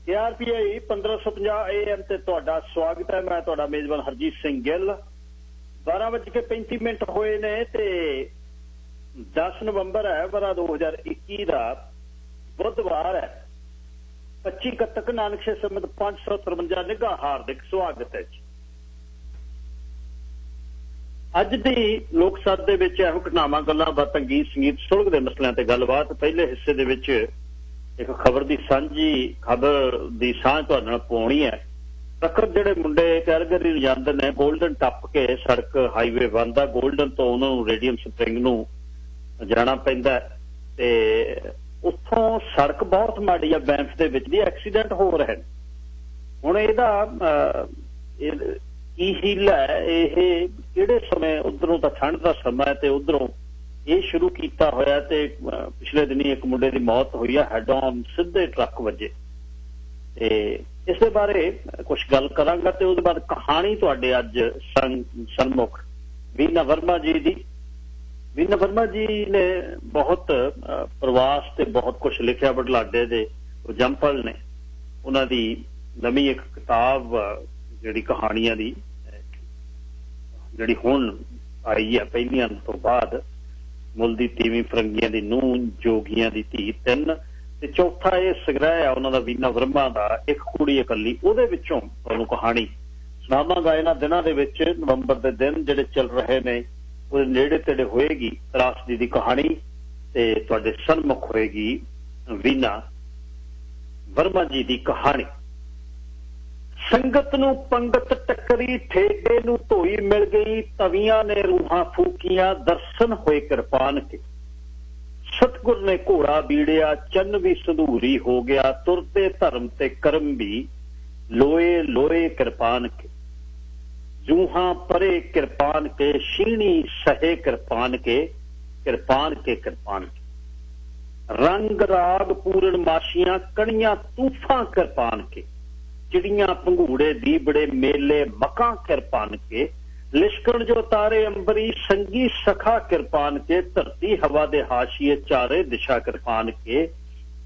KRPI 1550 AM ਤੇ ਤੁਹਾਡਾ ਸਵਾਗਤ ਹੈ। ਮੈਂ ਤੁਹਾਡਾ ਮੇਜ਼ਬਾਨ ਹਰਜੀਤ ਸਿੰਘ ਗਿੱਲ। 12:35 ਹੋਏ ਨੇ ਤੇ 10 ਨਵੰਬਰ ਹੈ ਵਰਾ 2021 ਦਾ ਬੁੱਧਵਾਰ ਹੈ। 25 ਕੱਤਕ ਨਾਨਕ ਸ਼ੇ ਸਮਤ 553 ਨਿੱਘਾ ਹਾਰਦਿਕ ਸਵਾਗਤ ਹੈ। ਅੱਜ ਦੀ ਲੋਕ ਸਭਾ ਦੇ ਵਿੱਚ ਇਹੋ ਘਟਨਾਵਾਂ ਗੱਲਾਂ ਬਾਤਾਂ ਗੀਤ ਸੰਗੀਤ ਸੁਲਗ ਦੇ ਮਸਲਿਆਂ ਤੇ ਗੱਲਬਾਤ। ਪਹਿਲੇ ਹਿੱਸੇ ਦੇ ਵਿੱਚ ਇੱਕ ਖਬਰ ਦੀ ਸਾਂਝ ਤੁਹਾਡੇ ਨਾਲ ਪਾਉਣੀ ਹੈ। ਤੱਕਰ ਜਿਹੜੇ ਮੁੰਡੇ ਕੈਲਗਰੀ ਨੂੰ ਜਾਂਦੇ ਨੇ ਗੋਲਡਨ ਟੱਪ ਕੇ ਸੜਕ ਹਾਈਵੇ ਬਣਦਾ ਗੋਲਡਨ ਤੋਂ ਉਹਨਾਂ ਨੂੰ ਰੇਡੀਅਮ ਸਪਰਿੰਗ ਨੂੰ ਜਾਣਾ ਪੈਂਦਾ ਤੇ ਉੱਥੋਂ ਸੜਕ ਬਹੁਤ ਮਾੜੀ ਆ। ਬੈਂਫ ਦੇ ਵਿੱਚ ਦੀ ਐਕਸੀਡੈਂਟ ਹੋ ਰਹੇ ਨੇ। ਹੁਣ ਇਹਦਾ ਕੀ ਹੀਲਾ ਹੈ? ਇਹ ਕਿਹੜੇ ਸਮੇਂ ਉਧਰੋਂ ਤਾਂ ਠੰਡ ਦਾ ਸਮਾਂ ਹੈ ਤੇ ਉਧਰੋਂ ਇਹ ਸ਼ੁਰੂ ਕੀਤਾ ਹੋਇਆ ਤੇ ਪਿਛਲੇ ਦਿਨੀ ਇੱਕ ਮੁੰਡੇ ਦੀ ਮੌਤ ਹੋਈ ਆ ਹੈਡ ਔਨ ਸਿੱਧੇ ਟਰੱਕ ਵੱਜੇ। ਤੇ ਇਸ ਦੇ ਬਾਰੇ ਕੁਝ ਗੱਲ ਕਰਾਂਗਾ ਤੇ ਉਹਦੇ ਬਾਅਦ ਕਹਾਣੀ ਤੁਹਾਡੇ ਅੱਜ ਸਨਮੁਖ ਵੀਨਾ ਵਰਮਾ ਜੀ ਦੀ। ਵੀਨਾ ਵਰਮਾ ਜੀ ਨੇ ਬਹੁਤ ਪ੍ਰਵਾਸ ਤੇ ਬਹੁਤ ਕੁਝ ਲਿਖਿਆ। ਬਡਲਾਡੇ ਦੇ ਜੰਪਲ ਨੇ ਉਹਨਾਂ ਦੀ ਨਵੀਂ ਇੱਕ ਕਿਤਾਬ ਜਿਹੜੀ ਕਹਾਣੀਆਂ ਦੀ ਜਿਹੜੀ ਹੁਣ ਆਈ ਹੈ ਪਹਿਲੀਆਂ ਤੋਂ ਬਾਅਦ ਮੁੱਲ ਦੀ ਤੀਵੀਂ ਫਰੰਗੀਆਂ ਦੀ ਨੂੰਹ ਜੋਗੀਆਂ ਦੀ ਧੀ 3 ਤੇ ਚੌਥਾ ਇਹ ਸੰਗ੍ਰਹਿ ਆ ਉਹਨਾਂ ਦਾ ਵੀਨਾ ਵਰਮਾ ਦਾ ਇੱਕ ਕੁੜੀ ਇਕੱਲੀ। ਉਹਦੇ ਵਿੱਚੋਂ ਤੁਹਾਨੂੰ ਕਹਾਣੀ ਸੁਣਾਵਾਂਗਾ। ਇਹਨਾਂ ਦਿਨਾਂ ਦੇ ਵਿੱਚ ਨਵੰਬਰ ਦੇ ਦਿਨ ਜਿਹੜੇ ਚੱਲ ਰਹੇ ਨੇ ਉਹਦੇ ਨੇੜੇ ਤੇੜੇ ਹੋਏਗੀ ਤਰਾਸਦੀ ਦੀ ਕਹਾਣੀ ਤੇ ਤੁਹਾਡੇ ਸਨਮੁਖ ਹੋਏਗੀ ਵੀਨਾ ਵਰਮਾ ਜੀ ਦੀ ਕਹਾਣੀ। ਸੰਗਤ ਨੂੰ ਪੰਗਤ ਟੱਕਰੀ ਠੇਡੇ ਨੂੰ ਧੋਈ ਮਿਲ ਗਈ ਤਵੀਆਂ ਨੇ ਰੂਹਾਂ ਫੂਕੀਆਂ ਦਰਸ਼ਨ ਹੋਏ ਕਿਰਪਾਨ ਕੇ। ਸਤਗੁਰ ਨੇ ਘੋੜਾ ਬੀੜਿਆ ਚੰਨ ਵੀ ਸੰਧੂਰੀ ਹੋ ਗਿਆ ਤੁਰਦੇ ਧਰਮ ਤੇ ਕਰਮ ਵੀ ਲੋਏ ਲੋਏ ਕਿਰਪਾਨ ਕੇ। ਜੂਹਾਂ ਪਰੇ ਕਿਰਪਾਨ ਕੇ ਸ਼ੀਣੀ ਸਹੇ ਕਿਰਪਾਨ ਕੇ ਕਿਰਪਾਨ ਕੇ ਕਿਰਪਾਨ ਕੇ। ਰੰਗ ਰਾਗ ਪੂਰਨ ਮਾਸ਼ੀਆਂ ਕਣੀਆਂ ਤੂਫਾਂ ਕਿਰਪਾਨ ਕੇ। ਚਿੜੀਆਂ ਪੰਘੂੜੇ ਦੀ ਬੜੇ ਮੇਲੇ ਮਕਾਂ ਕਿਰਪਾਨ ਕੇ। ਲਿਸ਼ਕਣ ਜੋ ਤਾਰੇ ਅੰਬਰੀ ਸੰਗੀ ਸਖਾ ਕਿਰਪਾਨ ਕੇ। ਧਰਤੀ ਹਵਾ ਦੇ ਹਾਸ਼ੀਏ ਚਾਰੇ ਦਿਸ਼ਾ ਕਿਰਪਾਨ ਕੇ।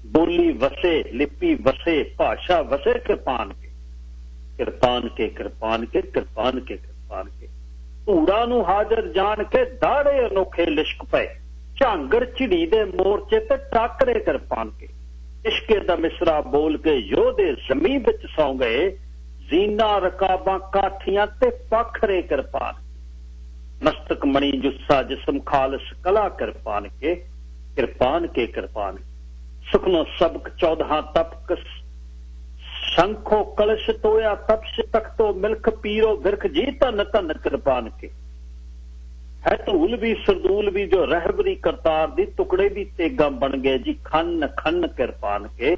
ਬੋਲੀ ਵਸੇ ਲਿਪੀ ਵਸੇ ਭਾਸ਼ਾ ਵਸੇ ਕਿਰਪਾਨ ਕੇ ਕਿਰਪਾਨ ਕੇ ਕਿਰਪਾਨ ਕੇ ਕਿਰਪਾਨ ਕੇ ਕਿਰਪਾਨ ਕੇ। ਧੂੜਾ ਨੂੰ ਹਾਜ਼ਰ ਜਾਣ ਕੇ ਦਾੜੇ ਅਨੋਖੇ ਲਿਸ਼ਕ ਪਏ। ਝਾਂਗੜ ਝਿੜੀ ਦੇ ਮੋਰਚੇ ਤੇ ਟਾਕਰੇ ਕਿਰਪਾਨ ਕੇ। ਇਸ਼ਕੇ ਦਾ ਮਿਸਰਾ ਬੋਲ ਕੇ ਯੋਧੇ ਜ਼ਮੀਨ ਵਿੱਚ ਸੌ ਗਏ। ਜ਼ੀਨਾ ਰਕਾਬਾਂ ਕਾਠੀਆਂ ਤੇ ਪਖਰੇ ਕਿਰਪਾਨ। ਮਸਤਕ ਮਣੀ ਜੁੱਸਾ ਜਿਸਮ ਖਾਲਸ ਕਲਾ ਕਿਰਪਾਨ ਕੇ ਕਿਰਪਾਨ ਕੇ ਕਿਰਪਾਨ। ਸੁਖਨੋ ਸਬਕ 14 ਤਪਕ ਸ਼ੰਖੋ ਕਲਸ਼ ਤੋਇਆ ਤਪਸ਼ ਤਖਤੋ ਮਿਲਖ ਪੀਰੋ ਬਿਰਖ ਜੀ ਧਨ ਧਨ ਕਿਰਪਾਨ ਕੇ। ਹੈ ਧੂਲ ਵੀ ਸਰਦੂਲ ਵੀ ਜੋ ਰਹਿਬਰੀ ਕਰਤਾਰ ਦੀ ਟੁਕੜੇ ਵੀ ਤੇਗਾ ਬਣ ਗਏ ਜੀ ਖੰਨ ਖੰਨ ਕਿਰਪਾਨ ਕੇ।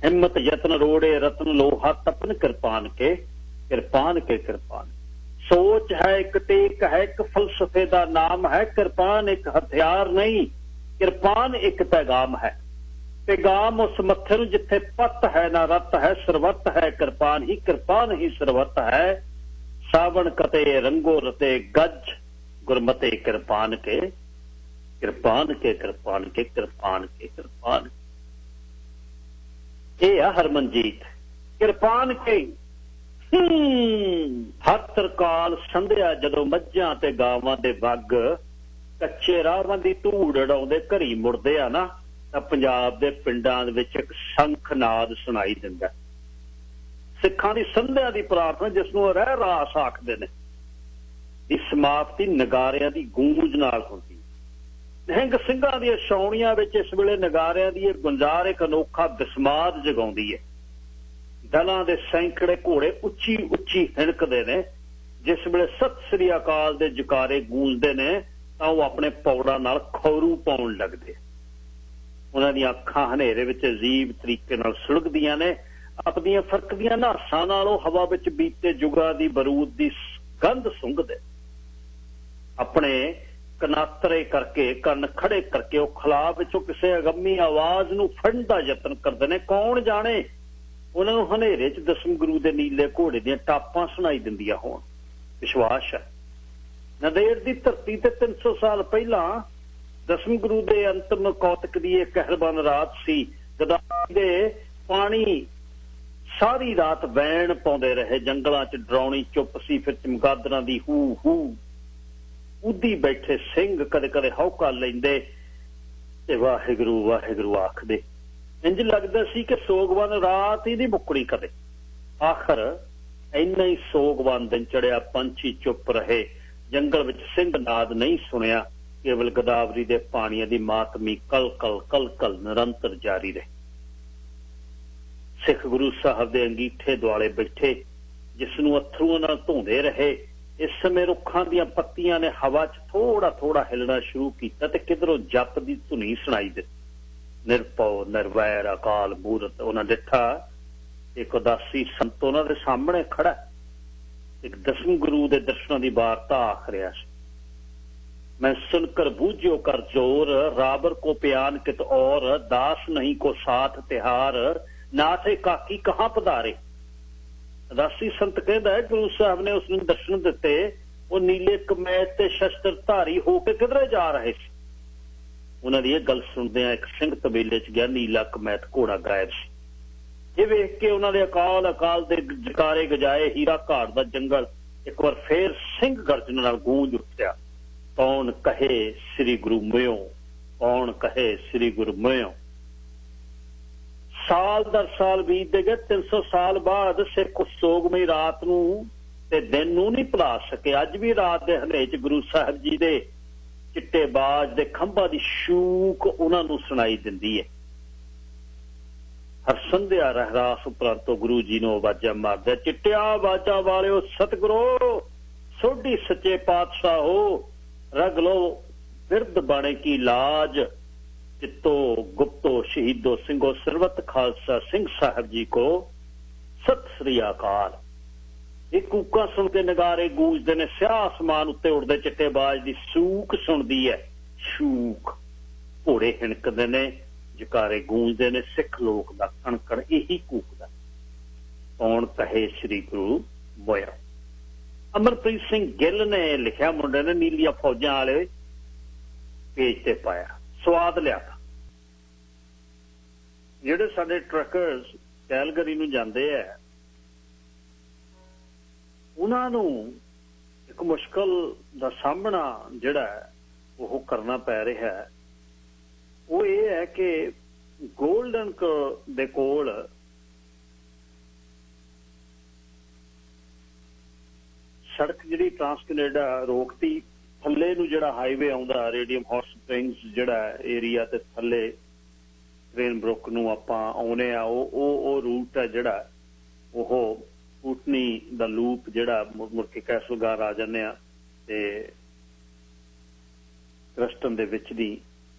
ਹਿੰਮਤ ਯਤਨ ਰੋੜੇ ਰਤਨ ਲੋਹਾ ਤਪਨ ਕਿਰਪਾਨ ਕੇ ਕਿਰਪਾਨ ਕੇ ਕਿਰਪਾਨ। ਸੋਚ ਹੈ ਇੱਕ ਟੇਕ ਹੈ ਇੱਕ ਫਲਸਫੇ ਦਾ ਨਾਮ ਹੈ। ਕਿਰਪਾਨ ਇੱਕ ਹਥਿਆਰ ਨਹੀਂ ਕਿਰਪਾਨ ਇੱਕ ਪੈਗਾਮ ਹੈ। ਪੈਗਾਮ ਉਸ ਮੱਥੇ ਨੂੰ ਜਿੱਥੇ ਪੱਤ ਹੈ ਨਾ ਰੱਤ ਹੈ ਸਰਵਤ ਹੈ ਕਿਰਪਾਨ ਹੀ ਸਰਵਤ ਹੈ। ਸਾਵਣ ਕਤੇ ਰੰਗੋ ਰਤੇ ਗੱਜ ਗੁਰਮਤੇ ਕਿਰਪਾਨ ਕੇ ਕਿਰਪਾਨ ਕੇ ਕਿਰਪਾਨ ਕੇ ਕਿਰਪਾਨ ਕੇ ਕਿਰਪਾਨ। ਇਹ ਆ ਹਰਮਨਜੀਤ ਕਿਰਪਾਨ ਕੇ। ਹਰ ਤਰਕਾਲ ਸੰਧਿਆ ਜਦੋਂ ਮੱਝਾਂ ਤੇ ਗਾਵਾਂ ਦੇ ਵੱਗ ਕੱਚੇ ਰਾਹਾਂ ਦੀ ਧੂੜ ਉਡਾਉਂਦੇ ਘਰੀ ਮੁੜਦੇ ਆ ਨਾ ਤਾਂ ਪੰਜਾਬ ਦੇ ਪਿੰਡਾਂ ਦੇ ਵਿੱਚ ਇੱਕ ਸ਼ੰਖ ਨਾਦ ਸੁਣਾਈ ਦਿੰਦਾ। ਸਿੱਖਾਂ ਦੀ ਸੰਧਿਆ ਦੀ ਪ੍ਰਾਰਥਨਾ ਜਿਸ ਨੂੰ ਰਹਿ ਰਾਸ ਆਖਦੇ ਨੇ ਦੀ ਸਮਾਪਤੀ ਨਗਾਰਿਆਂ ਦੀ ਗੂੰਜ ਨਾਲ ਹੁੰਦੀ। ਨਿਹੰਗ ਸਿੰਘਾਂ ਦੀਆਂ ਛਾਉਣੀਆਂ ਵਿੱਚ ਇਸ ਵੇਲੇ ਨਗਾਰਿਆਂ ਦੀ ਇਹ ਗੁੰਜਾਰ ਇੱਕ ਅਨੋਖਾ ਬਿਸਮਾਦ ਜਗਾਉਂਦੀ ਹੈ। ਦਲਾਂ ਦੇ ਸੈਂਕੜੇ ਘੋੜੇ ਉੱਚੀ ਉੱਚੀ ਹਿਣਕਦੇ ਨੇ। ਜਿਸ ਵੇਲੇ ਸਤਿ ਸ੍ਰੀ ਅਕਾਲ ਦੇ ਜਕਾਰੇ ਗੂੰਜਦੇ ਨੇ ਤਾਂ ਉਹ ਆਪਣੇ ਪੌੜਾਂ ਨਾਲ ਖੌਰੂ ਪਾਉਣ ਲੱਗਦੇ। ਉਹਨਾਂ ਦੀਆਂ ਅੱਖਾਂ ਹਨੇਰੇ ਵਿੱਚ ਅਜੀਬ ਤਰੀਕੇ ਨਾਲ ਸੁਲਗਦੀਆਂ ਨੇ। ਆਪਣੀਆਂ ਫਰਕਦੀਆਂ ਨਾਸਾਂ ਨਾਲ ਉਹ ਹਵਾ ਵਿੱਚ ਬੀਤੇ ਜੁਗਾਂ ਦੀ ਬਰੂਦ ਦੀ ਗੰਧ ਸੁੰਘਦੇ। ਆਪਣੇ ਕਨਾਤਰੇ ਕਰਕੇ ਕੰਨ ਖੜੇ ਕਰਕੇ ਉਹ ਖਲਾਅ ਵਿੱਚੋਂ ਕਿਸੇ ਅਗੰਮੀ ਆਵਾਜ਼ ਨੂੰ ਫੜਨ ਦਾ ਯਤਨ ਕਰਦੇ ਨੇ। ਕੌਣ ਜਾਣੇ ਉਹਨਾਂ ਨੂੰ ਹਨੇਰੇ 'ਚ ਦਸਮ ਗੁਰੂ ਦੇ ਨੀਲੇ ਘੋੜੇ ਦੀਆਂ ਟਾਪਾਂ ਸੁਣਾਈ ਦਿੰਦੀਆਂ ਹੋਣ। ਵਿਸ਼ਵਾਸ ਹੈ ਨੰਦੇੜ ਦੀ ਧਰਤੀ ਤੇ 300 ਸਾਲ ਪਹਿਲਾਂ ਦਸਮ ਗੁਰੂ ਦੇ ਅੰਤਮ ਕੌਤਕ ਦੀ ਇਹ ਕਹਿਰਬਾਨ ਰਾਤ ਸੀ। ਗਦਾਵਰੀ ਦੇ ਪਾਣੀ सारी रात वैन पाਉਂਦੇ ਰਹੇ जंगलों च डराउनी चुप सी फिर चमगादड़ां दी हू हू उदी बैठे सिंह कदे कदे हौका लेंदे ते वाहिगुरू वाहिगुरू आखदे इंज लगदा सी कि सोगवान रात ही नहीं मुकनी कदे। आखिर इन्ना ही सोगवान दिन चढ़िया पंछी चुप रहे जंगल विच सिंह नाद नहीं सुनिया केवल गोदावरी दे पानिया दी मातमी कल कल निरंतर जारी रहे। सिख गुरु साहब दे अंगीठे दुआले बैठे जिसनू अथरूआं नाल धोंदे रहे। इस समय रुखां दीआं पत्तियां ने हवा च थोड़ा थोड़ा हिलना शुरू कीता ते किधरों जप दी धुनी सुनाई दित्ती। निरभौ निर्वैर अकाल मूरत उन्हां डिठा एक उदासी संत उन्हां दे सामने खड़ा एक दसवें गुरु दे दर्शनां दी वार्ता आख रहा सी। मैं सुनकर बूझो कर जोर राबर को प्यान कित और दास नहीं को साथ तिहार नाथे काकी कहां पधारे। उदासी संत कहता है गुरु साहब ने उसने दर्शन दिते वो नीले कमैत ते शस्त्र धारी होके किधरे जा रहे थे। उन्होंने ये गल सुनदे एक सिंह तबेले च गया नीला कमैत घोड़ा गायब सी। ये वेख के उन्होंने अकाल अकाल दे जकारे गजाए हीरा घाट दा जंगल एक बार फिर सिंह गर्जन नाल गूंज उठिया। कौन कहे श्री गुरु मोयो कौन कहे श्री गुरु मोयो। साल दर साल बीतते गए 300 साल बाद सिख सोगमई रात नूं ते दिन नूं नहीं भुला सके। अज भी रात दे हनेच गुरु साहब जी दे चिट्टे बाज दे खंभा दी शूक उन्हां नूं सुनाई दिंदी है। हर संध्या रहरास उपरंतो गुरु जी नूं आवाजां मारदे चिट्टिया आवाजां वालिओ सतगुरो सोढी सच्चे पातशाह हो रग लो बिरद बाणे की लाज चित्तो गुप्तो शहीदो सिंहो सरवत खालसा सिंह साहब जी को सत श्री अकाल। एक कूका सुन के नगारे गूंजते ने स्याह आसमान उत्ते उड़दे चिट्टे बाज दी सूक सुनदी है। शूक घोड़े हिणकदे ने जकारे गूंजते ने सिख लोक दा कणकण यही कूकदा कौन कहे श्री गुरु मोया। अमरप्रीत सिंह गिल ने लिखिया मुंडे ने नीलिया फौजां वाले पेज ते पाया स्वाद लिया था। जिहड़े साडे ट्रकर्स कैलगरी नूं जांदे है उन्हां नूं एक मुश्किल दा सामना जिहड़ा वो करना पै रहा है वो ये है कि गोल्डन दे कोल सड़क जिहड़ी ट्रांस कनेडा रोकती थल्ले नूं जिहड़ा हाईवे आउंदा रेडियम हॉट स्प्रिंग्स जिहड़ा एरिया ते थल्ले क्रेनब्रुक नूं आपां आउने आ वो रूट है जिहड़ा ओह ऊटनी दा लूप जिहड़ा मुड़ के कैसलगार आ जाने आ ते क्रस्टन दे विच दी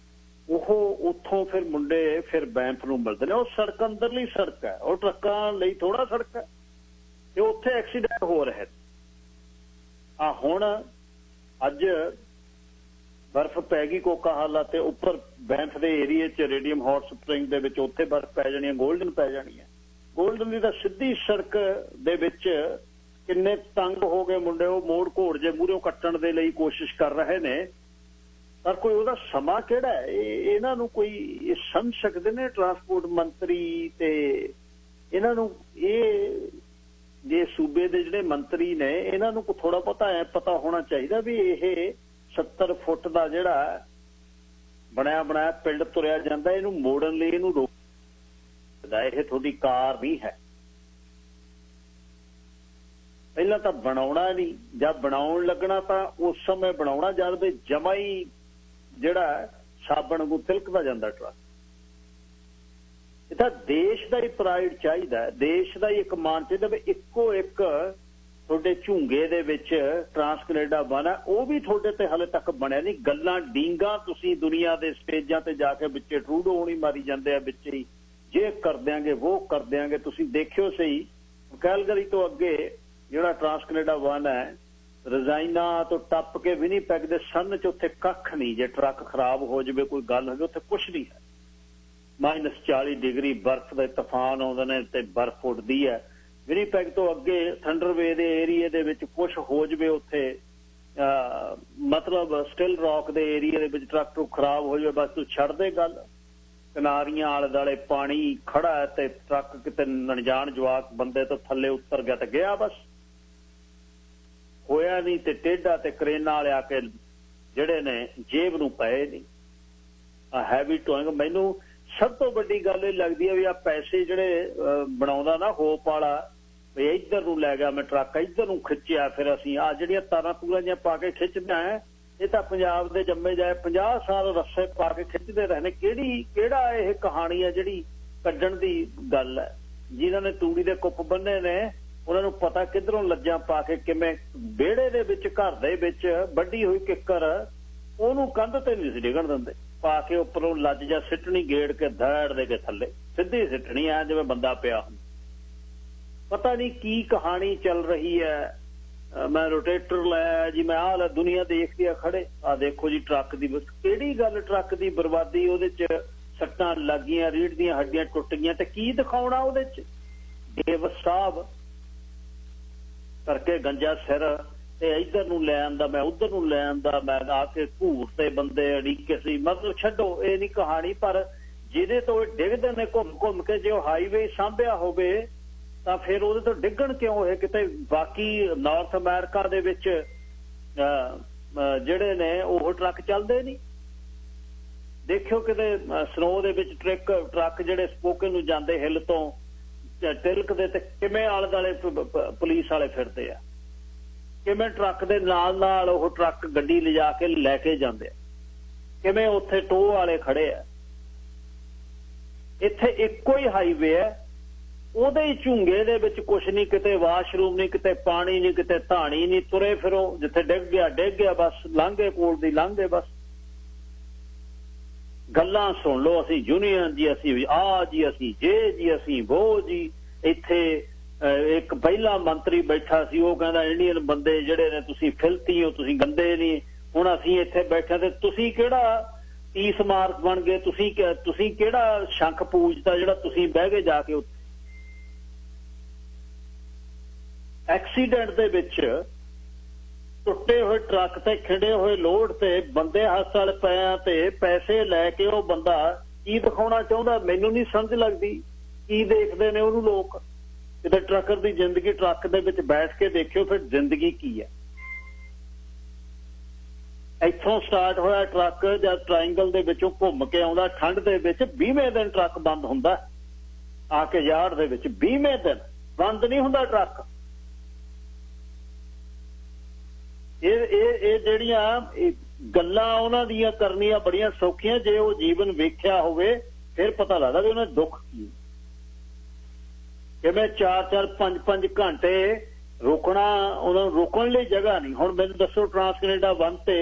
ओह उत्थों फिर मुंडे फिर बैंफ नूं मिलदे ने। ओह सड़क अंदरली सड़क है और ट्रक्कां लई थोड़ा सड़क है ते उत्थे एक्सीडेंट हो रहे आ। हुण अज बर्फ पै गई कोकाहाला ते उपर बैंफ दे एरिए च रेडियम हॉट स्प्रिंग दे विच उत्थे बर्फ पै जानी है गोल्डन पै जानी है। गोल्डन दी तां सीधी सड़क दे विच किन्ने तंग हो गए मुंडे वो मोड़ घोड़ जे मूहरों कट्टण दे लई कोशिश कर रहे ने पर कोई ਉਹਦਾ ਸਮਾਂ ਕਿਹੜਾ ਹੈ ਇਹਨਾਂ ਨੂੰ ਕੋਈ ਸਮਝ ਸਕਦੇ ਨੇ ਟਰਾਂਸਪੋਰਟ ਮੰਤਰੀ ਤੇ ਇਹਨਾਂ ਨੂੰ ਇਹ ਜੇ ਸੂਬੇ ਦੇ ਜਿਹੜੇ ਮੰਤਰੀ ਨੇ ਇਹਨਾਂ ਨੂੰ ਕੋ ਥੋੜਾ ਬਹੁਤਾ ਐ ਪਤਾ ਹੋਣਾ ਚਾਹੀਦਾ ਵੀ ਇਹ 70 ਫੁੱਟ ਦਾ ਜਿਹੜਾ ਬਣਿਆ ਬਣਾਇਆ ਪਿੰਡ ਤੁਰਿਆ ਜਾਂਦਾ ਇਹਨੂੰ ਮੋੜਨ ਲਈ ਇਹਨੂੰ ਰੋਕਦਾ ਇਹ ਤੁਹਾਡੀ ਕਾਰ ਨਹੀਂ ਹੈ। ਪਹਿਲਾਂ ਤਾਂ ਬਣਾਉਣਾ ਨਹੀਂ ਜਦ ਬਣਾਉਣ ਲੱਗਣਾ ਤਾਂ ਉਸ ਸਮੇਂ ਬਣਾਉਣਾ ਜਦ ਵੀ ਜਮਾ ਹੀ ਜਿਹੜਾ ਸਾਬਣ ਨੂੰ ਤਿਲਕਦਾ ਜਾਂਦਾ ਟਰੱਕ। ਇਹ ਤਾਂ ਦੇਸ਼ ਦਾ ਹੀ ਪ੍ਰਾਈਡ ਚਾਹੀਦਾ ਦੇਸ਼ ਦਾ ਹੀ ਇੱਕ ਮਾਣ ਚਾਹੀਦਾ ਵੀ ਇੱਕੋ ਇੱਕ ਤੁਹਾਡੇ ਝੂੰਗੇ ਦੇ ਵਿੱਚ ਟਰਾਂਸ ਕੈਨੇਡਾ ਬਣਾ ਉਹ ਵੀ ਤੁਹਾਡੇ ਤੇ ਹਾਲੇ ਤੱਕ ਬਣਿਆ ਨਹੀਂ। ਗੱਲਾਂ ਡੀਂਗਾ ਤੁਸੀਂ ਦੁਨੀਆ ਦੇ ਸਟੇਜਾਂ ਤੇ ਜਾ ਕੇ ਵਿੱਚੇ ਟਰੂਡੋ ਹੋਣੀ ਮਾਰੀ ਜਾਂਦੇ ਆ ਵਿੱਚ ਹੀ ਜੇ ਕਰ ਦਿਆਂਗੇ ਉਹ ਕਰ ਦਿਆਂਗੇ। ਤੁਸੀਂ ਦੇਖਿਓ ਸਹੀ ਕੈਲਗਰੀ ਤੋਂ ਅੱਗੇ ਜਿਹੜਾ ਟਰਾਂਸ ਕੈਨੇਡਾ ਵਨ ਹੈ ਰਜ਼ਾਈਨਾ ਤੋਂ ਟੱਪ ਕੇ ਵਿਨੀਪੈਗ ਦੇ ਸੰਨ ਚ ਉੱਥੇ ਕੱਖ ਨਹੀਂ ਜੇ ਟਰੱਕ ਖਰਾਬ ਹੋ ਜਾਵੇ ਕੋਈ ਗੱਲ ਹੋਵੇ ਉੱਥੇ ਕੁਛ ਨਹੀਂ ਹੈ। -40 ਡਿਗਰੀ ਬਰਫ਼ ਦੇ ਤੂਫਾਨ ਆਉਂਦੇ ਨੇ ਤੇ ਬਰਫ਼ ਉੱਡਦੀ ਹੈ। ਵਿਨੀਪੈਗ ਤੋਂ ਅੱਗੇ ਥੰਡਰਵੇ ਦੇ ਏਰੀਏ ਦੇ ਵਿੱਚ ਕੁਛ ਹੋ ਜਾਵੇ ਉੱਥੇ ਮਤਲਬ ਸਟਿਲ ਰੌਕ ਦੇ ਏਰੀਏ ਦੇ ਵਿੱਚ ਟਰੱਕ ਖਰਾਬ ਹੋ ਜਾਵੇ ਬਸ ਤੂੰ ਛੱਡ ਦੇ ਗੱਲ किनारियां आले दुआले पानी खड़ा है ते ट्रक किते अनजान जवाक बंदे तो थल्ले उतर गया ते गया बस होया नहीं ते टेढ़ा ते करेना वाले आके जिहड़े ने जेब नूं पए नहीं हैवी टोइंग। मैनू सब तो वड्डी गल इह लगदी है भी आ पैसे जिहड़े बनाउंदा ना होप वाला भी इधर नूं लै गया मैं ट्रक इधर नूं खिच्चिया फिर असीं आ जिहड़ियां तारां तूरां जिहां पा के खिच्चदे हैं ये तो पंजाब दे जम्मे जाए 50 साल रस्से पा के खिंचते रहने केड़ा यह कहानी है जिहड़ी कड्डण दी गल है। जिन्हां ने तूड़ी दे कुप बन्ने ने उन्हां नूं पता किधरों लज्जां पा के किवें विहड़े दे विच घर दे विच वड्डी हुई किक्कर ओनूं कंध ते नहीं डिगण दिंदे पा के उपरों लज जा सिੱਟਣੀ गेड़ के धड़ दे के थल्ले सीधी सिੱਟਣੀ आ जिवें बंदा पिया हुंदा। पता नहीं की कहानी चल रही है। मैं रोटेटर लाया जी मैं आ दुनिया देखती है खड़े आ देखो जी ट्रक की केड़ी गल ट्रक की बर्बादी ਉਹਦੇ ਚ सट्टां लग गईयां रीढ़ ਦੀਆਂ हड्डियां टुट गईयां ते की दिखाउणा ਉਹਦੇ ਚ डेविस साहब करके गंजा सिर ते इधर नूं लै आंदा मैं उधर नूं लै आंदा मैं आके घूर ते बंदे अड़ीके सी मतलब छड्डो ये नहीं कहानी पर ਜਿਹਦੇ ਤੋਂ ਡਿੱਗਦੇ ਨੇ घुम के जो हाईवे ਸਾਂਭਿਆ ਹੋਵੇ ਤਾਂ ਫਿਰ ਉਹਦੇ ਤੋਂ ਡਿੱਗਣ ਕਿਉਂ ਇਹ ਕਿਤੇ ਬਾਕੀ ਨਾਰਥ ਅਮਰੀਕਾ ਦੇ ਵਿੱਚ ਜਿਹੜੇ ਨੇ ਉਹ ਟਰੱਕ ਚੱਲਦੇ ਨਹੀਂ। ਦੇਖਿਓ ਕਿਤੇ ਸਨੋ ਦੇ ਵਿੱਚ ਟਰੱਕ ਜਿਹੜੇ ਸਪੋਕਨ ਨੂੰ ਜਾਂਦੇ ਹਿੱਲ ਤੋਂ ਤਿਲਕਦੇ ਤੇ ਕਿਵੇਂ ਆਲੇ ਦੁਆਲੇ ਪੁਲਿਸ ਵਾਲੇ ਫਿਰਦੇ ਆ ਕਿਵੇਂ ਟਰੱਕ ਦੇ ਨਾਲ ਨਾਲ ਉਹ ਟਰੱਕ ਗੱਡੀ ਲਿਜਾ ਕੇ ਲੈ ਕੇ ਜਾਂਦੇ ਆ ਕਿਵੇਂ ਉੱਥੇ ਟੋਹ ਵਾਲੇ ਖੜੇ ਆ। ਇੱਥੇ ਇੱਕੋ ਹੀ ਹਾਈਵੇ ਹੈ ਉਹਦੇ ਝੁੰਗੇ ਦੇ ਵਿੱਚ ਕੁਛ ਨਹੀਂ ਕਿਤੇ ਵਾਸ਼ਰੂਮ ਨਹੀਂ ਕਿਤੇ ਪਾਣੀ ਨਹੀਂ ਕਿਤੇ ਧਾਣੀ ਨਹੀਂ ਤੁਰੇ ਫਿਰੋ ਜਿੱਥੇ ਡਿੱਗ ਗਿਆ ਬਸ ਲਾਂਘੇ ਕੋਲ ਦੀ ਲਾਂਘੇ ਬਸ ਗੱਲਾਂ ਸੁਣ ਲਓ ਅਸੀਂ ਯੂਨੀਅਨ ਜੀ ਅਸੀਂ ਆ ਜੀ ਅਸੀਂ ਜੇ ਜੀ ਅਸੀਂ ਉਹ ਜੀ। ਇੱਥੇ ਇੱਕ ਪਹਿਲਾ ਮੰਤਰੀ ਬੈਠਾ ਸੀ ਉਹ ਕਹਿੰਦਾ ਇੰਡੀਅਨ ਬੰਦੇ ਜਿਹੜੇ ਨੇ ਤੁਸੀਂ ਫਿਲਤੀ ਹੋ ਤੁਸੀਂ ਗੰਦੇ ਨਹੀਂ ਹੁਣ ਅਸੀਂ ਇੱਥੇ ਬੈਠੇ ਤੇ ਤੁਸੀਂ ਕਿਹੜਾ 30 ਮਾਰਕ ਬਣ ਗਏ ਤੁਸੀਂ ਕਿਹੜਾ ਸ਼ੰਖ ਪੂਜਦਾ ਜਿਹੜਾ ਤੁਸੀਂ ਬਹਿ ਕੇ ਜਾ ਕੇ एक्सीडेंट दे विच टुटे हुए ट्रक ते खिंडे हुए लोड ते बंदे हस्पताल पए ते पैसे लैके वो बंदा की दिखाना चाहता मैनू नहीं समझ लगती की देखते ने उन्होंने लोग किते ट्रकर की जिंदगी ट्रक दे विच बैठ के देखियो फिर जिंदगी की है। इत्थों स्टार्ट होया ट्रक जब ट्राइंगल दे विचों घुम के आउंदा ठंड दे विच 20वें दिन ट्रक बंद हुंदा आके यार्ड दे विच 20वें दिन बंद नहीं हुंदा ट्रक। ਜਿਹੜੀਆਂ ਗੱਲਾਂ ਉਹਨਾਂ ਦੀਆਂ ਕਰਨੀਆਂ ਬੜੀਆਂ ਸੌਖੀਆਂ ਜੇ ਉਹ ਜੀਵਨ ਵੇਖਿਆ ਹੋਵੇ ਫਿਰ ਪਤਾ ਲੱਗਦਾ ਵੀ ਉਹਨਾਂ ਦੁੱਖ ਕੀ ਕਿਵੇਂ 4-4 5-5 ਘੰਟੇ ਰੁਕਣਾ ਉਹਨਾਂ ਨੂੰ ਰੁਕਣ ਲਈ ਜਗ੍ਹਾ ਨਹੀਂ। ਹੁਣ ਮੈਨੂੰ ਦੱਸੋ ਟਰਾਂਸ ਕੈਨੇਡਾ 1 ਤੇ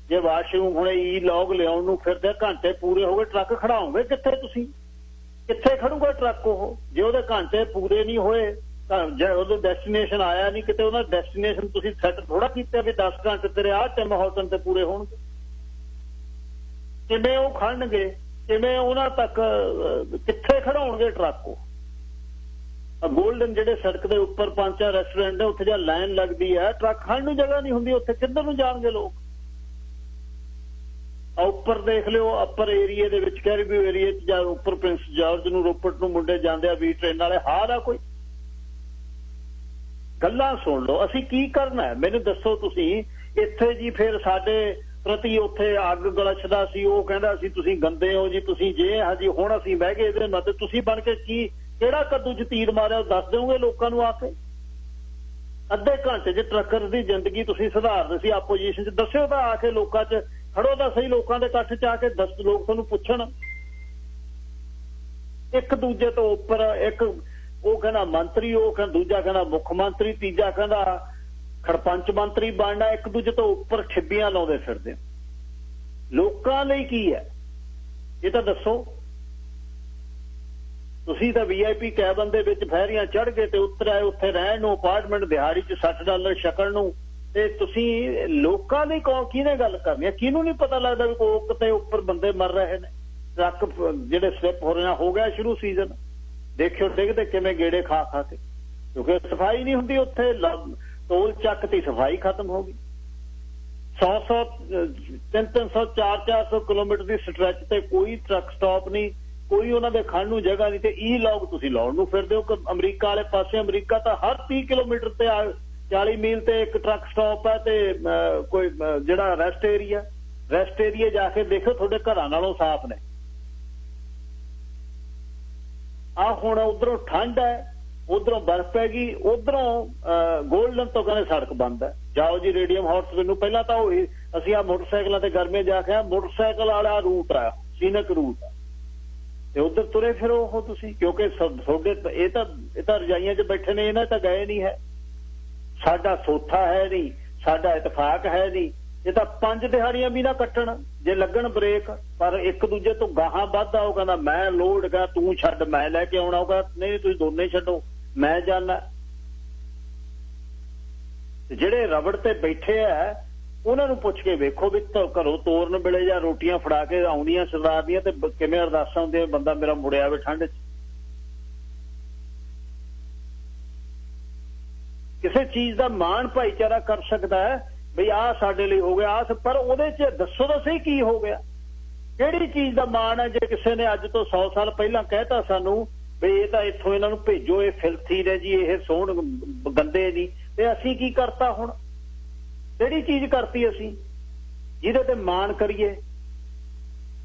ਜੇ ਵਾਸ਼ਰੂਮ ਹੁਣੇ ਈ ਲੌਗ ਲਿਆਉਣ ਨੂੰ ਫਿਰਦੇ ਘੰਟੇ ਪੂਰੇ ਹੋ ਗਏ ਟਰੱਕ ਖੜਾਓਗੇ ਕਿੱਥੇ ਤੁਸੀਂ ਕਿੱਥੇ ਖੜੂਗਾ ਟਰੱਕ ਉਹ ਜੇ ਉਹਦੇ ਘੰਟੇ ਪੂਰੇ ਨਹੀਂ ਹੋਏ ਉਹਦਾ ਡੈਸਟੀਨੇਸ਼ਨ ਆਇਆ ਨਹੀਂ ਕਿਤੇ ਉਹਦਾ ਡੈਸਟੀਨੇਸ਼ਨ ਤੁਸੀਂ ਸੈੱਟ ਥੋੜਾ ਕੀਤਾ ਵੀ 10 ਘੰਟੇ ਤੇਰੇ ਆਹ ਟਾਈਮ ਹੌਲਟਨ ਤੇ ਪੂਰੇ ਹੋਣਗੇ ਕਿਵੇਂ ਉਹ ਖੜਨਗੇ ਕਿਵੇਂ ਉਹਨਾਂ ਤੱਕ ਕਿੱਥੇ ਖੜਾਉਣਗੇ ਟਰੱਕ ਉਹ ਗੋਲਡਨ ਜਿਹੜੇ ਸੜਕ ਦੇ ਉੱਪਰ 5-4 ਰੈਸਟੋਰੈਂਟ ਨੇ ਉੱਥੇ ਜਾਂ ਲਾਈਨ ਲੱਗਦੀ ਹੈ ਟਰੱਕ ਖੜਨ ਨੂੰ ਜਗ੍ਹਾ ਨਹੀਂ ਹੁੰਦੀ ਉੱਥੇ ਕਿੱਧਰ ਨੂੰ ਜਾਣਗੇ ਲੋਕ। ਉੱਪਰ ਦੇਖ ਲਿਓ ਅੱਪਰ ਏਰੀਏ ਦੇ ਵਿੱਚ ਕੈਰੀਬੀਓ ਏਰੀਏ 'ਚ ਜਾਂ ਉੱਪਰ ਪ੍ਰਿੰਸ ਜਾਰਜ ਨੂੰ ਰੋਪੜ ਨੂੰ ਮੁੰਡੇ ਜਾਂਦੇ ਆ ਵੀ ਟ੍ਰੇਨ ਵਾਲੇ ਹਾਲ ਆ ਕੋਈ ਗੱਲਾਂ ਸੁਣ ਲਓ ਅਸੀਂ ਕੀ ਕਰਨਾ ਹੈ ਮੈਨੂੰ ਦੱਸੋ ਤੁਸੀਂ। ਇੱਥੇ ਜੀ ਫਿਰ ਸਾਡੇ ਪ੍ਰਤੀ ਉੱਥੇ ਅੱਗ ਗਲਛਦਾ ਸੀ ਉਹ ਕਹਿੰਦਾ ਸੀ ਤੁਸੀਂ ਗੰਦੇ ਹੋ ਜੀ ਤੁਸੀਂ ਜੇ ਹਾਂ ਜੀ ਹੁਣ ਅਸੀਂ ਬਹਿ ਗਏ ਇਹਦੇ ਮੱਤੇ ਤੁਸੀਂ ਬਣ ਕੇ ਕੀ ਕਿਹੜਾ ਕੱਦੂ 'ਚ ਤੀਰ ਮਾਰਿਆ ਦੱਸ ਦਿਓਗੇ ਲੋਕਾਂ ਨੂੰ ਆ ਕੇ ਅੱਧੇ ਘੰਟੇ 'ਚ ਟਰੱਕਰ ਦੀ ਜ਼ਿੰਦਗੀ ਤੁਸੀਂ ਸੁਧਾਰਦੇ ਸੀ ਆਪੋਜੀਸ਼ਨ 'ਚ ਦੱਸਿਓ ਤਾਂ ਆ ਕੇ ਲੋਕਾਂ 'ਚ ਖੜੋ ਤਾਂ ਸਹੀ ਲੋਕਾਂ ਦੇ ਇਕੱਠ 'ਚ ਆ ਕੇ ਦੱਸ ਲੋਕ ਤੁਹਾਨੂੰ ਪੁੱਛਣ ਇੱਕ ਦੂਜੇ ਤੋਂ ਉੱਪਰ ਇੱਕ ਉਹ ਕਹਿੰਦਾ ਮੰਤਰੀ ਉਹ ਕਹਿੰਦਾ ਦੂਜਾ ਕਹਿੰਦਾ ਮੁੱਖ ਮੰਤਰੀ ਤੀਜਾ ਕਹਿੰਦਾ ਖੜਪੰਚ ਮੰਤਰੀ ਬਣਨਾ ਇੱਕ ਦੂਜੇ ਤੋਂ ਉੱਪਰ ਠਿੱਬੀਆਂ ਲਾਉਂਦੇ ਫਿਰਦੇ ਲੋਕਾਂ ਲਈ ਕੀ ਹੈ ਇਹ ਤਾਂ ਦੱਸੋ। ਤੁਸੀਂ ਤਾਂ VIP ਕੈਬਨ ਦੇ ਵਿੱਚ ਫੈਰੀਆਂ ਚੜ੍ਹ ਕੇ ਤੇ ਉੱਤਰ ਆਏ ਉੱਥੇ ਰਹਿਣ ਨੂੰ ਅਪਾਰਟਮੈਂਟ ਦਿਹਾੜੀ 'ਚ $60 ਛਕਣ ਨੂੰ ਤੇ ਤੁਸੀਂ ਲੋਕਾਂ ਲਈ ਕਿਹਨੇ ਗੱਲ ਕਰਨੀ ਹੈ ਕਿਹਨੂੰ ਨਹੀਂ ਪਤਾ ਲੱਗਦਾ ਵੀ ਕੋਕ ਕਿਤੇ ਉੱਪਰ ਬੰਦੇ ਮਰ ਰਹੇ ਨੇ ਟਰੱਕ ਜਿਹੜੇ ਸਲਿੱਪ ਹੋ ਰਹੇ ਹੋ ਗਿਆ ਸ਼ੁਰੂ ਸੀਜ਼ਨ ਦੇਖਿਓ ਡਿੱਗਦੇ ਕਿਵੇਂ ਗੇੜੇ ਖਾ ਕੇ ਕਿਉਂਕਿ ਸਫਾਈ ਨਹੀਂ ਹੁੰਦੀ ਉੱਥੇ ਟੋਲ ਚੱਕ ਤੇ ਸਫਾਈ ਖਤਮ ਹੋ ਗਈ 100-100 300-400 ਕਿਲੋਮੀਟਰ ਦੀ ਸਟ੍ਰੈਚ ਤੇ ਕੋਈ ਟਰੱਕ ਸਟਾਪ ਨਹੀਂ ਕੋਈ ਉਹਨਾਂ ਦੇ ਖਾਣ ਨੂੰ ਜਗ੍ਹਾ ਨਹੀਂ ਤੇ ਈ ਲੌਗ ਤੁਸੀਂ ਲਾਉਣ ਨੂੰ ਫਿਰਦੇ ਹੋ ਕਿ ਅਮਰੀਕਾ ਵਾਲੇ ਪਾਸੇ। ਅਮਰੀਕਾ ਤਾਂ ਹਰ 30 ਕਿਲੋਮੀਟਰ ਤੇ 40 ਮੀਲ ਤੇ ਇੱਕ ਟਰੱਕ ਸਟਾਪ ਹੈ ਤੇ ਕੋਈ ਜਿਹੜਾ ਰੈਸਟ ਏਰੀਆ ਜਾ ਕੇ ਦੇਖੋ ਤੁਹਾਡੇ ਘਰਾਂ ਨਾਲੋਂ ਸਾਫ਼ ਨੇ। ਆ ਹੁਣ ਉਧਰੋਂ ਠੰਡ ਹੈ, ਉਧਰੋਂ ਬਰਫ਼ ਪੈ ਗਈ, ਉਧਰੋਂ ਗੋਲਡਨ ਤੋਂ ਕਹਿੰਦੇ ਸੜਕ ਬੰਦ ਹੈ। ਜਾਓ ਜੀ ਰੇਡੀਅਮ ਹਾਰਟਸ ਨੂੰ। ਪਹਿਲਾਂ ਤਾਂ ਉਹੀ ਅਸੀਂ ਆ ਮੋਟਰਸਾਈਕਲਾਂ ਤੇ ਗਰਮੀਆਂ ਜਾ ਕੇ ਮੋਟਰਸਾਈਕਲ ਵਾਲਾ ਰੂਟ ਆ, ਸੀਨਕ ਰੂਟ ਆ, ਤੇ ਉਧਰ ਤੁਰੇ ਫਿਰੋ ਉਹ ਤੁਸੀਂ, ਕਿਉਂਕਿ ਤੁਹਾਡੇ ਇਹ ਤਾਂ ਰਜਾਈਆਂ 'ਚ ਬੈਠੇ ਨੇ, ਇਹਨਾਂ ਤਾਂ ਗਏ ਨਹੀਂ ਹੈ। ਸਾਡਾ ਸੋਥਾ ਹੈ ਨਹੀਂ, ਸਾਡਾ ਇਤਫਾਕ ਹੈ ਨਹੀਂ। ਇਹ ਤਾਂ 5 ਦਿਹਾੜੀਆਂ ਵੀ ਨਾ ਕੱਟਣ ਜੇ ਲੱਗਣ ਬ੍ਰੇਕ, ਪਰ ਇੱਕ ਦੂਜੇ ਤੋਂ ਗਾਹਾਂ ਵੱਧਦਾ। ਉਹ ਕਹਿੰਦਾ ਮੈਂ ਲੋਡ ਗਾ, ਤੂੰ ਛੱਡ ਮੈਂ ਲੈ ਕੇ ਆਉਣਾ। ਹੋਗਾ ਨਹੀਂ ਤੁਸੀਂ ਦੋਨੇ ਛੱਡੋ, ਮੈਂ ਜਾਣਾ। ਜਿਹੜੇ ਰਬੜ ਤੇ ਬੈਠੇ ਆ ਉਹਨਾਂ ਨੂੰ ਪੁੱਛ ਕੇ ਵੇਖੋ ਵੀ ਘਰੋਂ ਤੋਰਨ ਵੇਲੇ ਜਾਂ ਰੋਟੀਆਂ ਫੜਾ ਕੇ ਆਉਂਦੀਆਂ ਸਰਦਾਰ ਦੀਆਂ ਤੇ ਕਿਵੇਂ ਅਰਦਾਸਾਂ ਹੁੰਦੀਆਂ, ਬੰਦਾ ਮੇਰਾ ਮੁੜਿਆ ਵੇ ਠੰਡ 'ਚ। ਕਿਸੇ ਚੀਜ਼ ਦਾ ਮਾਣ ਭਾਈਚਾਰਾ ਕਰ ਸਕਦਾ ਹੈ ਬਈ ਆਹ ਸਾਡੇ ਲਈ ਹੋ ਗਿਆ ਆਹ, ਪਰ ਉਹਦੇ 'ਚ ਦੱਸੋ ਤਾਂ ਸਹੀ ਕੀ ਹੋ ਗਿਆ, ਕਿਹੜੀ ਚੀਜ਼ ਦਾ ਮਾਣ ਹੈ। ਜੇ ਕਿਸੇ ਨੇ ਅੱਜ ਤੋਂ 100 ਸਾਲ ਪਹਿਲਾਂ ਕਹਿਤਾ ਸਾਨੂੰ ਵੀ ਇਹ ਤਾਂ ਇੱਥੋਂ ਇਹਨਾਂ ਨੂੰ ਭੇਜੋ, ਇਹ ਫਿਲਥੀ ਨੇ ਜੀ, ਇਹ ਸੋਹਣ ਗੰਦੇ ਨਹੀਂ, ਤੇ ਅਸੀਂ ਕੀ ਕਰਤਾ ਹੁਣ? ਕਿਹੜੀ ਚੀਜ਼ ਕਰਤੀ ਅਸੀਂ ਜਿਹਦੇ ਤੇ ਮਾਣ ਕਰੀਏ?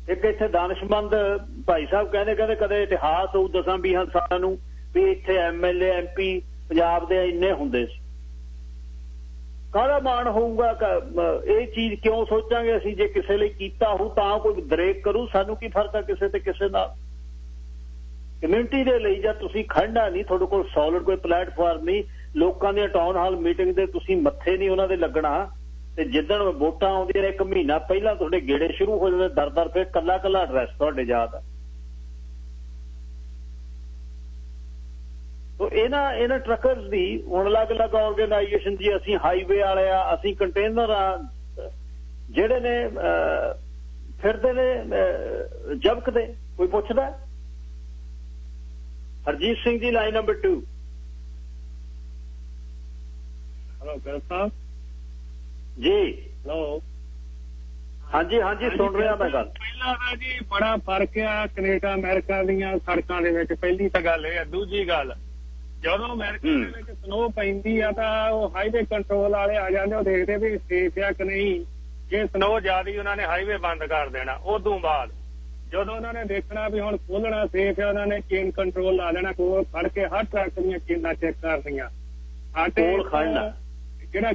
ਇੱਕ ਇੱਥੇ ਦਾਨਿਸ਼ਮੰਦ ਭਾਈ ਸਾਹਿਬ ਕਹਿੰਦੇ ਕਦੇ ਇਤਿਹਾਸ ਹੋਊ 10-20 ਸਾਲਾਂ ਨੂੰ ਵੀ ਇੱਥੇ MLA MP ਪੰਜਾਬ ਦੇ ਇੰਨੇ ਹੁੰਦੇ ਸੀ। ਕਾਹਦਾ ਮਾਣ ਹੋਊਗਾ? ਇਹ ਚੀਜ਼ ਕਿਉਂ ਸੋਚਾਂਗੇ ਅਸੀਂ? ਜੇ ਕਿਸੇ ਲਈ ਕੀਤਾ ਹੋਊ ਤਾਂ ਕੋਈ ਦਰੇਕ ਕਰੂ, ਸਾਨੂੰ ਕੀ ਫਰਕ ਆ ਕਿਸੇ ਤੇ ਕਿਸੇ ਨਾਲ? ਕਮਿਊਨਿਟੀ ਦੇ ਲਈ ਜਾਂ ਤੁਸੀਂ ਖੜਨਾ ਨਹੀਂ, ਤੁਹਾਡੇ ਕੋਲ ਸੋਲਿਡ ਕੋਈ ਪਲੇਟਫਾਰਮ ਨਹੀਂ, ਲੋਕਾਂ ਦੀਆਂ ਟਾਊਨ ਹਾਲ ਮੀਟਿੰਗ ਦੇ ਤੁਸੀਂ ਮੱਥੇ ਨਹੀਂ ਉਹਨਾਂ ਦੇ ਲੱਗਣਾ, ਤੇ ਜਿੱਦਣ ਵੋਟਾਂ ਆਉਂਦੀਆਂ ਨੇ 1 ਮਹੀਨਾ ਪਹਿਲਾਂ ਤੁਹਾਡੇ ਗੇੜੇ ਸ਼ੁਰੂ ਹੋ ਜਾਂਦੇ ਦਰ ਫਿਰ ਕੱਲਾ ਐਡਰੈਸ ਤੁਹਾਡੇ ਯਾਦ ਆ। ਤੋ ਇਹਨਾਂ ਟਰੱਕਰਸ ਦੀ ਹੁਣ ਅਲੱਗ-ਅਲੱਗ ਆਰਗੇਨਾਈਜੇਸ਼ਨ ਜੀ, ਅਸੀਂ ਹਾਈਵੇ ਵਾਲੇ ਆ, ਅਸੀਂ ਕੰਟੇਨਰ ਆ, ਜਿਹੜੇ ਨੇ ਫਿਰਦੇ ਨੇ ਜਬਕਦੇ, ਕੋਈ ਪੁੱਛਦਾ? Harjeet Singh ji line number 2। Hello Gill Sahib ji. Hello ਹਾਂਜੀ ਸੁਣ ਰਿਹਾ ਮੈਂ ਗੱਲ। ਪਹਿਲਾਂ ਤਾਂ ਜੀ ਬੜਾ ਫਰਕ ਆ ਕੈਨੇਡਾ ਅਮਰੀਕਾ ਦੀਆਂ ਸੜਕਾਂ ਦੇ ਵਿੱਚ। ਪਹਿਲੀ ਤਾਂ ਗੱਲ ਇਹ ਆ। ਦੂਜੀ ਗੱਲ, ਜਦੋਂ ਅਮਰੀਕਾ ਦੇ ਵਿੱਚ ਸਨੋ ਪੈਂਦੀ ਆ ਤਾਂ ਉਹ ਹਾਈਵੇ ਕੰਟਰੋਲ ਵਾਲੇ ਆ ਜਾਂਦੇ, ਉਹ ਦੇਖਦੇ ਵੀ ਸੇਫ ਆ ਕਿ ਨਹੀਂ। ਜੇ ਸਨੋ ਜ਼ਿਆਦੀ ਉਹਨਾਂ ਨੇ ਹਾਈਵੇ ਬੰਦ ਕਰ ਦੇਣਾ। ਉਦੋਂ ਬਾਅਦ ਜਦੋਂ ਉਹਨਾਂ ਨੇ ਦੇਖਣਾ ਵੀ ਹੁਣ ਖੋਲਣਾ ਸੇਫ ਆ, ਉਹਨਾਂ ਨੇ ਚੇਨ ਕੰਟਰੋਲ ਲਾ ਦੇਣਾ, ਕੋਲ ਫੜ ਕੇ ਹਰ ਟਰੱਕ ਦੀਆਂ ਚੇਨਾਂ ਚੈੱਕ ਕਰਨੀਆਂ। ਕੋਲ ਖੜਨਾ ਜਿਹੜਾ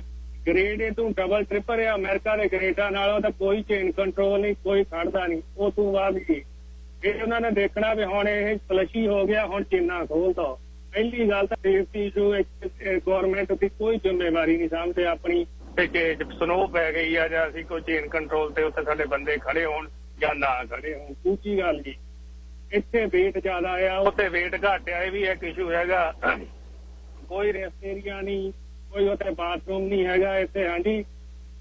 ਗ੍ਰੇਡ ਇਹ ਤੋਂ ਡਬਲ ਟ੍ਰਿਪਲ ਆ ਅਮਰੀਕਾ ਦੇ ਗ੍ਰੇਡਾਂ ਨਾਲੋਂ, ਤਾਂ ਕੋਈ ਚੇਨ ਕੰਟਰੋਲ ਨਹੀਂ, ਕੋਈ ਖੜਦਾ ਨਹੀਂ। ਉਸ ਤੋਂ ਬਾਅਦ ਵੀ ਇਹ ਉਹਨਾਂ ਨੇ ਦੇਖਣਾ ਵੀ ਹੁਣ ਇਹ ਫਲਸ਼ੀ ਹੋ ਗਿਆ, ਹੁਣ ਚੇਨਾਂ ਖੋਲ ਦੋ। ਪਹਿਲੀ ਗੱਲ ਤਾਂ ਸੇਫਟੀ ਜੋ ਗੌਰਮੈਂਟ ਦੀ ਕੋਈ ਜ਼ਿੰਮੇਵਾਰੀ ਨਹੀਂ ਸਮਝਦੇ ਆਪਣੀ, ਤੇ ਸਨੋ ਪੈ ਗਈ ਆ ਜਾਂ ਅਸੀਂ ਕੋਈ ਚੇਨ ਕੰਟਰੋਲ ਤੇ ਉੱਥੇ ਸਾਡੇ ਬੰਦੇ ਖੜੇ ਹੋਣ ਜਾਂ ਨਾ ਖੜੇ ਹੋਣ। ਦੂਜੀ ਗੱਲ ਜੀ, ਇੱਥੇ ਵੇਟ ਜ਼ਿਆਦਾ ਆ, ਉੱਥੇ ਵੇਟ ਘੱਟ ਆ, ਇਹ ਵੀ ਇੱਕ ਇਸ਼ੂ ਹੈਗਾ। ਕੋਈ ਰੈਸਟ ਏਰੀਆ ਨਹੀਂ, ਕੋਈ ਉੱਥੇ ਬਾਥਰੂਮ ਨਹੀਂ ਹੈਗਾ ਇੱਥੇ। ਹਾਂਜੀ,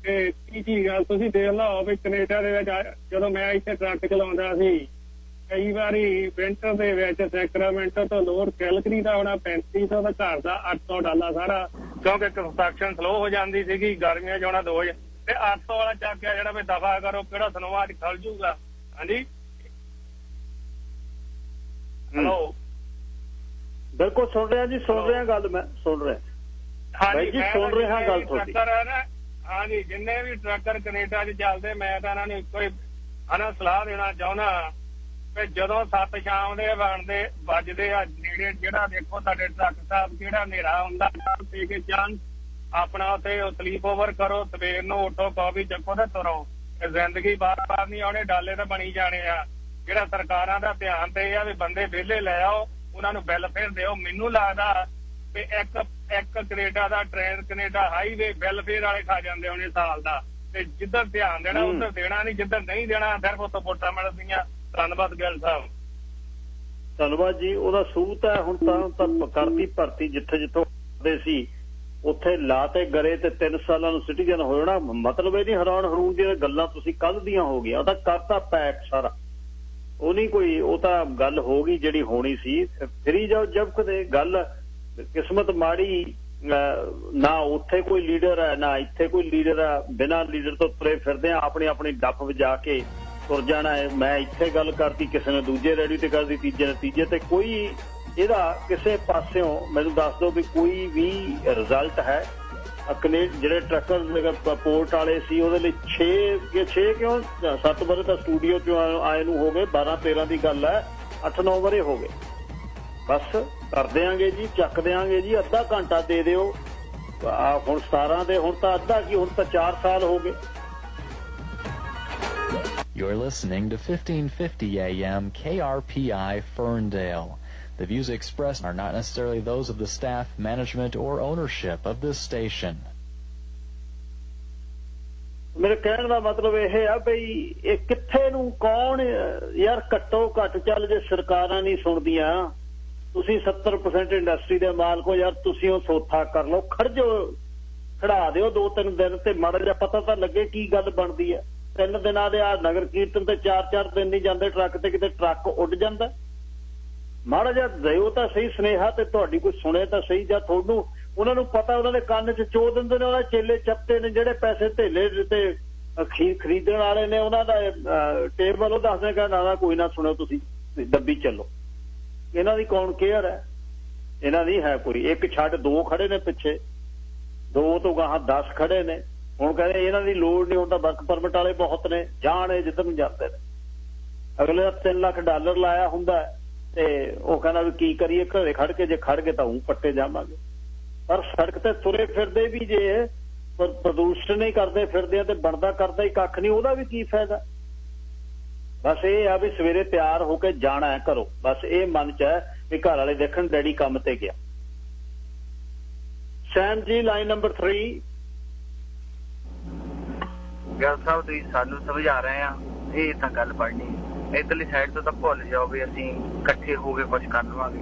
ਤੇ ਤੀਜੀ ਗੱਲ ਤੁਸੀਂ ਦੇਖ ਲਓ ਵੀ ਕੈਨੇਡਾ ਦੇ ਵਿੱਚ ਜਦੋਂ ਮੈਂ ਇੱਥੇ ਟਰੱਕ ਚਲਾਉਂਦਾ ਸੀ, ਕਈ ਵਾਰੀ ਵਿੰਟਰ ਦੇ ਵਿੱਚ ਸੈਕਰਾਮੈਂਟੋ ਤੋਂ ਲੋਅਰ ਕੈਲਗਰੀ ਦਾ ਹੋਣਾ $3500 ਦਾ, ਘਰ ਦਾ $800 ਸਾਰਾ, ਕਿਉਂਕਿ ਕੰਸਟਰਕਸ਼ਨ ਸਲੋ ਹੋ ਜਾਂਦੀ ਸੀਗੀ। ਗਰਮੀਆਂ 'ਚ ਆਉਣਾ 2 ਤੇ 800 ਵਾਲਾ ਚੱਕ ਕੇ ਜਿਹੜਾ ਵੀ ਦਫਾ ਕਰੋ, ਕਿਹੜਾ ਸਨੋਵਾ ਅੱਜ ਖਲ ਜੂਗਾ। ਹਾਂਜੀ ਹੈਲੋ ਬਿਲਕੁਲ ਸੁਣ ਰਿਹਾ ਜੀ, ਸੁਣ ਰਿਹਾ ਗੱਲ, ਮੈਂ ਸੁਣ ਰਿਹਾ। ਹਾਂਜੀ ਸੁਣ ਰਿਹਾ ਗੱਲ ਤੁਹਾਡੀ। ਹਾਂਜੀ, ਜਿੰਨੇ ਵੀ ਟਰੱਕਰ ਕੈਨੇਡਾ 'ਚ ਚੱਲਦੇ, ਮੈਂ ਤਾਂ ਇਹਨਾਂ ਨੂੰ ਇੱਕੋ ਹੀ ਸਲਾਹ ਦੇਣਾ ਚਾਹੁੰਦਾ ਵੀ ਜਦੋਂ 7 ਸ਼ਾਮ ਦੇ ਬਣਦੇ ਵੱਜਦੇ ਆ ਨੇੜੇ, ਜਿਹੜਾ ਦੇਖੋ ਤੁਹਾਡੇ ਟਰੱਕ ਸਾਹਿਬ ਜਿਹੜਾ ਹਨੇਰਾ ਹੁੰਦਾ ਦੇ ਕੇ ਜਾਣ, ਆਪਣਾ ਉੱਥੇ ਸਲੀਪ ਓਵਰ ਕਰੋ, ਸਵੇਰ ਨੂੰ ਉੱਠੋ, ਕਾਫੀ ਚੱਕੋ ਤੇ ਤੁਰੋ। ਜ਼ਿੰਦਗੀ ਬਾਰ-ਬਾਰ ਨਹੀਂ ਆਉਣੇ, ਡਾਲੇ ਤਾਂ ਬਣੀ ਜਾਣੇ ਆ। ਜਿਹੜਾ ਸਰਕਾਰਾਂ ਦਾ ਧਿਆਨ ਤੇ ਆ ਵੀ ਬੰਦੇ ਵਿਹਲੇ ਲੈ ਆਓ, ਉਹਨਾਂ ਨੂੰ ਬਿੱਲ ਫੇਰ ਦਿਓ। ਮੈਨੂੰ ਲੱਗਦਾ ਵੀ ਇੱਕ ਕੈਨੇਡਾ ਦਾ ਟ੍ਰੇਨ ਕੈਨੇਡਾ ਹਾਈਵੇ ਬਿੱਲ ਫੇਰ ਵਾਲੇ ਖਾ ਜਾਂਦੇ ਹੋਣੇ ਸਾਲ ਦਾ। ਤੇ ਜਿੱਧਰ ਧਿਆਨ ਦੇਣਾ ਉੱਧਰ ਦੇਣਾ ਨਹੀਂ, ਜਿੱਧਰ ਨਹੀਂ ਦੇਣਾ ਸਿਰਫ ਉੱਥੋਂ ਵੋਟਾਂ ਮਿਲਦੀਆਂ। ਧੰਨਵਾਦ ਗਿੱਲ ਸਾਹਿਬ। ਧੰਨਵਾਦ ਜੀ। ਉਹਦਾ ਸੂਤ ਹੈ ਹੁਣ ਤਾਂ ਕਰਤੀ ਭਰਤੀ, ਜਿੱਥੇ ਜਿੱਥੋਂ ਕਰਦੇ ਸੀ ਉੱਥੇ ਲਾ ਤੇ ਗਰੇ ਤੇ 3 ਸਾਲਾਂ ਨੂੰ ਸਿਟੀਜ਼ਨ ਹੋ ਜਾਣਾ। ਮਤਲਬ ਇਹ ਨਹੀਂ ਹੈਰਾਨ ਹਰੂਨ ਦੀਆਂ ਗੱਲਾਂ ਤੁਸੀਂ ਕੱਲ ਦੀਆਂ ਹੋ ਗਈਆਂ, ਉਹ ਤਾਂ ਕਰਤਾ ਪੈਕ ਸਾਰਾ। ਉਹ ਨਹੀਂ ਕੋਈ, ਉਹ ਤਾਂ ਗੱਲ ਹੋ ਗਈ ਜਿਹੜੀ ਹੋਣੀ ਸੀ। ਫਿਰੀ ਜਾਓ ਜਬਕਦੇ ਗੱਲ। ਕਿਸਮਤ ਮਾੜੀ, ਨਾ ਉੱਥੇ ਕੋਈ ਲੀਡਰ ਹੈ ਨਾ ਇੱਥੇ ਕੋਈ ਲੀਡਰ ਹੈ। ਬਿਨਾਂ ਲੀਡਰ ਤੋਂ ਤੁਰੇ ਫਿਰਦੇ ਆ, ਆਪਣੀ ਆਪਣੀ ਡੱਫ ਵਜਾ ਕੇ ਤੁਰ ਜਾਣਾ ਹੈ। ਮੈਂ ਇੱਥੇ ਗੱਲ ਕਰਤੀ, ਕਿਸੇ ਨੇ ਦੂਜੇ ਰੇਡੀਓ ਤੇ ਕਰਦੀ, ਤੀਜੇ ਨੇ ਤੀਜੇ ਤੇ। ਕੋਈ ਇਹਦਾ ਕਿਸੇ ਪਾਸਿਓਂ ਮੈਨੂੰ ਦੱਸ ਦਿਓ ਵੀ ਕੋਈ ਵੀ ਰਿਜ਼ਲਟ ਹੈ? ਜਿਹੜੇ ਟਰੱਕਰ ਪੋਰਟ ਵਾਲੇ ਸੀ ਉਹਦੇ ਲਈ 6 ਕਿਉਂ 7 ਵਰੇ ਤਾਂ ਸਟੂਡੀਓ ਚੋਂ ਆਏ ਨੂੰ ਹੋ ਗਏ, 12-13 ਦੀ ਗੱਲ ਹੈ, 8-9 ਵਰੇ ਹੋ ਗਏ। ਬਸ ਕਰ ਦਿਆਂਗੇ ਜੀ, ਚੱਕ ਦਿਆਂਗੇ ਜੀ, ਅੱਧਾ ਘੰਟਾ ਦੇ ਦਿਓ। ਹੁਣ 17 ਦੇ, ਹੁਣ ਤਾਂ ਅੱਧਾ ਕੀ, ਹੁਣ ਤਾਂ 4 ਸਾਲ ਹੋ ਗਏ। You're listening to 1550 AM KRPI Ferndale. The views expressed are not necessarily those of the staff, management, or ownership of this station. ਮੇਰੇ ਕਹਿਣ ਦਾ ਮਤਲਬ ਇਹ ਆ ਬਈ ਇਹ ਕਿੱਥੇ ਨੂੰ ਕੌਣ ਯਾਰ, ਘੱਟੋ ਘੱਟ ਚੱਲ ਜੇ ਸਰਕਾਰਾਂ ਨਹੀਂ ਸੁਣਦੀਆਂ, ਤੁਸੀਂ 70% ਇੰਡਸਟਰੀ ਦੇ ਮਾਲਕ ਹੋ ਯਾਰ, ਤੁਸੀਂ ਉਹ ਸੋਥਾ ਕਰ ਲਓ, ਖੜਾ ਦਿਓ 2-3 ਦਿਨ ਤੇ ਮਾੜਾ ਜਿਹਾ ਪਤਾ ਤਾਂ ਲੱਗੇ ਕੀ ਗੱਲ ਬਣਦੀ ਹੈ। 3 ਦਿਨਾਂ ਦੇ ਆ ਨਗਰ ਕੀਰਤਨ ਤੇ 4-4 ਦਿਨ ਨਹੀਂ ਜਾਂਦੇ ਟਰੱਕ ਤੇ, ਕਿਤੇ ਟਰੱਕ ਉੱਡ ਜਾਂਦਾ। ਮਾੜਾ ਜਿਹਾ ਦਿਓ ਤਾਂ ਸਹੀ ਸੁਨੇਹਾ, ਤੇ ਤੁਹਾਡੀ ਕੋਈ ਸੁਣੇ ਤਾਂ ਸਹੀ। ਜਾਂ ਤੁਹਾਨੂੰ ਉਹਨਾਂ ਨੂੰ ਪਤਾ, ਉਹਨਾਂ ਦੇ ਕੰਨ 'ਚ ਚੋ ਦਿੰਦੇ ਨੇ, ਉਹਨਾਂ ਚੇਲੇ ਚੱਪੇ ਨੇ ਜਿਹੜੇ ਪੈਸੇ ਧੇਲੇ ਤੇ ਖਰੀਦਣ ਵਾਲੇ ਨੇ, ਉਹਨਾਂ ਦਾ ਟੇਬਲ ਉਹ ਦੱਸਦੇ ਕਹਿੰਦਾ ਕੋਈ ਨਾ ਸੁਣੋ, ਤੁਸੀਂ ਦੱਬੀ ਚੱਲੋ। ਇਹਨਾਂ ਦੀ ਕੌਣ ਕੇਅਰ ਹੈ? ਇਹਨਾਂ ਦੀ ਹੈ ਕੋਈ? ਇੱਕ ਛੱਡ 2 ਖੜੇ ਨੇ ਪਿੱਛੇ, 2 ਤੋਂ ਗਾਹਾਂ 10 ਖੜੇ ਨੇ। ਹੁਣ ਕਹਿੰਦੇ ਇਹਨਾਂ ਦੀ ਲੋੜ ਨਹੀਂ, ਹੁਣ ਤਾਂ ਵਰਕ ਪਰਮਿਟ ਵਾਲੇ ਬਹੁਤ ਨੇ, ਜਾਣ ਜਿੱਧਰ ਨੂੰ ਜਾਂਦੇ ਨੇ। ਅਗਲੇ ਦਾ $3 ਲੱਖ ਲਾਇਆ ਹੁੰਦਾ ਤੇ ਉਹ ਕਹਿੰਦਾ ਵੀ ਕੀ ਕਰੀਏ, ਘਰੇ ਖੜ ਕੇ, ਜੇ ਖੜ ਗਏ ਤਾਂ ਉਹ ਪੱਟੇ ਜਾਵਾਂਗੇ। ਪਰ ਸੜਕ ਤੇ ਤੁਰੇ ਫਿਰਦੇ ਵੀ ਜੇ ਪ੍ਰਦੂਸ਼ਣ ਨਹੀਂ ਕਰਦੇ ਫਿਰਦੇ ਆ ਤੇ ਬਣਦਾ ਕਰਦਾ ਹੀ ਕੱਖ ਨਹੀਂ, ਉਹਦਾ ਵੀ ਕੀ ਫਾਇਦਾ? ਬਸ ਇਹ ਆ ਵੀ ਸਵੇਰੇ ਤਿਆਰ ਹੋ ਕੇ ਜਾਣਾ ਹੈ ਘਰੋਂ, ਬਸ ਇਹ ਮਨ 'ਚ ਹੈ ਵੀ ਘਰ ਵਾਲੇ ਦੇਖਣ ਡੈਡੀ ਕੰਮ ਤੇ ਗਿਆ। ਸੈਮ ਜੀ, ਲਾਈਨ ਨੰਬਰ 3। ਗੱਲ ਸਾਹਿਬ ਤੁਸੀਂ ਸਾਨੂੰ ਸਮਝਾ ਰਹੇ ਆ, ਇਹ ਤਾਂ ਗੱਲ ਪੜਨੀ ਇਧਰਲੀ ਸਾਈਡ ਤੋਂ ਤਾਂ ਭੁੱਲ ਜਾਓ ਵੀ ਅਸੀਂ ਇਕੱਠੇ ਹੋ ਕੇ ਕੁਝ ਕਰ ਲਵਾਂਗੇ।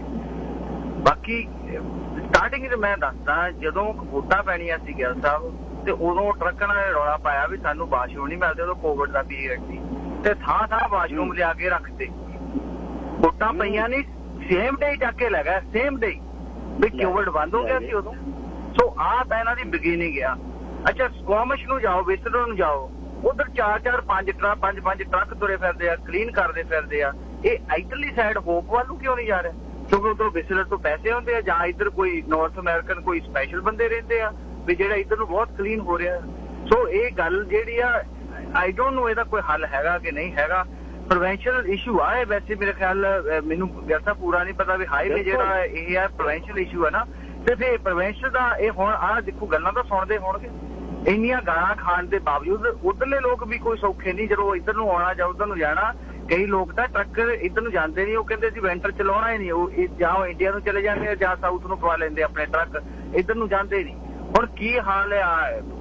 ਬਾਕੀ ਸਟਾਰਟਿੰਗ 'ਚ ਮੈਂ ਦੱਸਦਾ, ਜਦੋਂ ਵੋਟਾਂ ਪੈਣੀਆਂ ਸੀ ਗਿੱਲ ਸਾਹਿਬ, ਤੇ ਉਦੋਂ ਟਰੱਕਾਂ ਨੇ ਰੌਲਾ ਪਾਇਆ ਵੀ ਸਾਨੂੰ ਵਾਸ਼ਰੂਮ ਨਹੀਂ ਮਿਲਦੇ, ਉਦੋਂ ਕੋਵਿਡ ਦਾ ਪੀਰੀਅਡ ਸੀ, ਤੇ ਥਾਂ ਵਾਸ਼ਰੂਮ ਲਿਆ ਕੇ ਰੱਖਦੇ। ਵੋਟਾਂ ਪਈਆਂ ਨਹੀਂ, ਸੇਮ ਡੇ ਚੱਕ ਕੇ ਲੈ ਗਿਆ, ਸੇਮ ਡੇ, ਵੀ ਕੋਵਿਡ ਬੰਦ ਹੋ ਗਿਆ ਸੀ ਉਦੋਂ। ਸੋ ਆਹ ਤਾਂ ਇਹਨਾਂ ਦੀ ਬਿਗਿਨਿੰਗ ਆ। ਅੱਛਾ, ਸਕੁਆਮਿਸ਼ ਨੂੰ ਜਾਓ, ਵਿਸਟਰਨ ਨੂੰ ਜਾਓ, ਉਧਰ 4-5 ਟਰੱਕ ਤੁਰੇ ਫਿਰਦੇ ਆ, ਕਲੀਨ ਕਰਦੇ ਫਿਰਦੇ ਆ। ਇਹ ਇਧਰਲੀ ਸਾਈਡ ਹੋਪ ਵੱਲ ਨੂੰ ਕਿਉਂ ਨਹੀਂ ਜਾ ਰਿਹਾ? ਕਿਉਂਕਿ ਉਧਰੋਂ ਵਿਸਲਰ ਤੋਂ ਪੈਸੇ ਆਉਂਦੇ ਆ, ਜਾਂ ਇੱਧਰ ਕੋਈ ਨਾਰਥ ਅਮਰੀਕਨ ਕੋਈ ਸਪੈਸ਼ਲ ਬੰਦੇ ਰਹਿੰਦੇ ਆ ਵੀ ਜਿਹੜਾ ਇੱਧਰ ਨੂੰ ਬਹੁਤ ਕਲੀਨ ਹੋ ਰਿਹਾ। ਸੋ ਇਹ ਗੱਲ ਜਿਹੜੀ ਆ, ਆਈ ਡੋਂਟ ਨੋ ਇਹਦਾ ਕੋਈ ਹੱਲ ਹੈਗਾ ਕਿ ਨਹੀਂ ਹੈਗਾ। ਪ੍ਰੋਵਿੰਸ਼ੀਅਲ ਇਸ਼ੂ ਆ ਇਹ, ਵੈਸੇ ਮੇਰੇ ਖਿਆਲ, ਮੈਨੂੰ ਵੈਸਾ ਪੂਰਾ ਨਹੀਂ ਪਤਾ ਵੀ ਹਾਈਵੇ ਜਿਹੜਾ ਇਹ ਆ ਪ੍ਰੋਵਿੰਸ਼ੀਅਲ ਇਸ਼ੂ ਹੈ ਨਾ, ਤੇ ਫਿਰ ਪ੍ਰੋਵਿੰਸ਼ੀਅਲ ਦਾ ਇਹ ਹੁਣ ਆਹ ਦੇਖੋ ਗੱਲਾਂ ਤਾਂ ਸੁਣਦੇ ਹੋਣਗੇ, ਇੰਨੀਆਂ ਗਾਲਾਂ ਖਾਣ ਦੇ ਬਾਵਜੂਦ ਉਧਰਲੇ ਲੋਕ ਵੀ ਕੋਈ ਸੌਖੇ ਨਹੀਂ। ਜਦੋਂ ਇੱਧਰ ਨੂੰ ਆਉਣਾ ਜਾਂ ਉਧਰ ਨੂੰ ਜਾਣਾ, ਕਈ ਲੋਕ ਤਾਂ ਟਰੱਕ ਇੱਧਰ ਨੂੰ ਜਾਂਦੇ ਨਹੀਂ, ਉਹ ਕਹਿੰਦੇ ਸੀ ਵੈਂਟਰ ਚਲਾਉਣਾ ਹੀ ਨਹੀਂ, ਉਹ ਜਾਂ ਇੰਡੀਆ ਨੂੰ ਚਲੇ ਜਾਂਦੇ ਆ ਜਾਂ ਸਾਊਥ ਨੂੰ ਪਵਾ ਲੈਂਦੇ ਆਪਣੇ ਟਰੱਕ, ਇੱਧਰ ਨੂੰ ਜਾਂਦੇ ਨਹੀਂ। ਹੁਣ ਕੀ ਹਾਲ ਹੈ?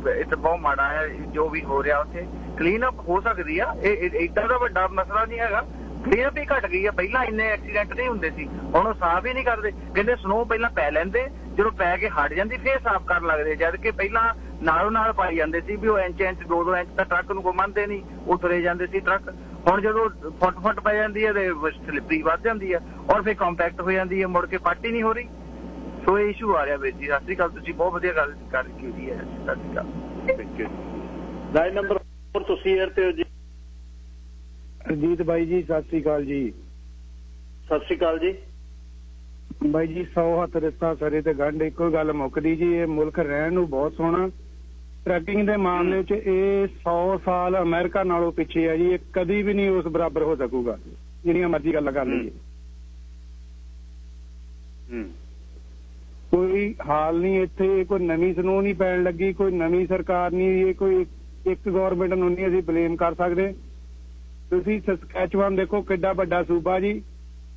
ਇਹ ਤਾਂ ਬਹੁਤ ਮਾੜਾ ਹੈ ਜੋ ਵੀ ਹੋ ਰਿਹਾ ਉੱਥੇ। ਕਲੀਨ ਅਪ ਹੋ ਸਕਦੀ ਆ, ਇਹ ਏਡਾ ਦਾ ਵੱਡਾ ਮਸਲਾ ਨਹੀਂ ਹੈਗਾ। ਕਲੀਨ ਅਪ ਹੀ ਘਟ ਗਈ ਆ, ਪਹਿਲਾਂ ਇੰਨੇ ਐਕਸੀਡੈਂਟ ਨਹੀਂ ਹੁੰਦੇ ਸੀ, ਹੁਣ ਉਹ ਸਾਫ਼ ਹੀ ਨਹੀਂ ਕਰਦੇ। ਕਹਿੰਦੇ ਸਨੋ ਪਹਿਲਾਂ ਪੈ ਲੈਂਦੇ, ਜਦੋਂ ਪੈ ਕੇ ਹਟ ਜਾਂਦੀ ਫੇਰ ਸਾਫ਼ ਕਰਨ ਲੱਗਦੇ, ਜਦ ਕਿ ਪਹਿਲਾਂ ਨਾਲੋਂ ਨਾਲ ਪਾਈ ਜਾਂਦੇ ਸੀ ਵੀ ਉਹ ਇੰਚ 2-2 ਇੰਚ ਤਾਂ ਟਰੱਕ ਨੂੰ ਕੋਈ ਮੰਨਦੇ ਨਹੀਂ, ਉਹ ਤੁਰੇ ਜਾਂਦੇ ਸੀ ਟਰੱਕ। ਹੁਣ ਜਦੋਂ ਫੁੱਟ ਪੈ ਜਾਂਦੀ ਹੈ ਤੇ ਸਲਿੱਪਰੀ ਵੱਧ ਜਾਂਦੀ ਹੈ, ਔਰ ਫਿਰ ਕੰਪੈਕਟ ਹੋ ਜਾਂਦੀ ਹੈ, ਮੁੜ ਕੇ ਪੱਟ ਹੀ ਨਹੀਂ ਹੋ ਰਹੀ। ਸੋ ਇਹ ਇਸ਼ੂ ਆ ਰਿਹਾ ਵੀਰ ਜੀ। ਸਤਿ ਸ਼੍ਰੀ ਅਕਾਲ, ਤੁਸੀਂ ਬਹੁਤ ਵਧੀਆ ਗੱਲ ਕਰ ਕੀਤੀ ਹੈ। ਸਤਿ ਸ਼੍ਰੀ ਅਕਾਲ। ਲਾਈਨ ਨੰਬਰ 4 ਤੁਸੀਂ ਏਅਰ ਤੇ ਹੋ ਜੀ। ਅਜੀਤ ਬਾਈ ਜੀ, ਸਤਿ ਸ਼੍ਰੀ ਅਕਾਲ ਜੀ। ਸਤਿ ਸ਼੍ਰੀ ਅਕਾਲ ਜੀ ਬਾਈ ਜੀ। 100 ਹੱਥ ਰਿਸ਼ਤਾ ਸਰੇ ਤੇ ਗੰਢ, ਇੱਕੋ ਗੱਲ ਮੁੱਕਦੀ ਜੀ। ਇਹ ਮੁਲਕ ਰਹਿਣ ਨੂੰ ਬਹੁਤ ਸੋਹਣਾ, ਟਰੱਕਿੰਗ ਦੇ ਮਾਮਲੇ 'ਚ ਇਹ 100 ਸਾਲ ਅਮਰੀਕਾ ਨਾਲੋਂ ਪਿੱਛੇ ਹੈ ਜੀ। ਇਹ ਕਦੀ ਵੀ ਨਹੀਂ ਉਸ ਬਰਾਬਰ ਹੋ ਸਕੂਗਾ, ਜਿਹੜੀਆਂ ਮਰਜ਼ੀ ਗੱਲਾਂ ਕਰ ਲਈਏ। ਕੋਈ ਹਾਲ ਨਹੀਂ ਇੱਥੇ, ਕੋਈ ਨਵੀਂ ਸਨੋ ਨਹੀਂ ਪੈਣ ਲੱਗੀ, ਕੋਈ ਨਵੀਂ ਸਰਕਾਰ ਨਹੀਂ, ਇਹ ਕੋਈ ਇੱਕ ਗਵਰਨਮੈਂਟ ਨੂੰ ਨਹੀਂ ਅਸੀਂ ਬਲੇਮ ਕਰ ਸਕਦੇ। ਤੁਸੀਂ ਸਸਕੈਚੁਆਨ ਦੇਖੋ, ਕਿੱਡਾ ਵੱਡਾ ਸੂਬਾ ਜੀ,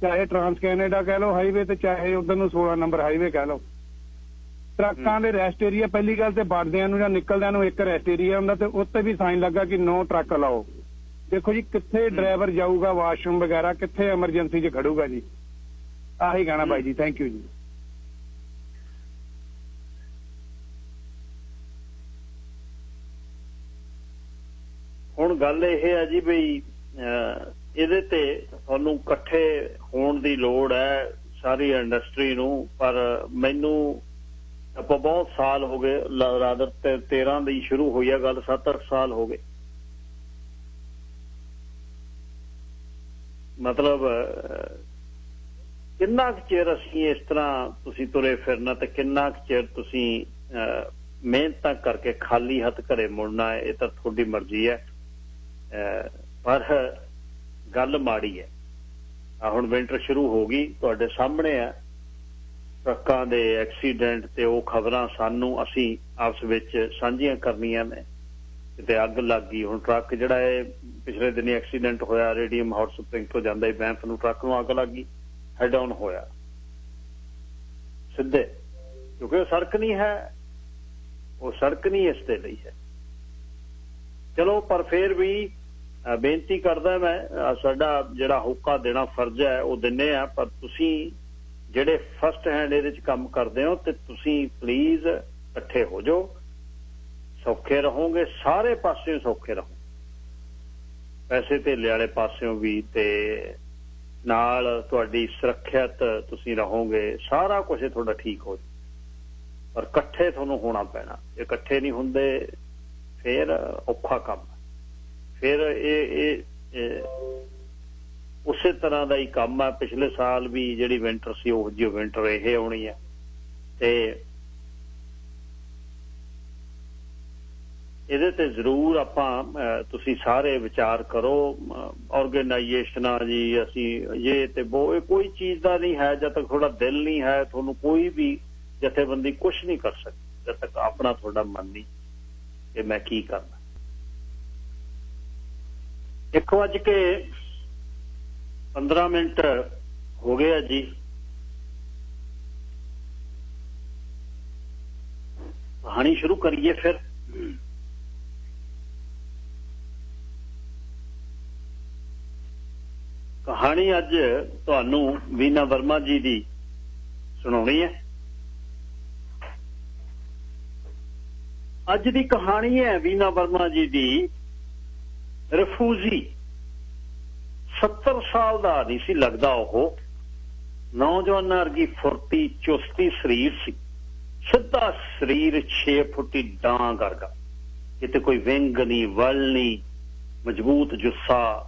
ਚਾਹੇ ਟਰਾਂਸ ਕੈਨੇਡਾ ਕਹਿ ਲਓ ਹਾਈਵੇ, ਤੇ ਚਾਹੇ ਉਧਰ ਨੂੰ 16 ਨੰਬਰ ਹਾਈਵੇ ਕਹਿ ਲਓ। ਟਰੱਕਾਂ ਦੇ ਰੈਸਟ ਏਰੀਆ, ਪਹਿਲੀ ਗੱਲ ਤੇ ਵੜਦਿਆਂ ਨੂੰ ਜਾਂ ਨਿਕਲਦਿਆਂ ਨੂੰ ਇੱਕ ਰੈਸਟ ਏਰੀਆ ਹੁੰਦਾ, ਤੇ ਉੱਤੇ ਵੀ ਸਾਈਨ ਲੱਗਾ ਕਿ ਨੋ ਟਰੱਕ ਲਾਓ। ਦੇਖੋ ਜੀ, ਕਿੱਥੇ ਡਰਾਈਵਰ ਜਾਊਗਾ ਵਾਸ਼ਰੂਮ ਵਗੈਰਾ, ਕਿੱਥੇ ਐਮਰਜੈਂਸੀ 'ਚ ਖੜੂਗਾ ਜੀ। ਆਹੀ ਕਹਿਣਾ ਬਾਈ ਜੀ, ਥੈਂਕ ਯੂ ਜੀ। ਹੁਣ ਗੱਲ ਇਹ ਹੈ ਜੀ ਬਈ ਇਹਦੇ ਤੇ ਤੁਹਾਨੂੰ ਇਕੱਠੇ ਹੋਣ ਦੀ ਲੋੜ ਹੈ ਸਾਰੀ ਇੰਡਸਟਰੀ ਨੂੰ। ਪਰ ਮੈਨੂੰ ਆਪਾਂ ਬਹੁਤ ਸਾਲ ਹੋ ਗਏ, ਰਾਦਰ 13 ਦੀ ਸ਼ੁਰੂ ਹੋਈ ਆ ਗੱਲ, 7-8 ਸਾਲ ਹੋ ਗਏ। ਮਤਲਬ ਕਿੰਨਾ ਕੁ ਚਿਰ ਅਸੀਂ ਇਸ ਤਰ੍ਹਾਂ ਤੁਸੀਂ ਤੁਰੇ ਫਿਰਨਾ ਤੇ ਕਿੰਨਾ ਕੁ ਚਿਰ ਤੁਸੀਂ ਮਿਹਨਤਾਂ ਕਰਕੇ ਖਾਲੀ ਹੱਥ ਘਰੇ ਮੁੜਨਾ, ਇਹ ਤਾਂ ਤੁਹਾਡੀ ਮਰਜ਼ੀ ਹੈ। ਪਰ ਗੱਲ ਮਾੜੀ ਹੈ। ਹੁਣ ਵਿੰਟਰ ਸ਼ੁਰੂ ਹੋ ਗਈ, ਤੁਹਾਡੇ ਸਾਹਮਣੇ ਆ ਟਰੱਕਾਂ ਦੇ ਐਕਸੀਡੈਂਟ ਤੇ ਉਹ ਖਬਰਾਂ ਸਾਨੂੰ ਅਸੀਂ ਆਪਸ ਵਿੱਚ ਸਾਂਝੀਆਂ ਕਰਨੀਆਂ ਨੇ। ਕਿਤੇ ਅੱਗ ਲੱਗ ਗਈ, ਹੁਣ ਟਰੱਕ ਜਿਹੜਾ ਇਹ ਪਿਛਲੇ ਦਿਨੀ ਐਕਸੀਡੈਂਟ ਹੋਇਆ ਰੇਡੀਅਮ ਹੌਟ ਸਪ੍ਰਿੰਗ ਤੋਂ ਜਾਂਦਾ ਹੀ ਬੈਂਫ ਨੂੰ, ਟਰੱਕ ਨੂੰ ਅੱਗ ਲੱਗ ਗਈ, ਹੈਡ ਆਨ ਹੋਇਆ ਸਿੱਧੇ, ਕਿਉਂਕਿ ਉਹ ਸੜਕ ਨਹੀਂ ਹੈ, ਉਹ ਸੜਕ ਨਹੀਂ ਇਸ ਦੇ ਲਈ ਹੈ। ਚਲੋ ਪਰ ਫਿਰ ਵੀ ਬੇਨਤੀ ਕਰਦਾ ਮੈਂ, ਸਾਡਾ ਜਿਹੜਾ ਹੋਕਾ ਦੇਣਾ ਫਰਜ਼ ਹੈ ਉਹ ਦਿੰਦੇ ਆ, ਪਰ ਤੁਸੀਂ ਜਿਹੜੇ ਫਸਟ ਹੈਂਡ ਇਹਦੇ 'ਚ ਕੰਮ ਕਰਦੇ ਹੋ ਤੇ ਤੁਸੀਂ ਪਲੀਜ਼ ਇਕੱਠੇ ਹੋ ਜਾਓ, ਸੌਖੇ ਰਹੋਗੇ, ਸਾਰੇ ਪਾਸਿਓਂ ਸੌਖੇ ਰਹੋ, ਪੈਸੇ ਧੇਲੇ ਵਾਲੇ ਪਾਸਿਓਂ ਵੀ ਤੇ ਨਾਲ ਤੁਹਾਡੀ ਸੁਰੱਖਿਅਤ ਤੁਸੀਂ ਰਹੋਗੇ, ਸਾਰਾ ਕੁਝ ਤੁਹਾਡਾ ਠੀਕ ਹੋ ਜਾਏ। ਪਰ ਇਕੱਠੇ ਤੁਹਾਨੂੰ ਹੋਣਾ ਪੈਣਾ, ਜੇ ਇਕੱਠੇ ਨਹੀਂ ਹੁੰਦੇ ਫਿਰ ਔਖਾ ਕੰਮ। ਫਿਰ ਇਹ ਉਸੇ ਤਰ੍ਹਾਂ ਦਾ ਹੀ ਕੰਮ ਆ। ਪਿਛਲੇ ਸਾਲ ਵੀ ਜਿਹੜੀ ਵਿੰਟਰ ਸੀ ਉਹ ਜਿਹੀ ਵਿੰਟਰ ਇਹ ਆਉਣੀ ਹੈ ਤੇ ਇਹਦੇ ਤੇ ਜ਼ਰੂਰ ਆਪਾਂ ਤੁਸੀਂ ਸਾਰੇ ਵਿਚਾਰ ਕਰੋ। ਆਰਗੇਨਾਈਜੇਸ਼ਨਾਂ ਜੀ ਅਸੀਂ ਇਹ ਤੇ ਇਹ ਕੋਈ ਚੀਜ਼ ਦਾ ਨਹੀਂ ਹੈ, ਜਦ ਤੱਕ ਤੁਹਾਡਾ ਦਿਲ ਨਹੀਂ ਹੈ ਤੁਹਾਨੂੰ ਕੋਈ ਵੀ ਜਥੇਬੰਦੀ ਕੁਛ ਨਹੀਂ ਕਰ ਸਕਦੀ, ਜਦ ਤੱਕ ਆਪਣਾ ਤੁਹਾਡਾ ਮਨ ਨਹੀਂ ਕਿ ਮੈਂ ਕੀ ਕਰਨਾ। 1:15 ਹੋ ਗਏ ਆ ਜੀ। ਕਹਾਣੀ ਸ਼ੁਰੂ ਕਰੀਏ ਫਿਰ। ਕਹਾਣੀ ਅੱਜ ਤੁਹਾਨੂੰ ਵੀਨਾ ਵਰਮਾ ਜੀ ਦੀ ਸੁਣਾਉਣੀ ਹੈ। ਅੱਜ ਦੀ ਕਹਾਣੀ ਹੈ ਵੀਨਾ ਵਰਮਾ ਜੀ ਦੀ, ਰਿਫਿਊਜੀ। 70 ਸਾਲ ਦਾ ਨਹੀਂ ਸੀ ਲੱਗਦਾ ਉਹ, ਨੌਜਵਾਨਾਂ ਵਰਗੀ ਫੁਰਤੀ ਚੁਸਤੀ ਸਰੀਰ ਸੀ, ਸਿੱਧਾ ਸਰੀਰ 6 ਫੁੱਟੀ ਡਾਂਗ ਵਰਗਾ, ਕਿਤੇ ਕੋਈ ਵਿੰਗ ਨਹੀਂ ਵਲ ਨਹੀਂ, ਮਜ਼ਬੂਤ ਜੁੱਸਾ,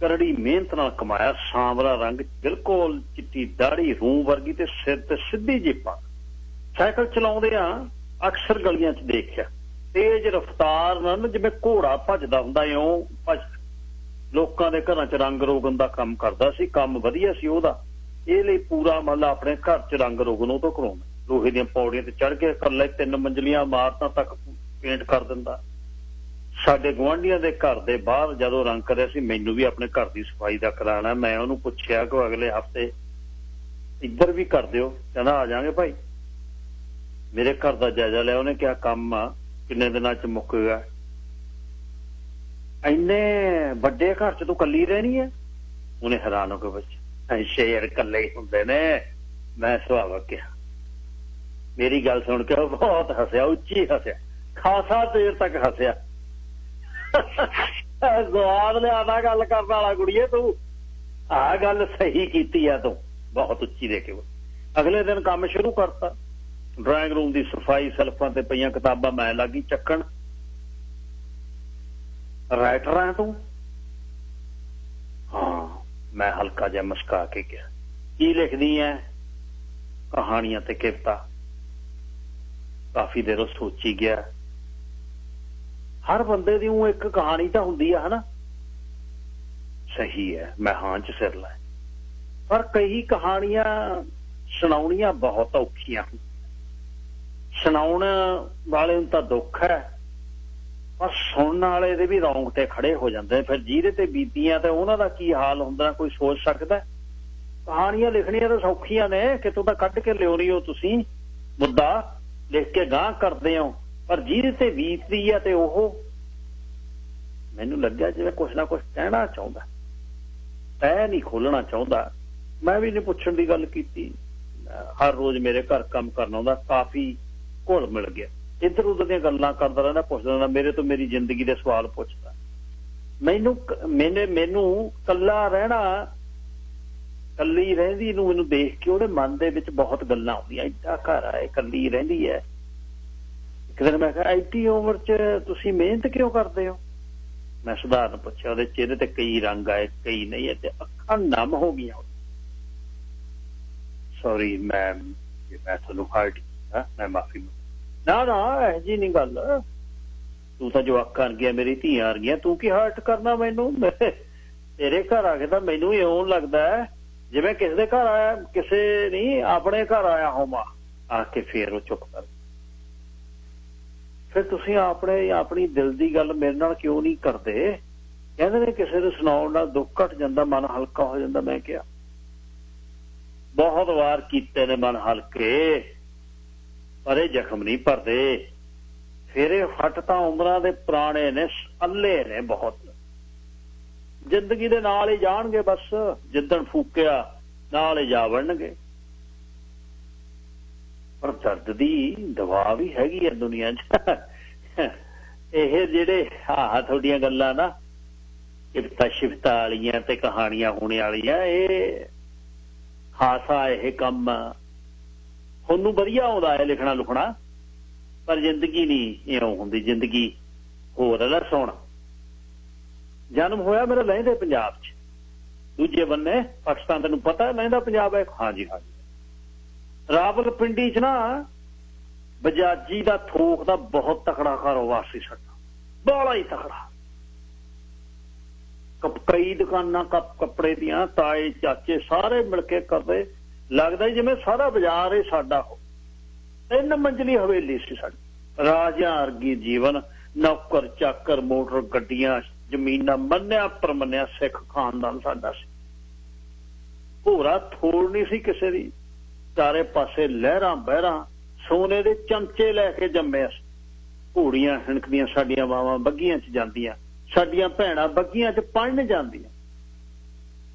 ਕਰੜੀ ਮਿਹਨਤ ਨਾਲ ਕਮਾਇਆ, ਸਾਂਵਲਾ ਰੰਗ, ਬਿਲਕੁਲ ਚਿੱਟੀ ਦਾੜੀ, ਰੂੰ ਵਰਗੀ ਤੇ ਸਿਰ ਤੇ ਸਿੱਧੀ ਜਿਹੀ ਪੱਗ। ਸਾਈਕਲ ਚਲਾਉਂਦੇ ਆ ਅਕਸਰ ਗਲੀਆਂ 'ਚ ਦੇਖਿਆ, ਤੇਜ਼ ਰਫ਼ਤਾਰ ਨਾਲ ਜਿਵੇਂ ਘੋੜਾ ਭੱਜਦਾ ਹੁੰਦਾ ਇਉਂ ਭੱਜ। ਲੋਕਾਂ ਦੇ ਘਰਾਂ 'ਚ ਰੰਗ ਰੋਗਨ ਦਾ ਕੰਮ ਕਰਦਾ ਸੀ, ਕੰਮ ਵਧੀਆ ਸੀ ਉਹਦਾ। ਇਹ ਲਈ ਪੂਰਾ ਮਤਲਬ ਆਪਣੇ ਘਰ 'ਚ ਰੰਗ ਰੋਗਨ ਉਹ ਤੋਂ ਕਰਾਉਂਦਾ, ਲੋਹੇ ਦੀਆਂ ਪੌੜੀਆਂ ਤੇ ਚੜ੍ਹ ਕੇ ਕਰ ਲੈ 3 ਮੰਜ਼ਲੀਆਂ ਇਮਾਰਤਾਂ ਤੱਕ ਪੇਂਟ ਕਰ ਦਿੰਦਾ। ਸਾਡੇ ਗੁਆਂਢੀਆਂ ਦੇ ਘਰ ਦੇ ਬਾਹਰ ਜਦੋਂ ਰੰਗ ਕਰਿਆ ਸੀ, ਮੈਨੂੰ ਵੀ ਆਪਣੇ ਘਰ ਦੀ ਸਫਾਈ ਦਾ ਕਰਾਉਣਾ। ਮੈਂ ਉਹਨੂੰ ਪੁੱਛਿਆ ਕਿ ਅਗਲੇ ਹਫ਼ਤੇ ਇੱਧਰ ਵੀ ਕਰ ਦਿਓ, ਕਹਿੰਦਾ ਆ ਜਾਵਾਂਗੇ ਭਾਈ। ਮੇਰੇ ਘਰ ਦਾ ਜਾਇਜ਼ਾ ਲਿਆ, ਉਹਨੇ ਕਿਹਾ ਕੰਮ ਆ ਕਿੰਨੇ ਦਿਨਾਂ 'ਚ ਮੁੱਕ ਗਿਆ। ਇੰਨੇ ਵੱਡੇ ਘਰ 'ਚ ਤੂੰ ਕੱਲੀ ਰਹਿਣੀ ਹੈ? ਉਹਨੇ ਹੈਰਾਨ ਹੋ ਕੇ ਬੱਚੇ ਸ਼ੇਰ ਇਕੱਲੇ ਹੀ ਹੁੰਦੇ ਨੇ। ਮੈਂ ਸੁਭਾਵਕ ਕਿਹਾ। ਮੇਰੀ ਗੱਲ ਸੁਣ ਕੇ ਉਹ ਬਹੁਤ ਹੱਸਿਆ, ਉੱਚੀ ਹੱਸਿਆ, ਖਾਸਾ ਦੇਰ ਤੱਕ ਹੱਸਿਆ। ਜਵਾਬ ਲਿਆਦਾ ਗੱਲ ਕਰਨ ਵਾਲਾ ਕੁੜੀਏ, ਤੂੰ ਆਹ ਗੱਲ ਸਹੀ ਕੀਤੀ ਆ ਤੂੰ, ਬਹੁਤ ਉੱਚੀ ਦੇ ਕੇ। ਅਗਲੇ ਦਿਨ ਕੰਮ ਸ਼ੁਰੂ ਕਰਤਾ, ਡਰਾਇੰਗ ਰੂਮ ਦੀ ਸਫਾਈ, ਸੈਲਫਾਂ ਤੇ ਪਈਆਂ ਕਿਤਾਬਾਂ ਮੈਂ ਲੱਗੀ ਚੱਕਣ। ਰਾਈਟਰ ਆ ਤੂੰ? ਹਾਂ, ਮੈਂ ਹਲਕਾ ਜਿਹਾ ਮੁਸਕਾ ਕੇ ਕਿਹਾ। ਕੀ ਲਿਖਦੀ ਐ? ਕਹਾਣੀਆਂ ਤੇ ਕਵਿਤਾ। ਕਾਫੀ ਦੇਰ ਸੋਚੀ ਗਿਆ। ਹਰ ਬੰਦੇ ਦੀ ਉਹ ਇੱਕ ਕਹਾਣੀ ਤਾਂ ਹੁੰਦੀ ਆ, ਹਨਾ? ਸਹੀ ਹੈ, ਮੈਂ ਹਾਂ 'ਚ ਸਿਰ ਲਾਇਆ। ਪਰ ਕਈ ਕਹਾਣੀਆਂ ਸੁਣਾਉਣੀਆਂ ਬਹੁਤ ਔਖੀਆਂ। ਸੁਣਾਉਣ ਵਾਲੇ ਨੂੰ ਤਾਂ ਦੁੱਖ ਹੈ, ਪਰ ਸੁਣਨ ਵਾਲੇ ਦੇ ਵੀ ਰੌਂਗਟੇ ਖੜੇ ਹੋ ਜਾਂਦੇ। ਫਿਰ ਜਿਹਦੇ ਤੇ ਬੀਤੀਆਂ ਤੇ ਉਹਨਾਂ ਦਾ ਕੀ ਹਾਲ ਹੁੰਦਾ ਕੋਈ ਸੋਚ ਸਕਦਾ? ਕਹਾਣੀਆਂ ਲਿਖਣੀਆਂ ਤਾਂ ਸੌਖੀਆਂ ਨੇ, ਕਿਤੋਂ ਤਾਂ ਕੱਢ ਕੇ ਲਿਆਉਣੀ ਹੋ ਤੁਸੀਂ, ਮੁੱਦਾ ਲਿਖ ਕੇ ਗਾਂਹ ਕਰਦੇ ਹੋ, ਪਰ ਜਿਹਦੇ ਤੇ ਬੀਤਦੀ ਆ ਤੇ ਉਹ ਮੈਨੂੰ ਲੱਗਿਆ ਜਿਵੇਂ ਕੁਛ ਨਾ ਕੁਛ ਕਹਿਣਾ ਚਾਹੁੰਦਾ, ਤੈ ਨਹੀਂ ਖੋਲਣਾ ਚਾਹੁੰਦਾ। ਮੈਂ ਵੀ ਨਹੀਂ ਪੁੱਛਣ ਦੀ ਗੱਲ ਕੀਤੀ। ਹਰ ਰੋਜ਼ ਮੇਰੇ ਘਰ ਕੰਮ ਕਰਨ ਆਉਂਦਾ, ਕਾਫੀ ਘੁਲ ਮਿਲ ਗਿਆ। ਇੱਧਰ ਉੱਧਰ ਦੀਆਂ ਗੱਲਾਂ ਕਰਦਾ ਰਹਿੰਦਾ, ਪੁੱਛਦਾ ਰਹਿੰਦਾ, ਮੇਰੇ ਤੋਂ ਮੇਰੀ ਜ਼ਿੰਦਗੀ ਦੇ ਸਵਾਲ ਪੁੱਛਦਾ। ਮੈਨੂੰ ਕੱਲਾ ਰਹਿਣਾ, ਕੱਲੀ ਰਹਿੰਦੀ ਨੂੰ ਮੈਨੂੰ ਦੇਖ ਕੇ ਉਹਦੇ ਮਨ ਦੇ ਵਿੱਚ ਬਹੁਤ ਗੱਲਾਂ ਆਉਂਦੀਆਂ। ਏਡਾ ਘਰ ਆ, ਇਹ ਕੱਲੀ ਰਹਿੰਦੀ ਹੈ। ਇੱਕ ਦਿਨ ਮੈਂ ਕਿਹਾ, ਐਡੀ ਉਮਰ 'ਚ ਤੁਸੀਂ ਮਿਹਨਤ ਕਿਉਂ ਕਰਦੇ ਹੋ? ਮੈਂ ਸਧਾਰਨ ਪੁੱਛਿਆ, ਉਹਦੇ ਚਿਹਰੇ ਤੇ ਕਈ ਰੰਗ ਆਏ, ਕਈ ਨਹੀਂ, ਤੇ ਅੱਖਾਂ ਨਮ ਹੋ ਗਈਆਂ। ਸੌਰੀ ਮੈਮ, ਮੈਂ ਤੁਹਾਨੂੰ ਹਰਟ ਕੀਤਾ, ਮੈਂ ਮਾਫੀ ਨਾ ਇਹੋ ਜਿਹੀ ਨਹੀਂ ਗੱਲ। ਤੂੰ ਤਾਂ ਜਵਾਕਾਂ ਵਰਗੀਆਂ, ਮੇਰੀ ਧੀਆਂ ਵਰਗੀਆਂ, ਤੂੰ ਕੀ ਹਰਟ ਕਰਨਾ ਮੈਨੂੰ? ਤੇਰੇ ਘਰ ਆ ਕੇ ਤਾਂ ਮੈਨੂੰ ਹੀ ਇਉਂ ਲੱਗਦਾ ਜਿਵੇਂ ਕਿਸੇ ਦੇ ਘਰ ਆਇਆ, ਕਿਸੇ ਨਹੀਂ ਆਪਣੇ ਘਰ ਆਇਆ ਹੋਵਾਂ। ਆ ਕੇ ਫੇਰ ਉਹ ਚੁੱਪ ਕਰ। ਫਿਰ ਤੁਸੀਂ ਆਪਣੀ ਦਿਲ ਦੀ ਗੱਲ ਮੇਰੇ ਨਾਲ ਕਿਉਂ ਨਹੀਂ ਕਰਦੇ? ਕਹਿੰਦੇ ਨੇ ਕਿਸੇ ਨੂੰ ਸੁਣਾਉਣ ਨਾਲ ਦੁੱਖ ਘਟ ਜਾਂਦਾ, ਮਨ ਹਲਕਾ ਹੋ ਜਾਂਦਾ। ਮੈਂ ਕਿਹਾ ਬਹੁਤ ਵਾਰ ਕੀਤੇ ਨੇ ਮਨ ਹਲਕੇ, ਪਰ ਇਹ ਜ਼ਖਮ ਨਹੀਂ ਭਰਦੇ। ਫਿਰ ਇਹ ਫੱਟ ਤਾਂ ਉਮਰਾਂ ਦੇ ਪੁਰਾਣੇ ਨੇ, ਅੱਲੇ ਨੇ ਬਹੁਤ। ਜ਼ਿੰਦਗੀ ਦੇ ਨਾਲ ਹੀ ਜਾਣਗੇ, ਬਸ ਜਿੱਦਣ ਫੂਕਿਆ ਨਾਲ ਹੀ ਜਾ ਵੜਨਗੇ। ਪਰ ਦਰਦ ਦੀ ਦਵਾ ਵੀ ਹੈਗੀ ਹੈ ਦੁਨੀਆ 'ਚ। ਇਹ ਜਿਹੜੇ ਤੁਹਾਡੀਆਂ ਗੱਲਾਂ ਨਾ ਕਿਰਤਾ ਸ਼ਿਫਤਾ ਵਾਲੀਆਂ ਤੇ ਕਹਾਣੀਆਂ ਹੋਣੇ ਵਾਲੀਆਂ, ਇਹ ਖਾਸਾ ਇਹ ਕੰਮ ਤੁਹਾਨੂੰ ਵਧੀਆ ਆਉਂਦਾ ਹੈ ਲਿਖਣਾ ਲੁਖਣਾ, ਪਰ ਜ਼ਿੰਦਗੀ ਨਹੀਂ ਇਉਂ ਹੁੰਦੀ। ਜ਼ਿੰਦਗੀ ਹੋਰ ਹੈ। ਸੁਣ, ਜਨਮ ਹੋਇਆ ਮੇਰਾ ਲਹਿੰਦੇ ਪੰਜਾਬ 'ਚ, ਦੂਜੇ ਬੰਨੇ ਪਾਕਿਸਤਾਨ। ਤੈਨੂੰ ਪਤਾ ਲਹਿੰਦਾ ਪੰਜਾਬ ਹੈ? ਹਾਂਜੀ ਹਾਂਜੀ। ਰਾਵਲਪਿੰਡੀ 'ਚ ਨਾ ਬਜਾਜੀ ਦਾ ਥੋਕ ਦਾ ਬਹੁਤ ਤਕੜਾ ਕਾਰੋਬਾਰ ਸੀ ਸਾਡਾ, ਬੜਾ ਹੀ ਤਕੜਾ। ਕਈ ਦੁਕਾਨਾਂ ਕੱਪੜੇ ਦੀਆਂ, ਤਾਏ ਚਾਚੇ ਸਾਰੇ ਮਿਲ ਕੇ ਕਰਦੇ। ਲੱਗਦਾ ਜਿਵੇਂ ਸਾਰਾ ਬਾਜ਼ਾਰ ਹੀ ਸਾਡਾ ਹੋ। 3 ਮੰਜ਼ਲੀ ਹਵੇਲੀ ਸੀ ਸਾਡੀ, ਰਾਜਿਆਂ ਵਰਗੀ ਜੀਵਨ, ਨੌਕਰ ਚਾਕਰ, ਮੋਟਰ ਗੱਡੀਆਂ, ਜ਼ਮੀਨਾਂ, ਮੰਨਿਆ ਪਰਮੰਨਿਆ ਸਿੱਖ ਖਾਨਦਾਨ ਸਾਡਾ ਸੀ। ਭੋਰਾ ਥੋੜ ਨਹੀਂ ਸੀ ਕਿਸੇ ਦੀ। ਚਾਰੇ ਪਾਸੇ ਲਹਿਰਾਂ ਬਹਿਰਾਂ, ਸੋਨੇ ਦੇ ਚਮਚੇ ਲੈ ਕੇ ਜੰਮੇ ਅਸੀਂ। ਘੋੜੀਆਂ ਹਿਣਕਦੀਆਂ, ਸਾਡੀਆਂ ਮਾਵਾਂ ਬੱਗੀਆਂ 'ਚ ਜਾਂਦੀਆਂ, ਸਾਡੀਆਂ ਭੈਣਾਂ ਬੱਗੀਆਂ 'ਚ ਪੜ੍ਹਨ ਜਾਂਦੀਆਂ,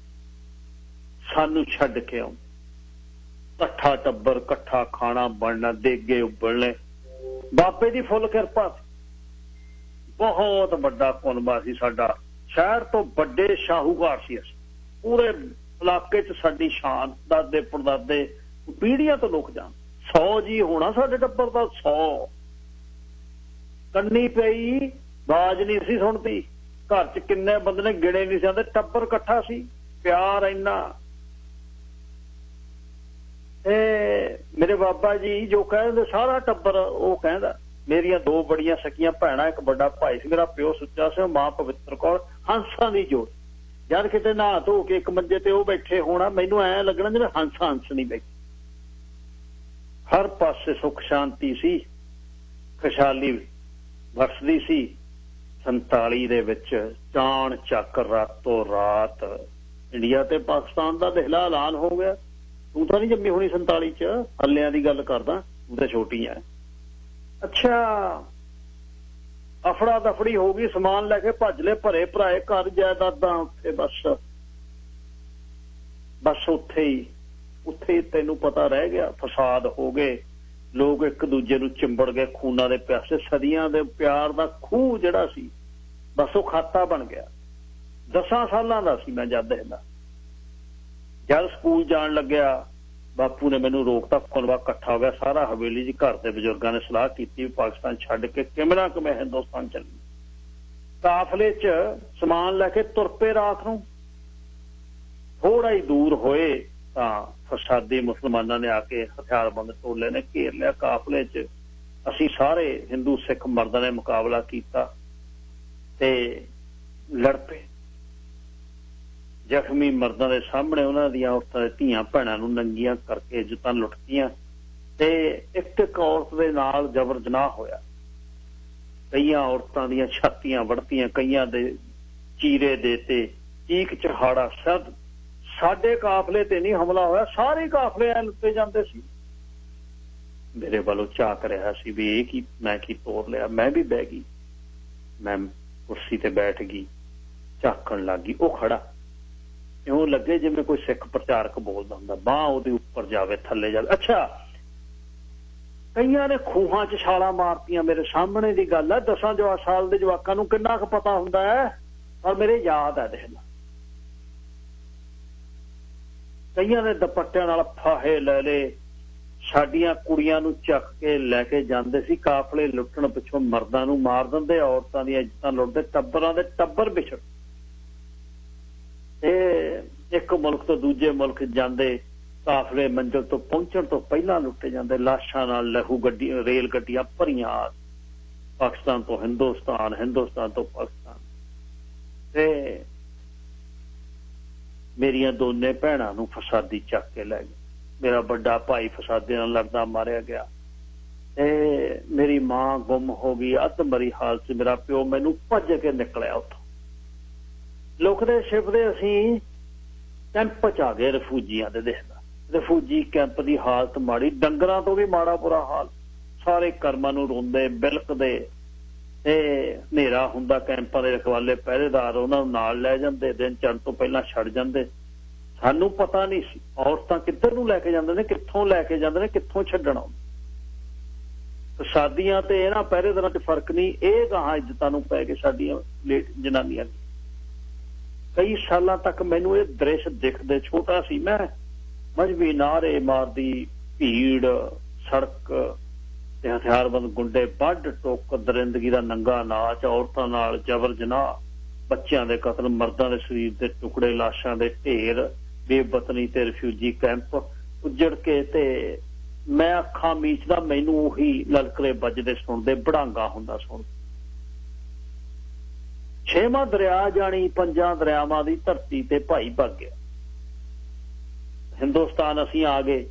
ਸਾਨੂੰ ਛੱਡ ਕੇ ਆਉਂ। ਇਕੱਠਾ ਟੱਬਰ, ਇਕੱਠਾ ਖਾਣਾ ਬਣਨਾ, ਦੇਗੇ ਉਬਲਣੇ। ਬਾਬੇ ਦੀ ਫੁੱਲ ਕਿਰਪਾ ਸੀ। ਬਹੁਤ ਵੱਡਾ ਕੁਨਬਾ ਸੀ ਸਾਡਾ। ਸ਼ਹਿਰ ਤੋਂ ਵੱਡੇ ਸ਼ਾਹੂਕਾਰ ਸੀ ਅਸੀਂ। ਪੂਰੇ ਇਲਾਕੇ 'ਚ ਸਾਡੀ ਸ਼ਾਨ, ਦਾਦੇ ਪੜਦਾਦੇ ਪੀੜ੍ਹੀਆਂ ਤੋਂ ਲੋਕ ਜਾਣ। 100 ਜੀ ਹੋਣਾ ਸਾਡੇ ਟੱਬਰ ਦਾ, 100। ਕੰਨੀ ਪਈ ਬਾਜ ਨਹੀਂ ਸੀ ਸੁਣਦੀ। ਘਰ 'ਚ ਕਿੰਨੇ ਬੰਦੇ ਨੇ ਗਿਣੇ ਨਹੀਂ ਸੀ ਜਾਂਦੇ, ਟੱਬਰ ਇਕੱਠਾ ਸੀ। ਪਿਆਰ ਇੰਨਾ। ਮੇਰੇ ਬਾਬਾ ਜੀ ਜੋ ਕਹਿੰਦੇ ਸਾਰਾ ਟੱਬਰ ਉਹ ਕਹਿੰਦਾ। ਮੇਰੀਆਂ 2 ਬੜੀਆਂ ਸਕੀਆਂ ਭੈਣਾਂ, ਇੱਕ ਵੱਡਾ ਭਾਈ ਸੀ। ਮੇਰਾ ਪਿਓ ਸੁੱਚਾ ਸਿੰਘ, ਮਾਂ ਪਵਿੱਤਰ ਕੌਰ। ਹੰਸਾਂ ਦੀ ਜੋੜ। ਜਦ ਕਿਤੇ ਨਹਾ ਧੋ ਕੇ ਇੱਕ ਮੰਜੇ ਤੇ ਉਹ ਬੈਠੇ ਹੋਣਾ, ਮੈਨੂੰ ਐਂ ਲੱਗਣਾ ਜਿਵੇਂ ਹੰਸ ਨਹੀਂ ਬੈਠੇ। ਹਰ ਪਾਸੇ ਸੁੱਖ ਸ਼ਾਂਤੀ ਸੀ, ਖੁਸ਼ਹਾਲੀ ਵਰਸਦੀ ਸੀ। 47 ਦੇ ਵਿੱਚ ਚਾਣ ਚੱਕ ਰਾਤੋਂ ਰਾਤ ਇੰਡੀਆ ਤੇ ਪਾਕਿਸਤਾਨ ਦਾ ਦਿਹਲਾ ਐਲਾਨ ਹੋ ਗਿਆ। ਤੂੰ ਤਾਂ ਨਹੀਂ ਜੰਮੀ ਹੋਣੀ 47 'ਚ, ਹੱਲਿਆਂ ਦੀ ਗੱਲ ਕਰਦਾ, ਤੂੰ ਤਾਂ ਛੋਟੀ ਐ। ਅੱਛਾ, ਅਫੜਾ ਦਫੜੀ ਹੋ ਗਈ, ਸਮਾਨ ਲੈ ਕੇ ਭੱਜ ਲਏ, ਭਰੇ ਭਰਾਏ ਘਰ ਜਾਇਦਾਦਾਂ। ਉੱਥੇ ਬਸ ਉੱਥੇ ਹੀ ਤੈਨੂੰ ਪਤਾ ਰਹਿ ਗਿਆ। ਫਸਾਦ ਹੋ ਗਏ, ਲੋਕ ਇੱਕ ਦੂਜੇ ਨੂੰ ਚਿੰਬੜ ਗਏ, ਖੂਨਾਂ ਦੇ ਪਿਆਸੇ। ਸਦੀਆਂ ਦੇ ਪਿਆਰ ਦਾ ਖੂਹ ਜਿਹੜਾ ਸੀ, ਬਸ ਉਹ ਖਾਤਾ ਬਣ ਗਿਆ। 10 ਸਾਲਾਂ ਦਾ ਸੀ ਮੈਂ ਜਦ ਇਹਦਾ। ਜਦ ਸਕੂਲ ਜਾਣ ਲੱਗਿਆ, ਬਾਪੂ ਨੇ ਮੈਨੂੰ ਰੋਕਤਾ। ਕੁਨਬਾ ਇਕੱਠਾ ਹੋ ਗਿਆ ਸਾਰਾ ਹਵੇਲੀ 'ਚ। ਘਰ ਦੇ ਬਜ਼ੁਰਗਾਂ ਨੇ ਸਲਾਹ ਕੀਤੀ ਪਾਕਿਸਤਾਨ ਛੱਡ ਕੇ ਕਿਵੇਂ ਹਿੰਦੁਸਤਾਨ ਚੱਲੀ। ਕਾਫਲੇ 'ਚ ਸਮਾਨ ਲੈ ਕੇ ਤੁਰ ਪਏ। ਰਾਤ ਨੂੰ ਥੋੜਾ ਹੀ ਦੂਰ ਹੋਏ ਤਾਂ ਫਸਾਦੀ ਮੁਸਲਮਾਨਾਂ ਨੇ ਆ ਕੇ ਹਥਿਆਰਬੰਦ ਟੋਲੇ ਨੇ ਘੇਰ ਲਿਆ। ਕਾਫਲੇ 'ਚ ਅਸੀਂ ਸਾਰੇ ਹਿੰਦੂ ਸਿੱਖ ਮਰਦਾਂ ਨੇ ਮੁਕਾਬਲਾ ਕੀਤਾ ਤੇ ਲੜ ਪਏ। ਜ਼ਖਮੀ ਮਰਦਾਂ ਦੇ ਸਾਹਮਣੇ ਉਹਨਾਂ ਦੀਆਂ ਔਰਤਾਂ ਦੇ ਧੀਆਂ ਭੈਣਾਂ ਨੂੰ ਨੰਗੀਆਂ ਕਰਕੇ ਜੁੱਤਾਂ ਲੁੱਟਦੀਆਂ ਤੇ ਇੱਕ ਔਰਤ ਦੇ ਨਾਲ ਜ਼ਬਰ ਜਨਾਹ ਹੋਇਆ। ਕਈਆਂ ਔਰਤਾਂ ਦੀਆਂ ਛਾਤੀਆਂ ਵੜਤੀਆਂ, ਕਈਆਂ ਦੇ ਚੀਰੇ ਦੇਤੇ, ਚੀਕ ਚਹਾੜਾ। ਸਾਡੇ ਕਾਫਲੇ ਤੇ ਨਹੀਂ ਹਮਲਾ ਹੋਇਆ, ਸਾਰੇ ਕਾਫਲੇ ਐ ਲੁੱਟੇ ਜਾਂਦੇ ਸੀ। ਮੇਰੇ ਵੱਲੋਂ ਝਾਕ ਰਿਹਾ ਸੀ ਵੀ ਇਹ ਕੀ, ਮੈਂ ਕੀ ਤੋੜ ਲਿਆ। ਮੈਂ ਵੀ ਬਹਿ ਗਈ, ਮੈਂ ਕੁਰਸੀ ਤੇ ਬੈਠ ਗਈ, ਝਾਕਣ ਲੱਗ ਗਈ। ਉਹ ਖੜਾ, ਇਉਂ ਲੱਗੇ ਜਿਵੇਂ ਕੋਈ ਸਿੱਖ ਪ੍ਰਚਾਰਕ ਬੋਲਦਾ ਹੁੰਦਾ। ਬਾਂਹ ਉਹਦੇ ਉੱਪਰ ਜਾਵੇ, ਥੱਲੇ ਜਾਵੇ। ਅੱਛਾ, ਕਈਆਂ ਨੇ ਖੂਹਾਂ 'ਚ ਛਾਲਾਂ ਮਾਰਤੀਆਂ। ਮੇਰੇ ਸਾਹਮਣੇ ਦੀ ਗੱਲ ਹੈ। 10 ਸਾਲ ਦੇ ਜਵਾਕਾਂ ਨੂੰ ਕਿੰਨਾ ਕੁ ਪਤਾ ਹੁੰਦਾ ਹੈ, ਪਰ ਮੇਰੇ ਯਾਦ ਹੈ। ਦੇਖ ਲਾ, ਕਈਆਂ ਨੇ ਦੁਪੱਟਿਆਂ ਨਾਲ ਫਾਹੇ ਲੈ ਲਏ, ਸਾਡੀਆਂ ਕੁੜੀਆਂ ਨੂੰ ਚੱਕ ਕੇ ਲੈ ਕੇ ਜਾਂਦੇ ਸੀ ਕਾਫਲੇ ਲੁੱਟਣ ਪਿੱਛੋਂ ਮਰਦਾਂ ਨੂੰ ਮਾਰ ਦਿੰਦੇ ਔਰਤਾਂ ਦੀਆਂ ਇੱਜ਼ਤਾਂ ਲੁੱਟਦੇ ਟੱਬਰਾਂ ਦੇ ਟੱਬਰ ਵਿਛੜ ਤੇ ਇੱਕ ਮੁਲਕ ਤੋਂ ਦੂਜੇ ਮੁਲਕ ਜਾਂਦੇ ਕਾਫਲੇ ਮੰਜ਼ਿਲ ਤੋਂ ਪਹੁੰਚਣ ਤੋਂ ਪਹਿਲਾਂ ਲੁੱਟੇ ਜਾਂਦੇ ਲਾਸ਼ਾਂ ਨਾਲ ਲਹੂ ਗੱਡੀ ਰੇਲ ਗੱਡੀਆਂ ਭਰੀਆਂ ਪਾਕਿਸਤਾਨ ਤੋਂ ਹਿੰਦੁਸਤਾਨ ਹਿੰਦੁਸਤਾਨ ਤੋਂ ਪਾਕਿਸਤਾਨ ਤੇ ਮੇਰੀਆਂ ਦੋਨੇ ਭੈਣਾਂ ਨੂੰ ਫਸਾਦੀ ਚੱਕ ਕੇ ਲੈ ਗਏ ਮੇਰਾ ਵੱਡਾ ਭਾਈ ਫਸਾਦੇ ਨਾਲ ਲੜਦਾ ਮਾਰਿਆ ਗਿਆ ਤੇ ਮੇਰੀ ਮਾਂ ਗੁੰਮ ਹੋ ਗਈ ਅੱਧ ਮਰੀ ਹਾਲਤ 'ਚ ਮੇਰਾ ਪਿਓ ਮੈਨੂੰ ਭੱਜ ਕੇ ਨਿਕਲਿਆ ਉੱਥੋਂ ਲੁਕਦੇ ਛਿਪਦੇ ਅਸੀਂ ਕੈਂਪ 'ਚ ਆ ਗਏ ਰਿਫਿਊਜੀਆਂ ਦੇ ਦੇਖਦਾ ਰਿਫਿਊਜੀ ਕੈਂਪ ਦੀ ਹਾਲਤ ਮਾੜੀ ਡੰਗਰਾਂ ਤੋਂ ਵੀ ਮਾੜਾ ਬੁਰਾ ਹਾਲ ਸਾਰੇ ਕਰਮਾਂ ਨੂੰ ਰੋਂਦੇ ਬਿਲਕਦੇ ਤੇ ਹਨੇਰਾ ਹੁੰਦਾ ਕੈਂਪਾਂ ਦੇ ਰਖਵਾਲੇ ਪਹਿਰੇਦਾਰ ਉਹਨਾਂ ਨੂੰ ਨਾਲ ਲੈ ਜਾਂਦੇ ਦਿਨ ਚੜ੍ਹਨ ਤੋਂ ਪਹਿਲਾਂ ਛੱਡ ਜਾਂਦੇ ਸਾਨੂੰ ਪਤਾ ਨਹੀਂ ਸੀ ਔਰਤਾਂ ਕਿੱਧਰ ਨੂੰ ਲੈ ਕੇ ਜਾਂਦੇ ਨੇ ਕਿੱਥੋਂ ਲੈ ਕੇ ਜਾਂਦੇ ਨੇ ਕਿੱਥੋਂ ਛੱਡਣਾ ਸ਼ਾਦੀਆਂ ਤੇ ਇਹਨਾਂ ਪਹਿਰੇਦਾਰਾਂ 'ਚ ਫਰਕ ਨਹੀਂ ਇਹ ਗਾਹਾਂ ਇੱਜ਼ਤਾਂ ਨੂੰ ਪੈ ਕੇ ਸਾਡੀਆਂ ਜਨਾਨੀਆਂ ਕਈ ਸਾਲਾਂ ਤੱਕ ਮੈਨੂੰ ਇਹ ਦ੍ਰਿਸ਼ ਦਿਖਦੇ ਛੋਟਾ ਸੀ ਮੈਂ ਮਜਬੀ ਨਾਰੇ ਮਾਰਦੀ ਭੀੜ ਸੜਕ ਤੇ ਹਥਿਆਰਬੰਦ ਗੁੰਡੇ ਵੱਢ ਟੋਕ ਦਰਿੰਦਗੀ ਦਾ ਨੰਗਾ ਨਾਚ ਔਰਤਾਂ ਨਾਲ ਜਬਰ ਜਨਾਹ ਬੱਚਿਆਂ ਦੇ ਕਤਲ ਮਰਦਾਂ ਦੇ ਸਰੀਰ ਦੇ ਟੁਕੜੇ ਲਾਸ਼ਾਂ ਦੇ ਢੇਰ ਬੇਵਤਨੀ ਤੇ ਰਿਫਿਊਜੀ ਕੈਂਪ ਉੱਜੜ ਕੇ ਤੇ ਮੈਂ ਅੱਖਾਂ ਮੀਚਦਾ ਮੈਨੂੰ ਉਹੀ ਲਲਕਰੇ ਵੱਜਦੇ ਸੁਣਦੇ ਬੜਾਂਗਾ ਹੁੰਦਾ ਸੁਣ ਛੇਵਾਂ ਦਰਿਆ ਜਾਣੀ ਪੰਜਾਂ ਦਰਿਆਵਾਂ ਦੀ ਧਰਤੀ ਤੇ ਭਾਈ ਭੱਗ ਗਿਆ ਹਿੰਦੁਸਤਾਨ ਅਸੀਂ ਆ ਗਏ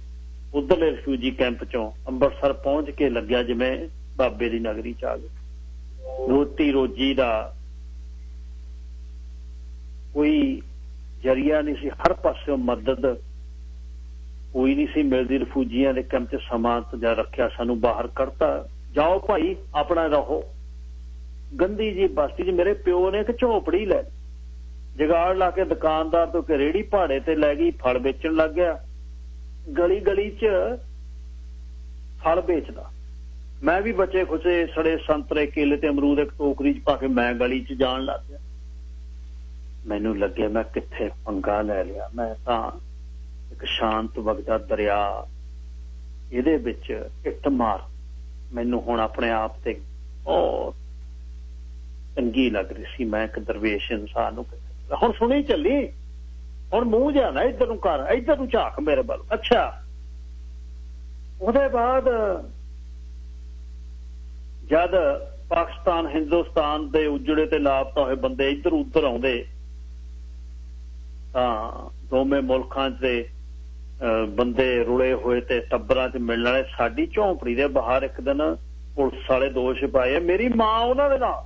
ਉਧਰਲੇ ਰਿਫਿਊਜੀ ਕੈਂਪ ਚੋਂ ਅੰਮ੍ਰਿਤਸਰ ਪਹੁੰਚ ਕੇ ਲੱਗਿਆ ਜਿਵੇਂ ਬਾਬੇ ਦੀ ਨਗਰੀ 'ਚ ਆ ਗਏ ਰੋਟੀ ਰੋਜੀ ਦਾ ਕੋਈ ਜਰੀਆ ਨਹੀਂ ਸੀ ਹਰ ਪਾਸਿਓਂ ਮਦਦ ਕੋਈ ਨਹੀਂ ਸੀ ਮਿਲਦੀ ਰਿਫਿਊਜੀਆਂ ਦੇ ਕੈਂਪ 'ਚ ਸਮਾਂ ਜਾਂ ਰੱਖਿਆ ਸਾਨੂੰ ਬਾਹਰ ਕੱਢਤਾ ਜਾਓ ਭਾਈ ਆਪਣਾ ਰਹੋ ਗੰਦੀ ਜੀ ਬਸਤੀ 'ਚ ਮੇਰੇ ਪਿਓ ਨੇ ਇੱਕ ਝੋਪੜੀ ਲੈ ਜਗਾੜ ਲਾ ਕੇ ਦੁਕਾਨਦਾਰ ਤੋਂ ਕਿ ਰੇਹੜੀ ਭਾੜੇ ਤੇ ਲੈ ਗਈ ਫਲ ਵੇਚਣ ਲੱਗ ਗਿਆ ਗਲੀ ਗਲੀ 'ਚ ਫਲ ਵੇਚਦਾ ਮੈਂ ਵੀ ਬਚੇ ਖੁਚੇ ਸੜੇ ਸੰਤਰੇ ਕੇਲੇ ਤੇ ਅਮਰੂਦ ਇੱਕ ਟੋਕਰੀ 'ਚ ਪਾ ਕੇ ਮੈਂ ਗਲੀ 'ਚ ਜਾਣ ਲੱਗ ਗਿਆ ਮੈਨੂੰ ਲੱਗਿਆ ਮੈਂ ਕਿੱਥੇ ਪੰਗਾ ਲੈ ਲਿਆ ਮੈਂ ਤਾਂ ਇੱਕ ਸ਼ਾਂਤ ਵਗਦਾ ਦਰਿਆ ਇਹਦੇ ਵਿੱਚ ਇੱਟ ਮਾਰ ਮੈਨੂੰ ਹੁਣ ਆਪਣੇ ਆਪ ਤੇ ਬਹੁਤ ਚੰਗੀ ਲੱਗ ਰਹੀ ਸੀ ਮੈਂ ਇੱਕ ਦਰਵੇਸ਼ ਇਨਸਾਨ ਨੂੰ ਹੁਣ ਸੁਣੀ ਚੱਲੀ ਹੁਣ ਮੂੰਹ ਜਿਹਾ ਨਾ ਇੱਧਰ ਨੂੰ ਕਰ ਇੱਧਰ ਨੂੰ ਝਾਕ ਮੇਰੇ ਵੱਲ ਅੱਛਾ ਉਹਦੇ ਬਾਅਦ ਜਦ ਪਾਕਿਸਤਾਨ ਹਿੰਦੁਸਤਾਨ ਦੇ ਉਜੜੇ ਤੇ ਲਾਪਤਾ ਹੋਏ ਬੰਦੇ ਇੱਧਰ ਉੱਧਰ ਆਉਂਦੇ ਤਾਂ ਦੋਵੇਂ ਮੁਲਕਾਂ ਦੇ ਬੰਦੇ ਰੁਲੇ ਹੋਏ ਤੇ ਟੱਬਰਾਂ 'ਚ ਮਿਲਣ ਵਾਲੇ ਸਾਡੀ ਝੌਂਪੜੀ ਦੇ ਬਾਹਰ ਇੱਕ ਦਿਨ ਪੁਲਿਸ ਵਾਲੇ ਦੋਸ਼ ਪਾਏ ਮੇਰੀ ਮਾਂ ਉਹਨਾਂ ਦੇ ਨਾਲ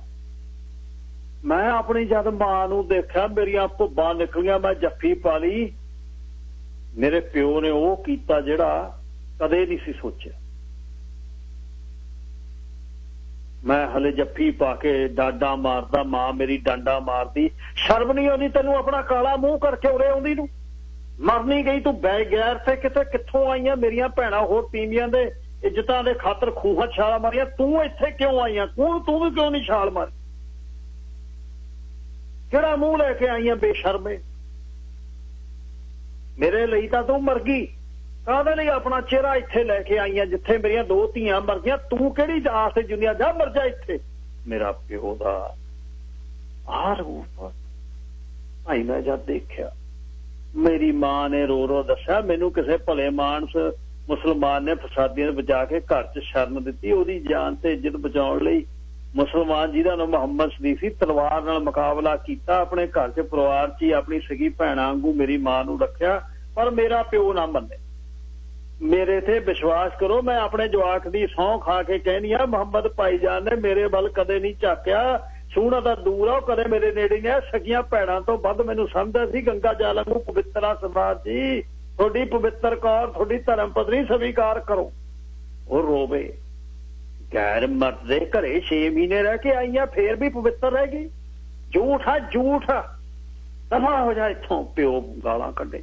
ਮੈਂ ਆਪਣੀ ਜਦ ਮਾਂ ਨੂੰ ਦੇਖਿਆ ਮੇਰੀਆਂ ਭੁੱਬਾਂ ਨਿਕਲੀਆਂ ਮੈਂ ਜੱਫੀ ਪਾ ਲਈ ਮੇਰੇ ਪਿਓ ਨੇ ਉਹ ਕੀਤਾ ਜਿਹੜਾ ਕਦੇ ਨਹੀਂ ਸੀ ਸੋਚਿਆ ਮੈਂ ਹਲੇ ਜੱਫੀ ਪਾ ਕੇ ਡਾਡਾ ਮਾਰਦਾ ਮਾਂ ਮੇਰੀ ਡਾਂਡਾ ਮਾਰਦੀ ਸ਼ਰਮ ਨਹੀਂ ਆਉਂਦੀ ਤੈਨੂੰ ਆਪਣਾ ਕਾਲਾ ਮੂੰਹ ਕਰਕੇ ਉਰੇ ਆਉਂਦੀ ਨੂੰ ਮਰਨੀ ਗਈ ਤੂੰ ਬੇਗੈਰ ਤੇ ਕਿਤੇ ਕਿੱਥੋਂ ਆਈਆਂ ਮੇਰੀਆਂ ਭੈਣਾਂ ਹੋਰ ਤੀਵੀਆਂ ਦੇ ਇੱਜ਼ਤਾਂ ਦੇ ਖਾਤਰ ਖੂਹਾਂ ਛਾਲਾਂ ਮਾਰੀਆਂ ਤੂੰ ਇੱਥੇ ਕਿਉਂ ਆਈਆਂ ਤੂੰ ਵੀ ਕਿਉਂ ਨਹੀਂ ਛਾਲ ਮਾਰੀ ਕਿਹੜਾ ਮੂੰਹ ਲੈ ਕੇ ਆਈਆਂ ਬੇਸ਼ਰਮੇ ਮੇਰੇ ਲਈ ਤਾਂ ਤੂੰ ਮਰ ਗਈ ਕਾਹਦੇ ਲਈ ਆਪਣਾ ਚਿਹਰਾ ਇੱਥੇ ਲੈ ਕੇ ਆਈਆਂ ਜਿੱਥੇ ਮੇਰੀਆਂ ਦੋ ਧੀਆਂ ਮਰ ਗਈਆਂ ਤੂੰ ਕਿਹੜੀ ਆਸ ਤੇ ਦੁਨੀਆ ਜਾ ਮਰ ਜਾ ਇੱਥੇ ਮੇਰਾ ਪਿਓ ਦਾ ਆਹ ਰੂਪ ਭਾਈ ਮੈਂ ਜਦ ਦੇਖਿਆ ਮੇਰੀ ਮਾਂ ਨੇ ਰੋ ਰੋ ਦੱਸਿਆ ਮੈਨੂੰ ਕਿਸੇ ਭਲੇ ਮਾਨਸ ਮੁਸਲਮਾਨ ਨੇ ਫਸਾਦੀਆਂ ਬਚਾ ਕੇ ਘਰ 'ਚ ਸ਼ਰਨ ਦਿੱਤੀ ਉਹਦੀ ਜਾਨ ਤੇ ਇੱਜ਼ਤ ਬਚਾਉਣ ਲਈ ਮੁਸਲਮਾਨ ਜਿਹਦਾ ਨਾਮ ਮੁਹੰਮਦ ਸਦੀਕ ਸੀ ਤਲਵਾਰ ਨਾਲ ਮੁਕਾਬਲਾ ਕੀਤਾ ਆਪਣੇ ਘਰ 'ਚ ਪਰਿਵਾਰ 'ਚ ਹੀ ਆਪਣੀ ਸਗੀ ਭੈਣਾਂ ਵਾਂਗੂ ਮੇਰੀ ਮਾਂ ਨੂੰ ਰੱਖਿਆ ਪਰ ਮੇਰਾ ਪਿਓ ਨਾ ਮੰਨੇ ਮੇਰੇ ਤੇ ਵਿਸ਼ਵਾਸ ਕਰੋ ਮੈਂ ਆਪਣੇ ਜਵਾਕ ਦੀ ਸਹੁੰ ਖਾ ਕੇ ਕਹਿਨੀ ਆ ਮੁਹੰਮਦ ਭਾਈਜਾਨ ਨੇ ਮੇਰੇ ਵੱਲ ਕਦੇ ਨਹੀਂ ਝਾਕਿਆ ਸੂਣਾ ਤਾਂ ਦੂਰ ਆ ਕਦੇ ਮੇਰੇ ਨੇੜੇ ਨੇ ਸਗੀਆਂ ਭੈਣਾਂ ਤੋਂ ਵੱਧ ਮੈਨੂੰ ਸਮਝਦਾ ਸੀ ਗੰਗਾ ਜਲ ਨੂੰ ਪਵਿੱਤਰਾ ਸਰਦਾਰ ਜੀ ਤੁਹਾਡੀ ਪਵਿੱਤਰ ਕੌਰ ਤੁਹਾਡੀ ਧਰਮ ਪਤਨੀ ਸਵੀਕਾਰ ਕਰੋ ਉਹ ਰੋਵੇ ਗੈਰ ਮਰਦ ਦੇ ਘਰੇ 6 ਮਹੀਨੇ ਰਹਿ ਕੇ ਆਈਆਂ ਫੇਰ ਵੀ ਪਵਿੱਤਰ ਰਹਿ ਗਈ ਝੂਠ ਆ ਦਫਾ ਹੋ ਜਾ ਇੱਥੋਂ ਪਿਓ ਗਾਲਾਂ ਕੱਢੇ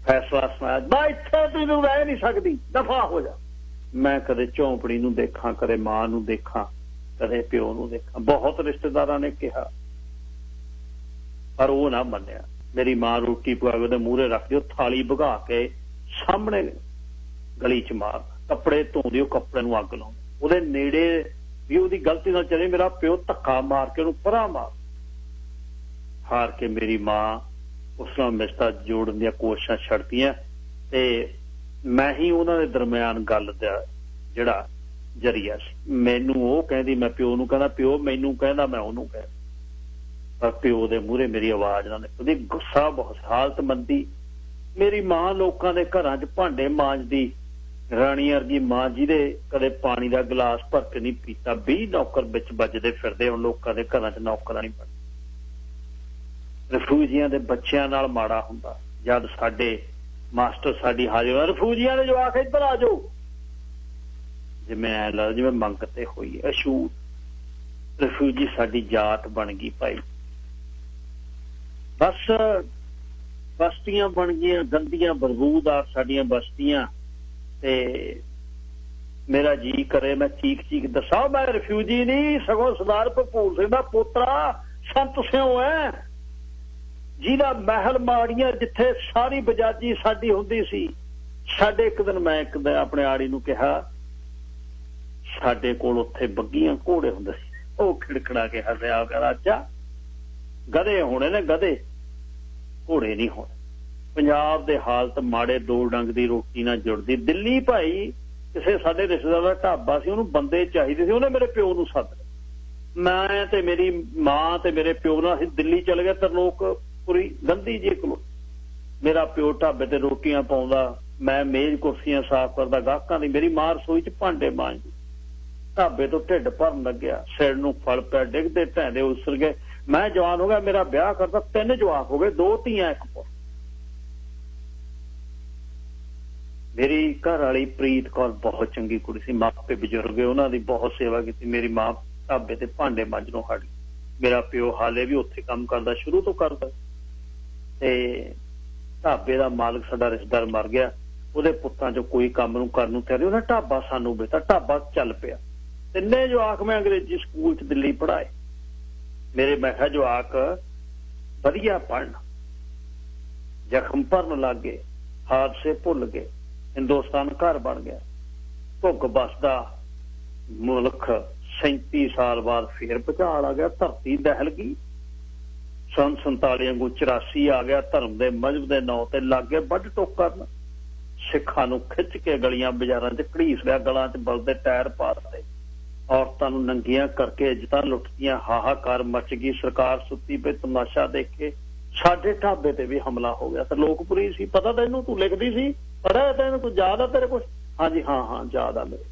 ਫੈਸਲਾ ਸੁਣਾਇਆ ਮੈਂ ਇੱਥੇ ਤੈਨੂੰ ਰਹਿ ਨਹੀਂ ਸਕਦੀ ਦਫਾ ਹੋ ਜਾ ਮੈਂ ਕਦੇ ਝੌਂਪੜੀ ਨੂੰ ਦੇਖਾਂ ਕਦੇ ਮਾਂ ਨੂੰ ਦੇਖਾਂ ਕਦੇ ਪਿਓ ਨੂੰ ਦੇਖਾਂ ਬਹੁਤ ਰਿਸ਼ਤੇਦਾਰਾਂ ਨੇ ਕਿਹਾ ਪਰ ਉਹ ਨਾ ਮੰਨਿਆ ਮੇਰੀ ਮਾਂ ਰੋਟੀ ਪਕਾ ਕੇ ਉਹਦੇ ਮੂਹਰੇ ਰੱਖ ਦਿਓ ਥਾਲੀ ਭਗਾ ਕੇ ਸਾਹਮਣੇ ਗਲੀ 'ਚ ਮਾਰ, ਕੱਪੜੇ ਧੋਂਦੇ ਉਹ ਕੱਪੜੇ ਨੂੰ ਅੱਗ ਲਾਉਂਦੇ, ਉਹਦੇ ਨੇੜੇ ਵੀ ਉਹਦੀ ਗਲਤੀ ਨਾਲ ਚਲੇ ਮੇਰਾ ਪਿਓ ਧੱਕਾ ਮਾਰ ਕੇ ਉਹਨੂੰ ਪਰਾਂ ਮਾਰ। ਹਾਰ ਕੇ ਮੇਰੀ ਮਾਂ ਉਸ ਨਾਲ ਰਿਸ਼ਤਾ ਜੋੜਨ ਦੀਆਂ ਕੋਸ਼ਿਸ਼ਾਂ ਛੱਡਤੀਆਂ ਤੇ ਮੈਂ ਹੀ ਉਹਨਾਂ ਦੇ ਦਰਮਿਆਨ ਗੱਲ ਦਾ ਜਿਹੜਾ ਜਰੀਆ ਸੀ। ਮੈਨੂੰ ਉਹ ਕਹਿੰਦੀ, ਮੈਂ ਪਿਓ ਨੂੰ ਕਹਿੰਦਾ, ਪਿਓ ਮੈਨੂੰ ਕਹਿੰਦਾ, ਮੈਂ ਉਹਨੂੰ ਕਹਿੰਦਾ, ਪਰ ਪਿਓ ਦੇ ਮੂਹਰੇ ਮੇਰੀ ਆਵਾਜ਼ ਨਾ ਨਿਕਲਦੀ। ਗੁੱਸਾ ਬਹੁਤ, ਹਾਲਤਮੰਦੀ। ਮੇਰੀ ਮਾਂ ਲੋਕਾਂ ਦੇ ਘਰਾਂ 'ਚ ਭਾਂਡੇ ਮਾਂਜਦੀ, ਰਾਣੀ ਵਰਗੀ ਮਾਂ ਜਿਹਦੇ ਕਦੇ ਪਾਣੀ ਦਾ ਗਲਾਸ ਭਰ ਕੇ ਨਹੀਂ ਪੀਤਾ। 20 ਨੌਕਰ ਵਿੱਚ ਵੱਜਦੇ ਫਿਰਦੇ ਹੁਣ ਲੋਕਾਂ ਦੇ ਘਰਾਂ 'ਚ ਨੌਕਰਾਂ ਨਹੀਂ ਬਣਦੇ। ਰਿਫਿਊਜੀਆਂ ਦੇ ਬੱਚਿਆਂ ਨਾਲ ਮਾੜਾ ਹੁੰਦਾ। ਜਦ ਸਾਡੇ ਮਾਸਟਰ ਸਾਡੀ ਹਾਜ਼ਰ, ਰਿਫਿਊਜੀਆਂ ਦੇ ਜਵਾਕ ਇੱਧਰ ਆ ਜਾਓ, ਜਿਵੇਂ ਐ ਲੱਗਦਾ ਜਿਵੇਂ ਮੰਗਤੇ ਹੋਈ ਅਛੂਤ। ਰਿਫਿਊਜੀ ਸਾਡੀ ਜਾਤ ਬਣ ਗਈ ਭਾਈ। ਬਸ ਬਸਤੀਆਂ ਬਣ ਗਈਆਂ ਗੰਦੀਆਂ ਬਦਬੂਦਾਰ ਸਾਡੀਆਂ ਬਸਤੀਆਂ। ਤੇ ਮੇਰਾ ਜੀ ਕਰੇ ਮੈਂ ਚੀਕ ਦੱਸਾਂ, ਮੈਂ ਰਿਫਿਊਜੀ ਨਹੀਂ, ਸਗੋਂ ਸਰਦਾਰ ਭਰਪੂਰ ਸਿੰਘ ਦਾ ਪੋਤਰਾ ਸੰਤ ਸਿਉ ਹੈ, ਜਿਹਦਾ ਮਹਿਲ ਮਾੜੀਆਂ ਜਿੱਥੇ ਸਾਰੀ ਬਜਾਜੀ ਸਾਡੀ ਹੁੰਦੀ ਸੀ। ਸਾਡੇ ਇੱਕ ਦਿਨ ਮੈਂ ਆਪਣੇ ਆੜੀ ਨੂੰ ਕਿਹਾ, ਸਾਡੇ ਕੋਲ ਉੱਥੇ ਬੱਗੀਆਂ ਘੋੜੇ ਹੁੰਦੇ ਸੀ। ਉਹ ਖਿੜਖੜਾ ਕੇ ਹੱਸਿਆ, ਕਹਿੰਦਾ ਅੱਛਾ ਗਧੇ ਹੋਣੇ ਨੇ, ਗਧੇ ਘੋੜੇ ਨਹੀਂ ਹੋਣੇ। ਪੰਜਾਬ ਦੇ ਹਾਲਤ ਮਾੜੇ, 2 ਡੰਗ ਦੀ ਰੋਟੀ ਨਾਲ ਜੁੜਦੀ। ਦਿੱਲੀ ਭਾਈ ਕਿਸੇ ਸਾਡੇ ਰਿਸ਼ਤੇਦਾਰ ਦਾ ਢਾਬਾ ਸੀ, ਉਹਨੂੰ ਬੰਦੇ ਚਾਹੀਦੇ ਸੀ, ਉਹਨੇ ਮੇਰੇ ਪਿਓ ਨੂੰ ਸੱਦ ਲਿਆ। ਮੈਂ ਤੇ ਮੇਰੀ ਮਾਂ ਤੇ ਮੇਰੇ ਪਿਓ ਨਾਲ ਅਸੀਂ ਦਿੱਲੀ ਚਲੇ ਗਏ। ਤਰਲੋਕਪੁਰੀ ਗੰਦੀ ਜੀ ਕੋਲ ਮੇਰਾ ਪਿਓ ਢਾਬੇ ਤੇ ਰੋਟੀਆਂ ਪਾਉਂਦਾ, ਮੈਂ ਮੇਜ਼ ਕੁਰਸੀਆਂ ਸਾਫ਼ ਕਰਦਾ ਗਾਹਕਾਂ ਦੀ, ਮੇਰੀ ਮਾਂ ਰਸੋਈ 'ਚ ਭਾਂਡੇ ਮਾਂਜਦੀ। ਢਾਬੇ ਤੋਂ ਢਿੱਡ ਭਰਨ ਲੱਗਿਆ, ਸਿਰ ਨੂੰ ਫਲ ਪਿਆ, ਡਿੱਗਦੇ ਢੈਂਦੇ ਉਸਰ ਗਏ। ਮੈਂ ਜਵਾਨ ਹੋ ਗਿਆ, ਮੇਰਾ ਵਿਆਹ ਕਰਦਾ, 3 ਜਵਾਕ ਹੋ ਗਏ, 2 ਧੀਆਂ 1 ਪੁੱਤ। ਮੇਰੀ ਘਰ ਵਾਲੀ ਪ੍ਰੀਤ ਕੌਰ ਬਹੁਤ ਚੰਗੀ ਕੁੜੀ ਸੀ, ਮਾਪੇ ਬਜ਼ੁਰਗ, ਉਹਨਾਂ ਦੀ ਬਹੁਤ ਸੇਵਾ ਕੀਤੀ। ਮੇਰੀ ਮਾਂ ਢਾਬੇ ਤੇ ਭਾਂਡੇ ਮਾਂਜਣੋਂ ਹਟ ਗਈ। ਮੇਰਾ ਪਿਓ ਹਾਲੇ ਵੀ ਉੱਥੇ ਕੰਮ ਕਰਦਾ, ਸ਼ੁਰੂ ਤੋਂ ਕਰਦਾ। ਤੇ ਢਾਬੇ ਦਾ ਮਾਲਕ ਸਾਡਾ ਰਿਸ਼ਤੇਦਾਰ ਮਰ ਗਿਆ, ਉਹਦੇ ਪੁੱਤਾਂ 'ਚੋਂ ਕੋਈ ਕੰਮ ਨੂੰ ਕਰਨ ਨੂੰ ਤਿਆਰ ਨਹੀਂ। ਉਹਨੇ ਢਾਬਾ ਸਾਨੂੰ ਦਿੱਤਾ, ਢਾਬਾ ਚੱਲ ਪਿਆ। 3 ਜਵਾਕ ਮੈਂ ਅੰਗਰੇਜ਼ੀ ਸਕੂਲ 'ਚ ਦਿੱਲੀ ਪੜ੍ਹਾਏ। ਮੇਰੇ ਮੈਂ ਕਿਹਾ ਜਵਾਕ ਵਧੀਆ ਪੜ੍ਹਨ, ਜ਼ਖਮ ਭਰਨ ਲੱਗ ਗਏ, ਹਾਦਸੇ ਭੁੱਲ ਗਏ, ਹਿੰਦੁਸਤਾਨ ਘਰ ਬਣ ਗਿਆ। ਭੁੱਗ ਬਸਦਾ ਮੁਲਕ 37 ਸਾਲ ਬਾਅਦ ਫੇਰ ਭੁਚਾਲ ਆ ਗਿਆ, ਧਰਤੀ ਦਹਿਲ ਗਈ। ਸੰਨ 47 ਵਾਂਗੂ 84 ਆ ਗਿਆ। ਧਰਮ ਦੇ ਮਜ਼ਹਬ ਦੇ ਨਾਂ ਤੇ ਲੱਗ ਗਏ ਵੱਢ ਟੋਕ ਕਰਨ। ਸਿੱਖਾਂ ਨੂੰ ਖਿੱਚ ਕੇ ਗਲੀਆਂ ਬਾਜ਼ਾਰਾਂ 'ਚ ਘੜੀਸ ਲਿਆ, ਗਲਾਂ 'ਚ ਬਲਦੇ ਟਾਇਰ ਪਾ ਦਿੱਤੇ, ਔਰਤਾਂ ਨੂੰ ਨੰਗੀਆਂ ਕਰਕੇ ਇੱਜ਼ਤਾਂ ਲੁੱਟਦੀਆਂ। ਹਾਹਾਕਾਰ ਮਚ ਗਈ। ਸਰਕਾਰ ਸੁੱਤੀ ਪਈ ਤਮਾਸ਼ਾ ਦੇਖ ਕੇ ਸਾਡੇ ਢਾਬੇ ਤੇ ਵੀ ਹਮਲਾ ਹੋ ਗਿਆ। ਤਰਲੋਕਪੁਰੀ ਸੀ, ਪਤਾ ਤੈਨੂੰ, ਤੂੰ ਲਿਖਦੀ ਸੀ, ਪੜ੍ਹਿਆ ਤੈਨੂੰ, ਤੂੰ ਯਾਦ ਆ ਤੇਰੇ ਕੁਛ? ਹਾਂਜੀ ਹਾਂ ਯਾਦ ਆ ਮੇਰੇ।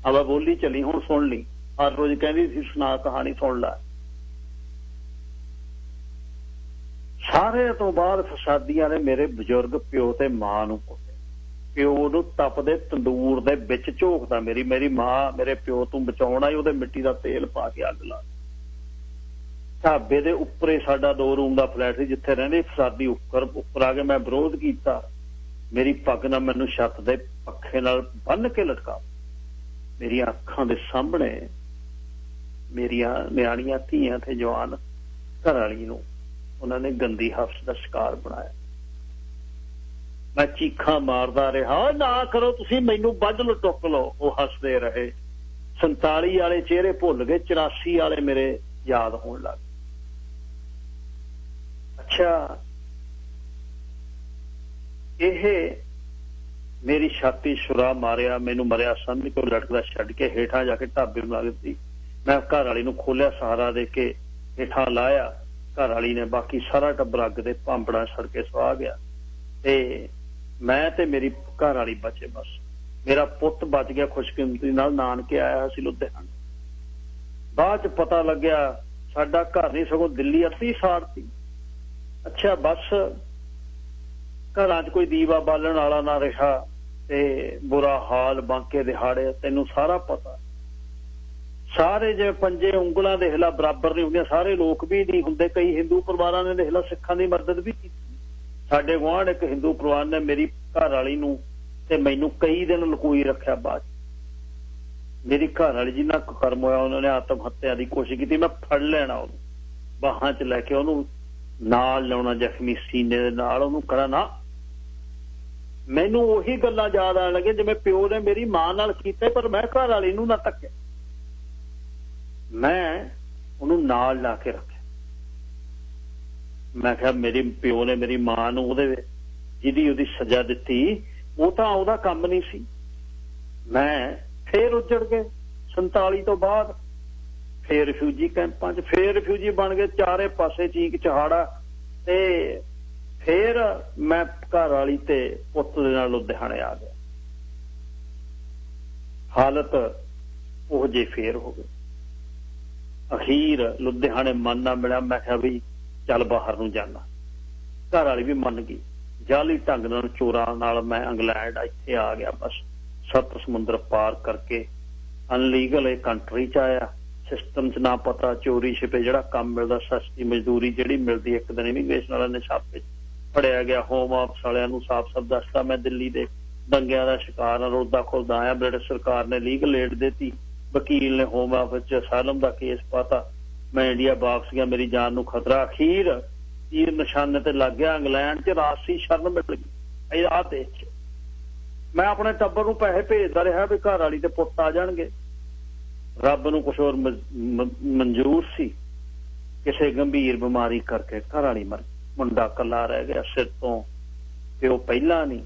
ਹਵਾ ਬੋਲੀ ਚੱਲੀ, ਹੁਣ ਸੁਣ ਲਈ। ਹਰ ਰੋਜ਼ ਕਹਿੰਦੀ ਸੀ ਸੁਣਾ ਕਹਾਣੀ, ਸੁਣ ਲੈ। ਸਾਰੇ ਤੋਂ ਬਾਅਦ ਫਸਾਦੀਆਂ ਨੇ ਮੇਰੇ ਬਜ਼ੁਰਗ ਪਿਓ ਤੇ ਮਾਂ ਨੂੰ ਕੁੱਟਿਆ। ਪਿਓ ਨੂੰ ਤਪਦੇ ਤੰਦੂਰ ਦੇ ਵਿੱਚ ਝੋਕਦਾ, ਮੇਰੀ ਮਾਂ ਮੇਰੇ ਪਿਓ ਤੋਂ ਬਚਾਉਣ ਆਈ, ਉਹਦੇ ਮਿੱਟੀ ਦਾ ਤੇਲ ਪਾ ਕੇ ਅੱਗ ਲਾ। ਢਾਬੇ ਦੇ ਉੱਪਰੇ ਸਾਡਾ 2 ਰੂਮ ਦਾ ਫਲੈਟ ਸੀ ਜਿੱਥੇ ਰਹਿੰਦੇ। ਫਸਾਦੀ ਉੱਪਰ ਆ ਕੇ ਮੈਂ ਵਿਰੋਧ ਕੀਤਾ। ਮੇਰੀ ਪੱਗ ਨਾਲ ਮੈਨੂੰ ਛੱਤ ਦੇ ਪੱਖੇ ਨਾਲ ਬੰਨ ਕੇ ਲਟਕਾ। ਮੇਰੀਆਂ ਅੱਖਾਂ ਦੇ ਸਾਹਮਣੇ ਮੇਰੀਆਂ ਨਿਆਣੀਆਂ ਧੀਆਂ ਤੇ ਜਵਾਨ ਘਰ ਵਾਲੀ ਨੂੰ ਉਹਨਾਂ ਨੇ ਗੰਦੀ ਹਫਸ ਦਾ ਸ਼ਿਕਾਰ ਬਣਾਇਆ। ਮੈਂ ਚੀਖਾਂ ਮਾਰਦਾ ਰਿਹਾ, ਨਾ ਕਰੋ ਤੁਸੀਂ, ਮੈਨੂੰ ਵੱਢ ਲਓ, ਟੁੱਕ ਲਓ। ਉਹ ਹੱਸਦੇ ਰਹੇ। 47 ਵਾਲੇ ਚਿਹਰੇ ਭੁੱਲ ਗਏ, 84 ਵਾਲੇ ਮੇਰੇ ਯਾਦ ਹੋਣ ਲੱਗ ਗਏ। ਅੱਛਾ, ਇਹ ਮੇਰੀ ਛਾਤੀ ਛੁਰਾ ਮਾਰਿਆ, ਮੈਨੂੰ ਮਰਿਆ ਸਮਝ ਕੇ ਲਟਕਦਾ ਛੱਡ ਕੇ ਹੇਠਾਂ ਜਾ ਕੇ ਢਾਬੇ ਨੂੰ ਲਾ ਦਿੱਤੀ। ਮੈਂ ਘਰ ਵਾਲੀ ਨੂੰ ਖੋਲਿਆ, ਸਹਾਰਾ ਦੇ ਕੇ ਹੇਠਾਂ ਲਾਇਆ। ਘਰ ਵਾਲੀ ਨੇ ਬਾਕੀ ਸਾਰਾ ਟੱਬਰ ਅੱਗ ਦੇ ਭਾਂਬੜਾ ਸੜ ਕੇ ਸੁਆਹ ਗਿਆ ਤੇ ਮੈਂ ਤੇ ਮੇਰੀ ਘਰ ਵਾਲੀ ਬਚੇ। ਬਸ ਮੇਰਾ ਪੁੱਤ ਬਚ ਗਿਆ ਖੁਸ਼ਕਿਸਮਤੀ ਨਾਲ, ਨਾਨਕੇ ਆਇਆ ਸੀ ਲੁਧਿਆਣੇ। ਬਾਅਦ ਚ ਪਤਾ ਲੱਗਿਆ ਸਾਡਾ ਘਰ ਨਹੀਂ ਸਗੋਂ ਦਿੱਲੀ ਅੱਧੀ ਸਾੜਤੀ। ਅੱਛਾ, ਬਸ ਘਰਾਂ 'ਚ ਕੋਈ ਦੀਵਾ ਬਾਲਣ ਵਾਲਾ ਨਾ ਰਿਹਾ ਤੇ ਬੁਰਾ ਹਾਲ। ਬਾਂਕੇ ਦਿਹਾੜੇ ਤੈਨੂੰ ਸਾਰਾ ਪਤਾ। ਸਾਰੇ ਜਿਵੇਂ ਪੰਜੇ ਉਂਗਲਾਂ ਦੇ ਹਿਲਾ ਬਰਾਬਰ ਨਹੀਂ ਹੁੰਦੀਆਂ, ਸਾਰੇ ਲੋਕ ਵੀ ਨਹੀਂ ਹੁੰਦੇ। ਕਈ ਹਿੰਦੂ ਪਰਿਵਾਰਾਂ ਨੇ ਦੇਖ ਲਾ ਸਿੱਖਾਂ ਦੀ ਮਦਦ ਵੀ ਕੀਤੀ। ਸਾਡੇ ਗੁਆਂਢ ਇੱਕ ਹਿੰਦੂ ਪਰਿਵਾਰ ਨੇ ਮੇਰੀ ਘਰ ਵਾਲੀ ਨੂੰ ਤੇ ਮੈਨੂੰ ਕਈ ਦਿਨ ਲੁਕੋਈ ਰੱਖਿਆ। ਬਾਅਦ ਮੇਰੀ ਘਰ ਵਾਲੀ ਜਿੰਨਾ ਕਰਮ ਹੋਇਆ, ਉਹਨਾਂ ਨੇ ਆਤਮ ਹੱਤਿਆ ਦੀ ਕੋਸ਼ਿਸ਼ ਕੀਤੀ। ਮੈਂ ਫੜ ਲੈਣਾ ਉਹਨੂੰ, ਬਾਹਾਂ 'ਚ ਲੈ ਕੇ ਉਹਨੂੰ ਨਾਲ ਲਾਉਣਾ, ਜ਼ਖਮੀ ਸੀਨੇ ਦੇ ਨਾਲ ਉਹਨੂੰ ਕਰਾਂ ਨਾ। ਮੈਨੂੰ ਉਹੀ ਗੱਲਾਂ ਯਾਦ ਆਣ ਲੱਗੇ ਜਿਵੇਂ ਪਿਓ ਨੇ ਮੇਰੀ ਮਾਂ ਨਾਲ ਕੀਤੇ, ਪਰ ਮੈਂ ਘਰ ਵਾਲੀ ਨੂੰ ਨਾ ਧੱਕਿਆ, ਮੈਂ ਉਹਨੂੰ ਨਾਲ ਲਾ ਕੇ ਰੱਖਿਆ। ਮੈਂ ਕਿਹਾ ਮੇਰੇ ਪਿਓ ਨੇ ਮੇਰੀ ਮਾਂ ਨੂੰ ਉਹਦੀ ਉਹਦੀ ਸਜ਼ਾ ਦਿੱਤੀ, ਉਹ ਤਾਂ ਉਹਦਾ ਕੰਮ ਨਹੀਂ ਸੀ। ਮੈਂ ਫੇਰ ਉੱਜੜ ਗਏ 47 ਤੋਂ ਬਾਅਦ, ਫੇਰ ਰਿਫਿਊਜੀ ਕੈਂਪਾਂ 'ਚ, ਫੇਰ ਰਿਫਿਊਜੀ ਬਣ ਗਏ ਚਾਰੇ ਪਾਸੇ ਚੀਕ ਚਹਾੜਾ, ਤੇ ਫੇਰ ਮੈਂ ਘਰ ਵਾਲੀ ਤੇ ਪੁੱਤ ਦੇ ਨਾਲ ਲੁਧਿਆਣੇ ਆ ਗਿਆ। ਹਾਲਤ ਉਹ ਜੇ ਫੇਰ ਹੋ ਗਈ। ਅਖੀਰ ਲੁਧਿਆਣੇ ਮਨ ਨਾ ਮਿਲਿਆ, ਮੈਂ ਕਿਹਾ ਵੀ ਚੱਲ ਬਾਹਰ ਨੂੰ ਜਾਣਾ। ਘਰ ਵਾਲੀ ਵੀ ਮੰਨ ਗਈ। ਜਾਲੀ ਢੰਗ ਨਾਲ ਚੋਰਾਂ ਨਾਲ ਮੈਂ ਇੰਗਲੈਂਡ ਇੱਥੇ ਆ ਗਿਆ। ਬਸ 7 ਸਮੁੰਦਰ ਪਾਰ ਕਰਕੇ ਅਨਲੀਗਲ ਇਹ ਕੰਟਰੀ 'ਚ ਆਇਆ। ਸਿਸਟਮ 'ਚ ਨਾ ਪਤਾ, ਚੋਰੀ ਛਿਪੇ ਜਿਹੜਾ ਕੰਮ ਮਿਲਦਾ, ਸਸਤੀ ਮਜ਼ਦੂਰੀ ਜਿਹੜੀ ਮਿਲਦੀ, ਇੱਕ ਦਿਨ ਇਮੀਗ੍ਰੇਸ਼ਨ ਵਾਲਿਆਂ ਨੇ ਛਾਪੇ ਫੜਿਆ ਗਿਆ। ਹੋਮ ਆਫਿਸ ਵਾਲਿਆਂ ਨੂੰ ਸਾਫ਼ ਦੱਸਦਾ ਮੈਂ ਦਿੱਲੀ ਦੇ ਦੰਗਿਆਂ ਦਾ ਸ਼ਿਕਾਰ ਹਾਂ, ਰੋਦਾ ਖੁਲਦਾ ਆਇਆ। ਬ੍ਰਿਟਿਸ਼ ਸਰਕਾਰ ਨੇ ਲੀਗਲ ਏਡ ਦਿੱਤੀ, ਵਕੀਲ ਨੇ ਹੋਮ ਆਫਿਸ 'ਚ ਅਸਾਲਮ ਦਾ ਕੇਸ ਪਾਤਾ, ਮੈਂ ਇੰਡੀਆ ਵਾਪਸ ਗਿਆ, ਮੇਰੀ ਜਾਨ ਨੂੰ ਖਤਰਾ। ਅਖੀਰ ਤੀਰ ਨਿਸ਼ਾਨੇ ਤੇ ਲੱਗ ਗਿਆ। ਇੰਗਲੈਂਡ 'ਚ ਰਾਸ਼ਟਰੀ ਸ਼ਰਨ ਮਿਲ ਗਈ। ਆਹ ਦੇਸ਼ 'ਚ ਮੈਂ ਆਪਣੇ ਟੱਬਰ ਨੂੰ ਪੈਸੇ ਭੇਜਦਾ ਰਿਹਾ ਵੀ ਘਰ ਵਾਲੀ ਤੇ ਪੁੱਤ ਆ ਜਾਣਗੇ। ਰੱਬ ਨੂੰ ਕੁਛ ਹੋਰ ਮਨਜ਼ੂਰ ਸੀ। ਕਿਸੇ ਗੰਭੀਰ ਬਿਮਾਰੀ ਕਰਕੇ ਘਰ ਵਾਲੀ ਮਰ ਗਈ, ਮੁੰਡਾ ਇਕੱਲਾ ਰਹਿ ਗਿਆ ਸਿਰ ਤੋਂ। ਤੇ ਉਹ ਪਹਿਲਾਂ ਨਹੀਂ,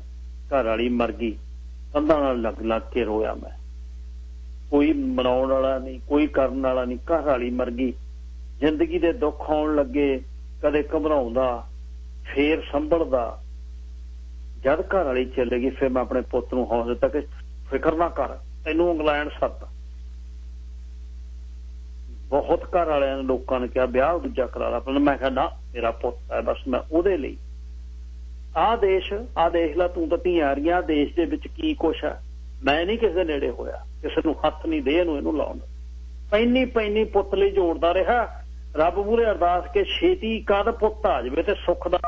ਘਰ ਵਾਲੀ ਮਰ ਗਈ। ਕੰਧਾਂ ਨਾਲ ਲੱਗ ਲੱਗ ਕੇ ਰੋਇਆ ਮੈਂ। ਕੋਈ ਮਨਾਉਣ ਵਾਲਾ ਨਹੀਂ, ਕੋਈ ਕਰਨ ਵਾਲਾ ਨਹੀਂ। ਘਰ ਵਾਲੀ ਮਰ ਗਈ। ਜ਼ਿੰਦਗੀ ਦੇ ਦੁੱਖ ਆਉਣ ਲੱਗੇ, ਕਦੇ ਘਬਰਾਉਂਦਾ, ਫੇਰ ਸੰਭਲਦਾ। ਜਦ ਘਰ ਵਾਲੀ ਚਲੇ ਗਈ, ਫਿਰ ਮੈਂ ਆਪਣੇ ਪੁੱਤ ਨੂੰ ਹੌਸਲਾ ਦਿੱਤਾ ਕਿ ਫਿਕਰ ਨਾ ਕਰ, ਤੈਨੂੰ ਇੰਗਲੈਂਡ ਸੱਦ। ਬਹੁਤ ਘਰ ਵਾਲਿਆਂ ਨੇ, ਲੋਕਾਂ ਨੇ ਕਿਹਾ ਵਿਆਹ ਦੂਜਾ ਕਰਾ ਲਾ, ਪਰ ਮੈਂ ਕਿਹਾ ਨਾ, ਮੇਰਾ ਪੁੱਤ ਹੈ, ਬਸ ਮੈਂ ਉਹਦੇ ਲਈ। ਆਹ ਦੇਸ਼, ਆਹ ਦੇਖ ਲਾ ਤੂੰ ਤਾਂ ਧੀਆਂ ਰਹੀਆਂ। ਆਹ ਦੇਸ਼ ਦੇ ਵਿੱਚ ਕੀ ਕੁਛ ਹੈ। ਮੈਂ ਨਹੀਂ ਕਿਸੇ ਦੇ ਨੇੜੇ ਹੋਇਆ, ਕਿਸੇ ਨੂੰ ਹੱਥ ਨਹੀਂ ਦੇ ਇਹਨੂੰ ਲਾਉਣ। ਪੈਨੀ ਪੁੱਤ ਲਈ ਜੋੜਦਾ ਰਿਹਾ। ਰੱਬ ਮੂਹਰੇ ਅਰਦਾਸ ਕੇ ਛੇਤੀ ਕਦ ਪੁੱਤ ਆ ਜਾਵੇ ਤੇ ਸੁੱਖ ਦਾ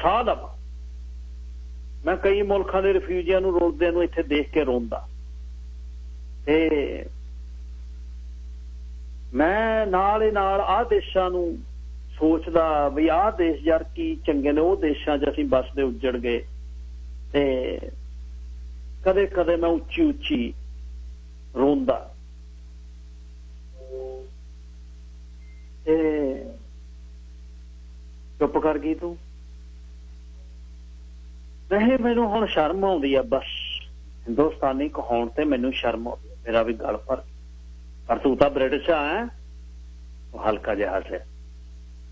ਸਾਹ ਲਵਾਂ। ਮੈਂ ਕਈ ਮੁਲਕਾਂ ਦੇ ਰਿਫਿਊਜੀਆਂ ਨੂੰ ਰੋਲਦਿਆਂ ਨੂੰ ਇੱਥੇ ਦੇਖ ਕੇ ਰੋਂਦਾ, ਤੇ ਮੈਂ ਨਾਲ ਹੀ ਨਾਲ ਆਹ ਦੇਸ਼ਾਂ ਨੂੰ ਸੋਚਦਾ ਵੀ ਆਹ ਦੇਸ਼ ਯਾਰ ਕੀ ਚੰਗੇ ਨੇ। ਉਹ ਦੇਸ਼ਾਂ 'ਚ ਅਸੀਂ ਵੱਸਦੇ ਉੱਜੜ ਗਏ। ਤੇ ਕਦੇ ਕਦੇ ਮੈਂ ਉੱਚੀ ਉੱਚੀ ਰੋਂਦਾ। ਤੇ ਚੁੱਪ ਕਰ ਗਈ ਤੂੰ? ਨਹੀਂ, ਮੈਨੂੰ ਹੁਣ ਸ਼ਰਮ ਆਉਂਦੀ ਆ। ਬਸ ਹਿੰਦੁਸਤਾਨੀ ਕਹਾਉਣ ਤੇ ਮੈਨੂੰ ਸ਼ਰਮ ਆਉਂਦੀ। ਮੇਰਾ ਵੀ ਗਲ ਪਰ ਤੂੰ ਤਾਂ ਬ੍ਰਿਟਿਸ਼ ਆ। ਉਹ ਹਲਕਾ ਜਿਹਾ ਹੱਸਿਆ।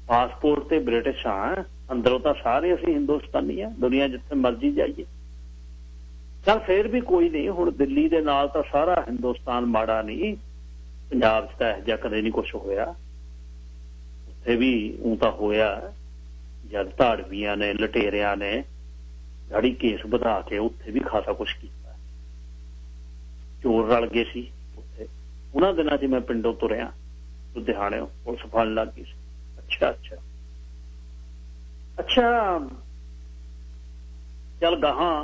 ਪਾਸਪੋਰਟ ਤੇ ਬ੍ਰਿਟਿਸ਼ ਆ, ਅੰਦਰੋਂ ਤਾਂ ਸਾਰੇ ਅਸੀਂ ਹਿੰਦੁਸਤਾਨੀ ਆ। ਦੁਨੀਆ ਜਿੱਥੇ ਮਰਜ਼ੀ ਜਾਈਏ। ਚੱਲ ਫੇਰ ਵੀ ਕੋਈ ਨਹੀਂ। ਹੁਣ ਦਿੱਲੀ ਦੇ ਨਾਲ ਤਾਂ ਸਾਰਾ ਹਿੰਦੁਸਤਾਨ ਮਾੜਾ ਨਹੀਂ। ਪੰਜਾਬ 'ਚ ਤਾਂ ਇਹੋ ਜਿਹਾ ਕਦੇ ਨਹੀਂ ਕੁਛ ਹੋਇਆ। ਉੱਥੇ ਵੀ ਊਂ ਤਾਂ ਹੋਇਆ ਜਦ ਧਾੜਵੀਆਂ ਨੇ, ਲਟੇਰਿਆਂ ਨੇ ਗਾੜੀ ਕੇਸ ਵਧਾ ਕੇ ਉੱਥੇ ਵੀ ਖਾਸਾ ਕੁਛ ਕੀਤਾ। ਚੋਰ ਰਲ ਗਏ ਸੀ ਉੱਥੇ। ਉਹਨਾਂ ਦਿਨਾਂ 'ਚ ਮੈਂ ਪਿੰਡੋਂ ਤੁਰਿਆ ਲੁਧਿਆਣੇ, ਪੁਲਿਸ ਫੜਨ ਲੱਗ ਗਈ ਸੀ। ਅੱਛਾ ਚੱਲ ਗਾਹਾਂ।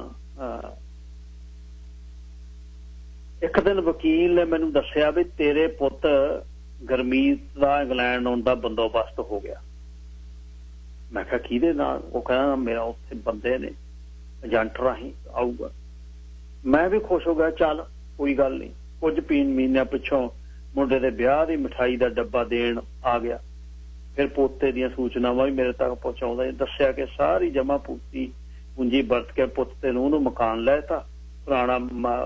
ਇੱਕ ਦਿਨ ਵਕੀਲ ਨੇ ਮੈਨੂੰ ਦੱਸਿਆ ਵੀ ਤੇਰੇ ਪੁੱਤ ਗੁਰਮੀਤ ਦਾ ਇੰਗਲੈਂਡ ਆਉਣ ਦਾ ਬੰਦੋਬਸਤ ਹੋ ਗਿਆ। ਮੈਂ ਕਿਹਾ ਕਿਹਦੇ ਨਾਲ? ਉਹ ਕਹਿੰਦਾ ਮੇਰਾ ਉੱਥੇ ਬੰਦੇ ਨੇ, ਏਜੰਟ ਰਾਹੀਂ ਆਊਗਾ। ਮੈਂ ਵੀ ਖੁਸ਼ ਹੋ ਗਿਆ। ਚੱਲ ਕੋਈ ਗੱਲ ਨਹੀਂ। ਕੁਝ ਮਹੀਨਿਆਂ ਪਿੱਛੋਂ ਮੁੰਡੇ ਦੇ ਵਿਆਹ ਦੀ ਮਿਠਾਈ ਦਾ ਡੱਬਾ ਦੇਣ ਆ ਗਿਆ। ਫਿਰ ਪੋਤੇ ਦੀਆਂ ਸੂਚਨਾਵਾਂ ਵੀ ਮੇਰੇ ਤੱਕ ਪਹੁੰਚਾਉਂਦਾ। ਦੱਸਿਆ ਕਿ ਸਾਰੀ ਜਮ੍ਹਾਂ ਪੂੰਜੀ ਵਰਤ ਕੇ ਪੁੱਤ ਤੇ ਨੂੰ ਮਕਾਨ ਲੈ ਤਾ। ਪੁਰਾਣਾ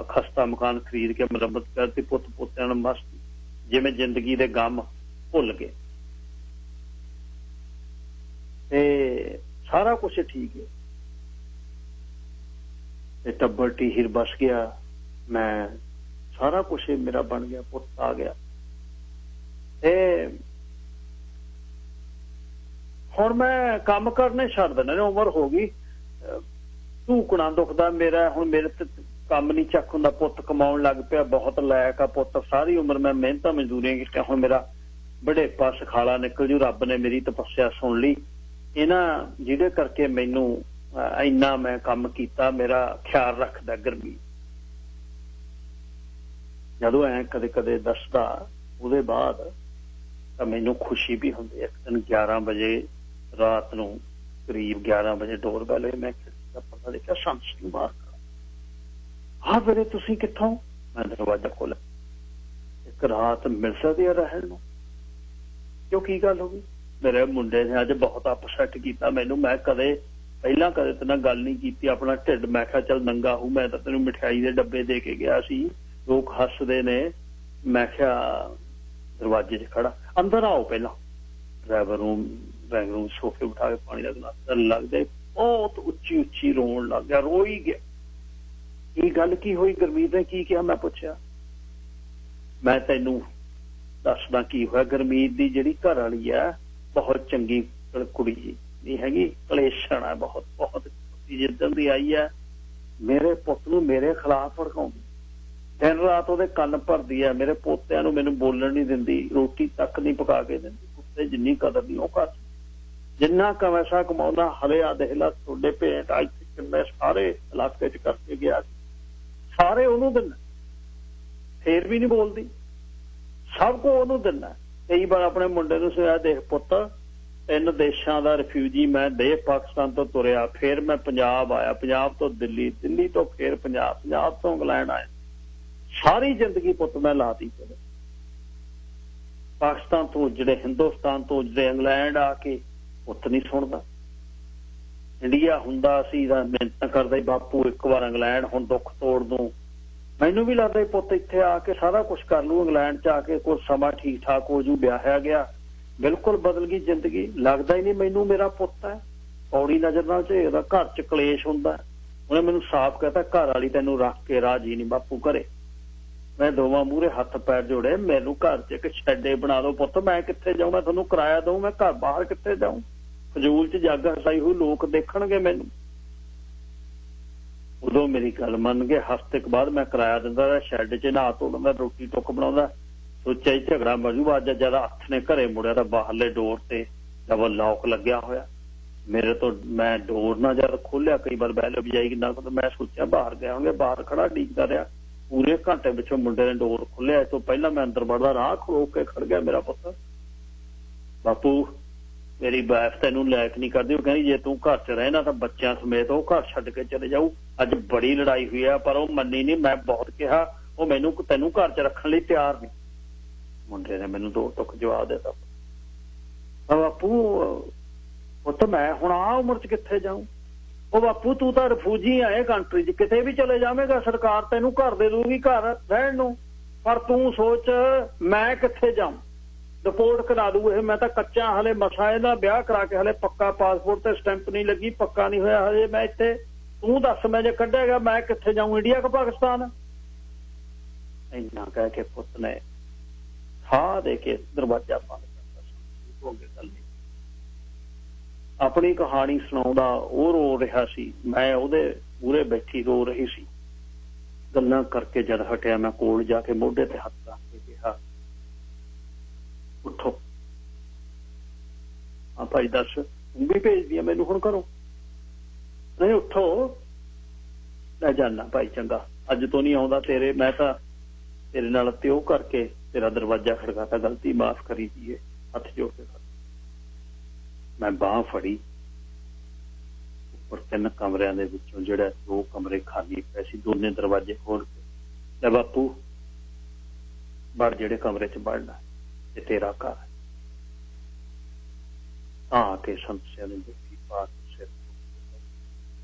ਖਸਤਾ ਮਕਾਨ ਖਰੀਦ ਕੇ ਮੁਰੰਮਤ ਕਰਤੀ। ਪੁੱਤ ਪੋਤਿਆਂ ਨੂੰ ਮਸਤ ਜਿਵੇਂ ਜ਼ਿੰਦਗੀ ਦੇ ਗਮ ਭੁੱਲ ਗਏ। ਤੇ ਸਾਰਾ ਕੁਛ ਠੀਕ ਹੈ। ਤੇ ਟੱਬਰ ਟੀਹਰ ਬਸ ਗਿਆ। ਮੈਂ ਸਾਰਾ ਕੁਛ ਮੇਰਾ ਬਣ ਗਿਆ। ਪੁੱਤ ਆ ਗਿਆ। ਤੇ ਹੁਣ ਮੈਂ ਕੰਮ ਕਰਨੇ ਛੱਡ ਦੇਣੇ। ਉਮਰ ਹੋ ਗਈ। ਧੂਕਣਾ ਦੁਖਦਾ ਮੇਰਾ। ਹੁਣ ਮੇਰੇ ਤੇ ਕੰਮ ਨਹੀਂ ਚੱਕ ਹੁੰਦਾ। ਪੁੱਤ ਕਮਾਉਣ ਲੱਗ ਪਿਆ। ਬਹੁਤ ਲਾਇਕ ਆ ਪੁੱਤ। ਸਾਰੀ ਉਮਰ ਮੈਂ ਮਿਹਨਤਾਂ ਮਜ਼ਦੂਰੀਆਂ ਕੀਤੀਆਂ। ਹੁਣ ਮੇਰਾ ਬੜੇਪਾ ਸਖਾਲਾ ਨਿਕਲ ਜੂ। ਰੱਬ ਨੇ ਮੇਰੀ ਤਪੱਸਿਆ ਸੁਣ ਲਈ। ਇਹਨਾਂ ਜਿਹਦੇ ਕਰਕੇ ਮੈਨੂੰ ਇੰਨਾ ਮੈਂ ਕੰਮ ਕੀਤਾ, ਮੇਰਾ ਖਿਆਲ ਰੱਖਦਾ ਗਰਮੀ। ਜਦੋਂ ਐ ਕਦੇ ਕਦੇ ਦੱਸਦਾ, ਉਹਦੇ ਬਾਅਦ ਤਾਂ ਮੈਨੂੰ ਖੁਸ਼ੀ ਵੀ ਹੁੰਦੀ। ਇੱਕ ਦਿਨ 11 ਵਜੇ ਰਾਤ ਨੂੰ, ਕਰੀਬ 11 ਵਜੇ ਡੋਰਬੈਲ ਹੋਈ। ਮੈਂ ਦਾ ਪਤਾ ਦੇਖਿਆ ਸੰਤ ਸਿੰਘ ਬਾਹਰ ਖੜਾ। ਆਹ ਵੇਲੇ ਤੁਸੀਂ ਕਿੱਥੋਂ? ਮੈਂ ਦਰਵਾਜ਼ਾ ਖੋਲ੍ਹਿਆ। ਇੱਕ ਰਾਤ ਮਿਲ ਸਕਦੀ ਹੈ ਰਹਿਣ ਨੂੰ? ਕਿਉਂ, ਕੀ ਗੱਲ ਹੋ ਗਈ? ਮੇਰੇ ਮੁੰਡੇ ਨੇ ਅੱਜ ਬਹੁਤ ਅਪਸੈਟ ਕੀਤਾ ਮੈਨੂੰ। ਮੈਂ ਪਹਿਲਾਂ ਕਦੇ ਤੇ ਨਾਲ ਗੱਲ ਨਹੀਂ ਕੀਤੀ। ਆਪਣਾ ਢਿੱਡ, ਮੈਂ ਕਿਹਾ ਚੱਲ ਨੰਗਾ ਹੂੰ, ਮੈਂ ਤਾਂ ਤੈਨੂੰ ਮਿਠਾਈ ਦੇ ਡੱਬੇ ਦੇ ਕੇ ਗਿਆ ਸੀ, ਲੋਕ ਹੱਸਦੇ ਨੇ। ਮੈਂ ਕਿਹਾ ਦਰਵਾਜ਼ੇ 'ਚ ਖੜਾ, ਅੰਦਰ ਆਓ। ਪਹਿਲਾਂ ਡਰਾਈਵਰ ਨੂੰ ਸੋਫੇ ਬਿਠਾ ਕੇ ਪਾਣੀ ਦਾ ਗਲਾਸ ਲੱਗਦਾ, ਬਹੁਤ ਉੱਚੀ ਉੱਚੀ ਰੋਣ ਲੱਗ ਗਿਆ, ਰੋ ਹੀ ਗਿਆ। ਇਹ ਗੱਲ ਕੀ ਹੋਈ? ਗੁਰਮੀਤ ਨੇ ਕੀ ਕਿਹਾ? ਮੈਂ ਪੁੱਛਿਆ। ਮੈਂ ਤੈਨੂੰ ਦੱਸਦਾ ਕੀ ਹੋਇਆ। ਗੁਰਮੀਤ ਦੀ ਜਿਹੜੀ ਘਰ ਵਾਲੀ ਆ ਬਹੁਤ ਚੰਗੀ ਕੁੜੀ ਨਹੀਂ ਹੈਗੀ, ਕਲੇਸ਼ਣ ਹੈ ਬਹੁਤ ਬਹੁਤ। ਜਿੱਦਣ ਦੀ ਆਈ ਹੈ ਮੇਰੇ ਪੁੱਤ ਨੂੰ ਮੇਰੇ ਖਿਲਾਫ ਭੜਕਾਉਂਦੀ, ਦਿਨ ਰਾਤ ਉਹਦੇ ਕੰਨ ਭਰਦੀ ਹੈ। ਮੇਰੇ ਪੋਤਿਆਂ ਨੂੰ ਮੈਨੂੰ ਬੋਲਣ ਨਹੀਂ ਦਿੰਦੀ, ਰੋਟੀ ਤੱਕ ਨਹੀਂ ਪਕਾ ਕੇ ਦਿੰਦੀ। ਕੁੱਤੇ ਜਿੰਨੀ ਕਦਰ ਨਹੀਂ ਉਹ ਘਰ, ਜਿੰਨਾ ਕਮੈਸਾ ਕਮਾਉਂਦਾ। ਹਲੇ ਆ ਦੇਖ ਲਾ ਤੁਹਾਡੇ ਭੇਟ ਅੱਜ ਕਿੰਨੇ ਸਾਰੇ ਇਲਾਕੇ 'ਚ ਕਰਕੇ ਗਿਆ, ਸਾਰੇ ਉਹਨੂੰ ਦਿੰਦਾ, ਫੇਰ ਵੀ ਨਹੀਂ ਬੋਲਦੀ। ਸਭ ਕੁ ਉਹਨੂੰ ਦਿੰਦਾ। ਕਈ ਵਾਰ ਆਪਣੇ ਮੁੰਡੇ ਨੂੰ ਸੁਣਿਆ, ਦੇਖ ਪੁੱਤ 3 ਦੇਸ਼ਾਂ ਦਾ ਰਿਫਿਊਜੀ ਮੈਂ ਪਾਕਿਸਤਾਨ ਤੋਂ ਤੁਰਿਆ, ਫਿਰ ਮੈਂ ਪੰਜਾਬ ਆਇਆ, ਪੰਜਾਬ ਤੋਂ ਦਿੱਲੀ, ਦਿੱਲੀ ਤੋਂ ਫਿਰ ਪੰਜਾਬ, ਪੰਜਾਬ ਤੋਂ ਇੰਗਲੈਂਡ ਆਇਆ। ਸਾਰੀ ਜ਼ਿੰਦਗੀ ਪੁੱਤ ਮੈਂ ਲਾਤੀ ਚਲੇ। ਪਾਕਿਸਤਾਨ ਤੋਂ ਜਿਹੜੇ ਹਿੰਦੁਸਤਾਨ ਤੋਂ ਜਿਹੜੇ ਇੰਗਲੈਂਡ ਆ ਕੇ ਪੁੱਤ ਨਹੀਂ ਸੁਣਦਾ। ਇੰਡੀਆ ਹੁੰਦਾ ਸੀ ਤਾਂ ਮਿਹਨਤ ਕਰਦਾ, ਬਾਪੂ ਇੱਕ ਵਾਰ ਇੰਗਲੈਂਡ, ਹੁਣ ਦੁੱਖ ਤੋੜ ਦੂੰ। ਮੈਨੂੰ ਵੀ ਲੱਗਦਾ ਪੁੱਤ ਇੱਥੇ ਆ ਕੇ ਸਾਰਾ ਕੁਛ ਕਰ ਲੂ, ਇੰਗਲੈਂਡ 'ਚ ਆ ਕੇ ਕੁਝ ਸਮਾਂ ਠੀਕ ਠਾਕ ਹੋ ਜੂ, ਵਿਆਹਿਆ ਗਿਆ, ਬਿਲਕੁਲ ਬਦਲ ਗਈ ਜ਼ਿੰਦਗੀ। ਲੱਗਦਾ ਹੀ ਨਹੀਂ ਮੈਨੂੰ ਮੇਰਾ ਪੁੱਤ ਹੈ। ਪੌੜੀ ਨਜ਼ਰ ਨਾਲ ਝੇਕਦਾ, ਘਰ 'ਚ ਕਲੇਸ਼ ਹੁੰਦਾ। ਉਹਨੇ ਮੈਨੂੰ ਸਾਫ਼ ਕਹਿਤਾ, ਘਰ ਵਾਲੀ ਤੈਨੂੰ ਰੱਖ ਕੇ ਰਾਜੀ ਨਹੀਂ ਬਾਪੂ ਘਰੇ। ਮੈਂ ਦੋਵਾਂ ਮੂਹਰੇ ਹੱਥ ਪੈਰ ਜੋੜੇ, ਮੈਨੂੰ ਘਰ 'ਚ ਇੱਕ ਸ਼ੈੱਡੇ ਬਣਾ ਦਿਓ ਪੁੱਤ, ਮੈਂ ਕਿੱਥੇ ਜਾਊਂ? ਮੈਂ ਤੁਹਾਨੂੰ ਕਿਰਾਇਆ ਦਊਂ, ਮੈਂ ਘਰ ਬਾਹਰ ਕਿੱਥੇ ਜਾਊਂ? ਫਜ਼ੂਲ 'ਚ ਜੱਗ ਹਸਾਈ ਹੋਈ, ਲੋਕ ਦੇਖਣਗੇ ਮੈਨੂੰ। ਉਦੋਂ ਮੇਰੀ ਗੱਲ ਮੰਨ ਗਏ। ਹਫ਼ਤੇ ਕੁ ਬਾਅਦ ਮੈਂ ਕਿਰਾਇਆ ਦਿੰਦਾ ਰਿਹਾ, ਸ਼ੈੱਡ 'ਚ ਨਹਾ ਧੋ ਲੈਂਦਾ, ਰੋਟੀ ਟੁੱਕ ਬਣਾਉਂਦਾ। ਸੋਚਿਆ ਹੀ ਝਗੜਾ ਮਰਜੂ। ਅੱਜ ਜਦ ਹੱਥ ਨੇ ਘਰੇ ਮੁੜਿਆ ਤਾਂ ਬਾਹਰਲੇ ਡੋਰ ਤੇ ਡਬਲ ਲੌਕ ਲੱਗਿਆ ਹੋਇਆ। ਮੇਰੇ ਤੋਂ ਮੈਂ ਡੋਰ ਨਾ ਜਦ ਖੋਲਿਆ, ਕਈ ਵਾਰ ਬੈਲ ਵਜਾਈ ਕਿੰਨਾ ਕੁ, ਮੈਂ ਸੋਚਿਆ ਬਾਹਰ ਗਏ ਹੋਣਗੇ, ਬਾਹਰ ਖੜਾ ਡੀਕਦਾ ਰਿਹਾ। ਪੂਰੇ ਘੰਟੇ ਪਿੱਛੋਂ ਮੁੰਡੇ ਨੇ ਡੋਰ ਖੋਲਿਆ। ਇਸ ਤੋਂ ਪਹਿਲਾਂ ਮੈਂ ਅੰਦਰ ਵੜਦਾ, ਰਾਹ ਖਲੋ ਕੇ ਖੜ ਗਿਆ ਮੇਰਾ ਪੁੱਤ। ਬਾਪੂ ਮੇਰੀ ਵਾਈਫ ਤੈਨੂੰ ਲਾਇਕ ਨਹੀਂ ਕਰਦੀ, ਉਹ ਕਹਿੰਦੀ ਜੇ ਤੂੰ ਘਰ 'ਚ ਰਹਿਣਾ ਤਾਂ ਬੱਚਿਆਂ ਸਮੇਤ ਉਹ ਘਰ ਛੱਡ ਕੇ ਚਲੇ ਜਾਊ। ਅੱਜ ਬੜੀ ਲੜਾਈ ਹੋਈ ਆ, ਪਰ ਉਹ ਮੰਨੀ ਨਹੀਂ। ਮੈਂ ਬਹੁਤ ਕਿਹਾ, ਉਹ ਮੈਨੂੰ ਤੈਨੂੰ ਘਰ 'ਚ ਰੱਖਣ ਲਈ ਤਿਆਰ ਨਹੀਂ। ਮੁੰਡੇ ਨੇ ਮੈਨੂੰ 2 ਟੁਕ ਜਵਾਬ ਦਿੱਤਾ, ਬਾਪੂ ਪੁੱਤ ਮੈਂ ਹੁਣ ਆ ਉਮਰ 'ਚ ਕਿੱਥੇ ਜਾਊਂ? ਉਹ ਬਾਪੂ ਤੂੰ ਤਾਂ ਰਿਫਿਊਜੀ ਆਏ ਕੰਟਰੀ 'ਚ, ਕਿਤੇ ਵੀ ਚਲੇ ਜਾਵੇਂਗਾ ਸਰਕਾਰ ਤੈਨੂੰ ਘਰ ਦੇ ਦੂਗੀ ਘਰ ਰਹਿਣ ਨੂੰ, ਪਰ ਤੂੰ ਸੋਚ ਮੈਂ ਕਿੱਥੇ ਜਾਊਂ? ਰਿਪੋਰਟ ਕਰਾ ਦੂ ਇਹ। ਮੈਂ ਤਾਂ ਕੱਚਾ, ਹਲੇ ਮਸਾ ਇਹਦਾ ਵਿਆਹ ਕਰਾ ਕੇ ਹਲੇ ਪੱਕਾ ਪਾਸਪੋਰਟ ਤੇ ਸਟੈਂਪ ਨਹੀਂ ਲੱਗੀ, ਪੱਕਾ ਨਹੀਂ ਹੋਇਆ ਹਜੇ ਮੈਂ ਇੱਥੇ। ਤੂੰ ਦੱਸ ਮੈਂ ਜੇ ਕੱਢੇਗਾ ਮੈਂ ਕਿੱਥੇ ਜਾਊਂ, ਇੰਡੀਆ ਕਿ ਪਾਕਿਸਤਾਨ? ਇੰਨਾ ਕਹਿ ਕੇ ਪੁੱਤ ਨੇ ਸਾਹ ਦੇ ਕੇ ਦਰਵਾਜ਼ਾ ਬੰਦ ਕਰਤਾ। ਹੋ ਗਈ ਗੱਲ ਨਹੀਂ। ਆਪਣੀ ਕਹਾਣੀ ਸੁਣਾਉਂਦਾ ਉਹ ਰੋ ਰਿਹਾ ਸੀ, ਮੈਂ ਉਹਦੇ ਮੂਹਰੇ ਬੈਠੀ ਰੋ ਰਹੀ ਸੀ। ਗੱਲਾਂ ਕਰਕੇ ਜਦ ਹਟਿਆ, ਮੈਂ ਕੋਲ ਜਾ ਕੇ ਮੋਢੇ ਤੇ ਹੱਥ ਰੱਖ ਕੇ ਕਿਹਾ, ਉੱਠੋ। ਹਾਂ ਭਾਈ ਦੱਸ, ਤੂੰ ਵੀ ਭੇਜਦੀ ਆ ਮੈਨੂੰ ਹੁਣ ਘਰੋਂ? ਨਹੀਂ ਉੱਠੋ, ਲੈ ਜਾਨਾ ਭਾਈ, ਚੰਗਾ ਅੱਜ ਤੋਂ ਨਹੀਂ ਆਉਂਦਾ ਤੇਰੇ। ਮੈਂ ਤਾਂ ਤੇਰੇ ਨਾਲ ਤੇ ਉਹ ਕਰਕੇ ਤੇਰਾ ਦਰਵਾਜ਼ਾ ਖੜਕਾਤਾ, ਗਲਤੀ ਮਾਫ਼ ਕਰੀ ਦੀਏ, ਹੱਥ ਜੋੜ ਕੇ। ਮੈਂ ਬਾਂਹ ਫੜੀ, ਉੱਪਰ 3 ਕਮਰਿਆਂ ਦੇ ਵਿੱਚੋਂ ਜਿਹੜਾ 2 ਕਮਰੇ ਖਾਲੀ ਪਏ ਸੀ, ਦੋਨੇ ਦਰਵਾਜ਼ੇ ਖੋਲ ਕੇ, ਲੈ ਬਾਪੂ ਵੜ, ਜਿਹੜੇ ਕਮਰੇ 'ਚ ਵੜਨਾ ਇਹ ਤੇਰਾ ਘਰ ਹੈ। ਆ ਕੇ ਸੰਸਿਆ ਨੇ ਜੁੱਤੀ ਪਾ ਕੇ ਸਿਰ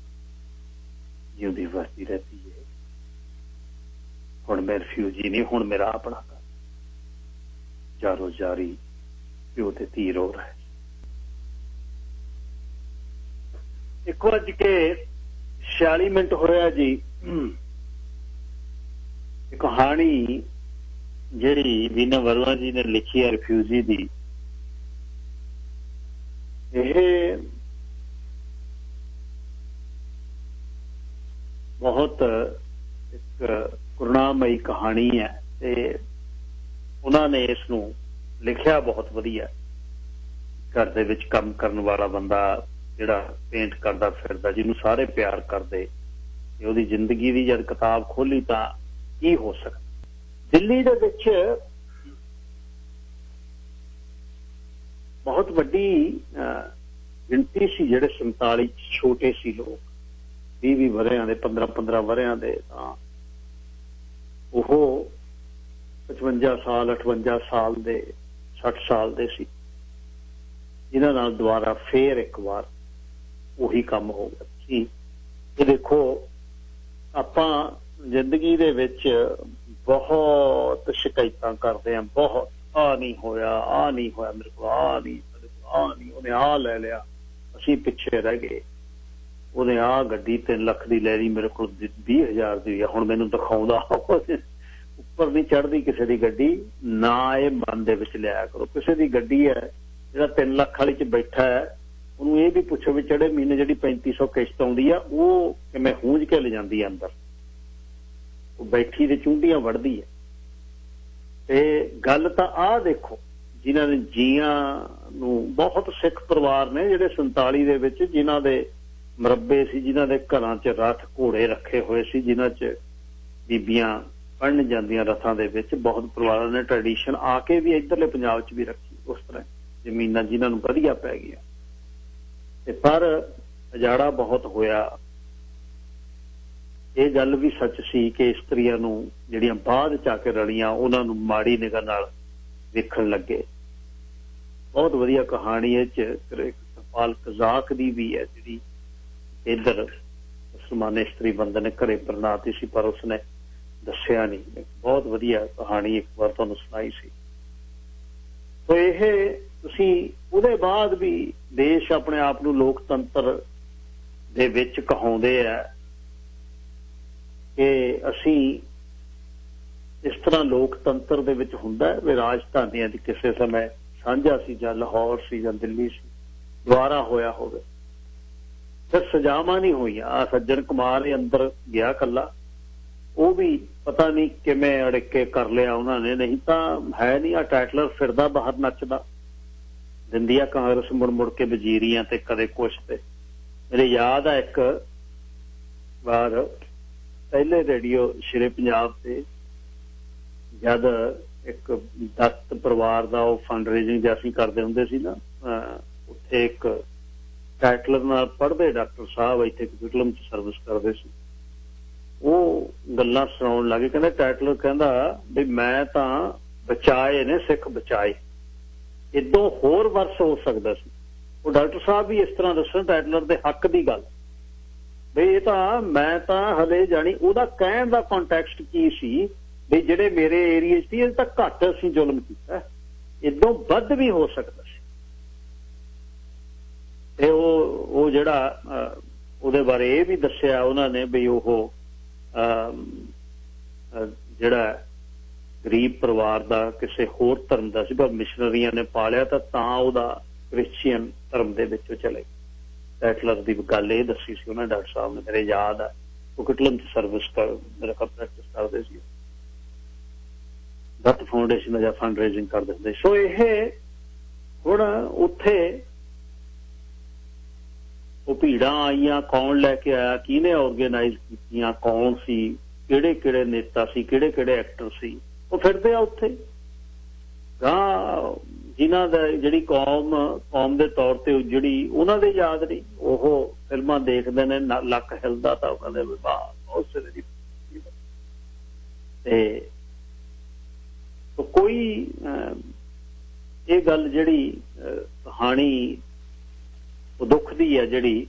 ਜਿਉਂਦੀ ਵਸਦੀ ਰਹਤੀ ਹੈ। ਹੁਣ ਮੈਂ ਰਿਫਿਊਜੀ ਨਹੀਂ, ਹੁਣ ਮੇਰਾ ਆਪਣਾ ਘਰ। ਜਾਰੋ ਜਾਰੀ ਪਿਓ ਤੇ ਧੀ ਰੋ ਰਹੇ। 1:46 ਹੋਇਆ ਜੀ। ਇਹ ਕਹਾਣੀ ਜਿਹੜੀ ਵੀਨਾ ਵਰਮਾ ਜੀ ਨੇ ਲਿਖੀ ਹੈ ਰਿਫਿਊਜੀ ਦੀ, ਇਹ ਬਹੁਤ ਇੱਕ ਕਰੁਣਾਮਈ ਕਹਾਣੀ ਹੈ ਤੇ ਉਹਨਾਂ ਨੇ ਇਸ ਨੂੰ ਲਿਖਿਆ ਬਹੁਤ ਵਧੀਆ। ਘਰ ਦੇ ਵਿੱਚ ਕੰਮ ਕਰਨ ਵਾਲਾ ਬੰਦਾ ਜਿਹੜਾ ਪੇਂਟ ਕਰਦਾ ਫਿਰਦਾ, ਜਿਹਨੂੰ ਸਾਰੇ ਪਿਆਰ ਕਰਦੇ, ਤੇ ਉਹਦੀ ਜ਼ਿੰਦਗੀ ਦੀ ਜਦ ਕਿਤਾਬ ਖੋਲੀ ਤਾਂ ਕੀ ਹੋ ਸਕਦਾ। ਦਿੱਲੀ ਦੇ ਵਿੱਚ ਬਹੁਤ ਵੱਡੀ ਗਿਣਤੀ ਸੀ ਜਿਹੜੇ 47 ਛੋਟੇ ਸੀ ਲੋਕ, 20 ਵਰਿਆਂ ਦੇ 15 ਵਰਿਆਂ ਦੇ ਤਾਂ ਉਹ 55 ਸਾਲ 58 ਸਾਲ ਦੇ 60 ਸਾਲ ਦੇ ਸੀ, ਜਿਨ੍ਹਾਂ ਨਾਲ ਦੁਬਾਰਾ ਫੇਰ ਇੱਕ ਵਾਰ ਉਹੀ ਕੰਮ ਹੋ ਗਿਆ ਸੀ। ਇਹ ਦੇਖੋ, ਆਪਾਂ ਜ਼ਿੰਦਗੀ ਦੇ ਵਿੱਚ ਬਹੁਤ ਸ਼ਿਕਾਇਤਾਂ ਕਰਦੇ ਹਾਂ, ਬਹੁਤ ਆਹ ਨਹੀਂ ਹੋਇਆ, ਆਹ ਨਹੀਂ ਹੋਇਆ, ਮੇਰੇ ਕੋਲ ਆਹ ਨਹੀਂ, ਉਹਨੇ ਆਹ ਲੈ ਲਿਆ, ਅਸੀਂ ਪਿੱਛੇ ਰਹਿ ਗਏ, ਉਹਨੇ ਆਹ ਗੱਡੀ 3 ਲੱਖ ਦੀ ਲੈ ਲਈ, ਮੇਰੇ ਕੋਲ 20,000 ਦੀ ਆ, ਹੁਣ ਮੈਨੂੰ ਦਿਖਾਉਂਦਾ। ਉੱਪਰ ਨਹੀਂ ਚੜ੍ਹਦੀ ਕਿਸੇ ਦੀ ਗੱਡੀ, ਨਾ ਇਹ ਮਨ ਦੇ ਵਿੱਚ ਲਿਆਇਆ ਕਰੋ। ਕਿਸੇ ਦੀ ਗੱਡੀ ਹੈ, ਜਿਹੜਾ 3 ਲੱਖ ਵਾਲੀ 'ਚ ਬੈਠਾ ਹੈ, ਉਹਨੂੰ ਇਹ ਵੀ ਪੁੱਛੋ ਵੀ ਚੜ੍ਹੇ ਮਹੀਨੇ ਜਿਹੜੀ 3500 ਕਿਸ਼ਤ ਆਉਂਦੀ ਆ ਉਹ ਕਿਵੇਂ ਹੂੰਝ ਕੇ ਲੈ ਜਾਂਦੀ ਹੈ ਅੰਦਰ, ਉਹ ਬੈਠੀ ਦੇ ਚੁੰਡੀਆਂ ਵੜਦੀ ਹੈ। ਤੇ ਗੱਲ ਤਾਂ ਆਹ ਦੇਖੋ, ਜਿਨ੍ਹਾਂ ਨੇ ਜੀਆਂ ਨੂੰ, ਬਹੁਤ ਸਿੱਖ ਪਰਿਵਾਰ ਨੇ ਜਿਹੜੇ 47 ਦੇ ਵਿੱਚ ਜਿਨ੍ਹਾਂ ਦੇ ਮਰੱਬੇ ਸੀ, ਜਿਨ੍ਹਾਂ ਦੇ ਘਰਾਂ 'ਚ ਰੱਥ ਘੋੜੇ ਰੱਖੇ ਹੋਏ ਸੀ, ਜਿਨ੍ਹਾਂ 'ਚ ਬੀਬੀਆਂ ਪੜ੍ਹਨ ਜਾਂਦੀਆਂ ਰਥਾਂ ਦੇ ਵਿੱਚ। ਬਹੁਤ ਪਰਿਵਾਰਾਂ ਨੇ ਟ੍ਰੈਡੀਸ਼ਨ ਆ ਕੇ ਵੀ ਇੱਧਰਲੇ ਪੰਜਾਬ 'ਚ ਵੀ ਰੱਖੀ ਉਸ ਤਰ੍ਹਾਂ, ਜ਼ਮੀਨਾਂ ਜਿਨ੍ਹਾਂ ਨੂੰ ਵਧੀਆ ਪੈ ਗਈਆਂ। ਤੇ ਪਰ ਉਜਾੜਾ ਬਹੁਤ ਹੋਇਆ। ਇਹ ਗੱਲ ਵੀ ਸੱਚ ਸੀ ਕਿ ਇਸਤਰੀਆਂ ਨੂੰ ਜਿਹੜੀਆਂ ਬਾਅਦ 'ਚ ਆ ਕੇ ਰਲੀਆਂ, ਉਹਨਾਂ ਨੂੰ ਮਾੜੀ ਨਿਗਾਹ ਨਾਲ ਵੇਖਣ ਲੱਗੇ। ਬਹੁਤ ਵਧੀਆ ਕਹਾਣੀ ਇਹ 'ਚ ਕਪਾਲ ਕਜ਼ਾਕ ਦੀ ਵੀ ਹੈ, ਜਿਹੜੀ ਇੱਧਰ ਮੁਸਲਮਾਨ ਇਸਤਰੀ ਬੰਦੇ ਨੇ ਘਰੇ ਬਰਨਾਤੀ ਸੀ, ਪਰ ਉਸਨੇ ਦੱਸਿਆ ਨਹੀਂ। ਬਹੁਤ ਵਧੀਆ ਕਹਾਣੀ ਇੱਕ ਵਾਰ ਤੁਹਾਨੂੰ ਸੁਣਾਈ ਸੀ। ਸੋ ਇਹ ਤੁਸੀਂ ਉਹਦੇ ਬਾਅਦ ਵੀ ਦੇਸ਼ ਆਪਣੇ ਆਪ ਨੂੰ ਲੋਕਤੰਤਰ ਦੇ ਵਿੱਚ ਕਹਾਉਂਦੇ ਆ ਕਿ ਅਸੀਂ ਇਸ ਤਰ੍ਹਾਂ ਲੋਕਤੰਤਰ ਦੇ ਵਿੱਚ ਹੁੰਦਾ ਹੈ ਵੀ ਰਾਜਧਾਨੀਆਂ ਦੀ ਕਿਸੇ ਸਮੇਂ ਸਾਂਝਾ ਸੀ, ਜਾਂ ਲਾਹੌਰ ਸੀ ਜਾਂ ਦਿੱਲੀ ਸੀ, ਦੁਬਾਰਾ ਹੋਇਆ ਹੋਵੇ। ਫਿਰ ਸਜ਼ਾਵਾਂ ਨਹੀਂ ਹੋਈਆਂ। ਆ ਸੱਜਣ ਕੁਮਾਰ ਅੰਦਰ ਗਿਆ ਕੱਲਾ, ਉਹ ਵੀ ਪਤਾ ਨਹੀਂ ਕਿਵੇਂ ਅੜਕੇ ਕਰ ਲਿਆ ਉਹਨਾਂ ਨੇ, ਨਹੀਂ ਤਾਂ ਹੈ ਨਹੀਂ। ਆ ਟੈਟਲਰ ਫਿਰਦਾ ਬਾਹਰ ਨੱਚਦਾ, ਦਿੰਦੀ ਆ ਕਾਂਗਰਸ ਮੁੜ ਕੇ ਵਜ਼ੀਰੀਆਂ ਤੇ ਕਦੇ ਕੁਛ। ਤੇ ਮੇਰੇ ਯਾਦ ਆ ਇੱਕ ਵਾਰ ਪਹਿਲੇ ਰੇਡੀਓ ਸ਼ੇਰੇ ਪੰਜਾਬ ਤੇ ਜਦ ਇੱਕ ਦਸਤ ਪਰਿਵਾਰ ਦਾ ਉਹ ਫੰਡ ਰੇਜ਼ਿੰਗ ਅਸੀਂ ਕਰਦੇ ਹੁੰਦੇ ਸੀ ਨਾ, ਉੱਥੇ ਇੱਕ ਟੈਟਲਰ ਨਾਲ ਪੜ੍ਹਦੇ ਡਾਕਟਰ ਸਾਹਿਬ ਇੱਥੇ ਫਿਲਮ 'ਚ ਸਰਵਿਸ ਕਰਦੇ ਸੀ, ਉਹ ਗੱਲਾਂ ਸੁਣਾਉਣ ਲੱਗੇ। ਕਹਿੰਦੇ ਟੈਟਲਰ ਕਹਿੰਦਾ ਵੀ ਮੈਂ ਤਾਂ ਬਚਾਏ ਨੇ ਸਿੱਖ, ਬਚਾਏ, ਇਦੋਂ ਹੋਰ ਵਰਸ ਹੋ ਸਕਦਾ ਸੀ। ਉਹ ਡਾਕਟਰ ਸਾਹਿਬ ਵੀ ਇਸ ਤਰ੍ਹਾਂ ਦੱਸਣ ਟੈਟਲਰ ਦੇ ਹੱਕ ਦੀ ਗੱਲ, ਵੀ ਇਹ ਤਾਂ ਮੈਂ ਤਾਂ ਹਲੇ ਜਾਣੀ ਉਹਦਾ ਕਹਿਣ ਦਾ ਕੰਟੈਕਸਟ ਕੀ ਸੀ ਵੀ ਜਿਹੜੇ ਮੇਰੇ ਏਰੀਏ 'ਚ ਸੀ ਇਹ ਤਾਂ ਘੱਟ ਅਸੀਂ ਜ਼ੁਲਮ ਕੀਤਾ, ਇਦੋਂ ਵੱਧ ਵੀ ਹੋ ਸਕਦਾ ਸੀ। ਤੇ ਉਹ ਜਿਹੜਾ ਉਹਦੇ ਬਾਰੇ ਇਹ ਵੀ ਦੱਸਿਆ ਉਹਨਾਂ ਨੇ ਵੀ ਉਹ ਜਿਹੜਾ ਗਰੀਬ ਪਰਿਵਾਰ ਦਾ ਕਿਸੇ ਹੋਰ ਧਰਮ ਦਾ ਸੀ, ਪਰ ਮਿਸ਼ਨਰੀਆਂ ਨੇ ਪਾਲਿਆ ਤਾਂ ਉਹਦਾ ਕ੍ਰਿਸਚੀਅਨ ਧਰਮ ਦੇ ਵਿੱਚੋਂ ਚਲੇ। ਟੈਟਲਰ ਦੀ ਗੱਲ ਇਹ ਦੱਸੀ ਸੀ ਉਹਨਾਂ ਡਾਕਟਰ ਸਾਹਿਬ ਨੇ, ਮੇਰੇ ਯਾਦ ਆ। ਉਹ ਕਿਟਲਮ 'ਚ ਸਰਵਿਸ ਮੇਰਾ ਪ੍ਰੈਕਟਿਸ ਕਰਦੇ ਸੀ, ਦੱਤ ਫਾਊਂਡੇਸ਼ਨ ਦਾ ਜਾਂ ਫੰਡ ਰੇਜ਼ਿੰਗ ਕਰਦੇ ਹੁੰਦੇ। ਸੋ ਇਹ ਹੁਣ ਉੱਥੇ ਉਹ ਭੀੜਾਂ ਆਈਆਂ, ਕੌਣ ਲੈ ਕੇ ਆਇਆ, ਕਿਹਨੇ ਆਰਗੇਨਾਈਜ਼ ਕੀਤੀਆਂ, ਕੌਣ ਸੀ, ਕਿਹੜੇ ਨੇਤਾ ਸੀ, ਕਿਹੜੇ ਐਕਟਰ ਸੀ, ਉਹ ਫਿਰਦੇ ਆ ਉੱਥੇ। ਗਾਂ ਜਿਨ੍ਹਾਂ ਦਾ ਜਿਹੜੀ ਕੌਮ ਦੇ ਤੌਰ ਤੇ ਉਜੜੀ, ਉਹਨਾਂ ਦੇ ਯਾਦ ਨਹੀਂ। ਉਹ ਫਿਲਮਾਂ ਦੇਖਦੇ ਨੇ, ਲੱਕ ਹਿਲਦਾ ਤਾਂ ਉਹ ਕਹਿੰਦੇ ਵਾਹ ਬਹੁਤ ਸਿਰੇ ਦੀ। ਤੇ ਕੋਈ ਇਹ ਗੱਲ ਜਿਹੜੀ ਕਹਾਣੀ ਉਹ ਦੁੱਖ ਦੀ ਹੈ ਜਿਹੜੀ,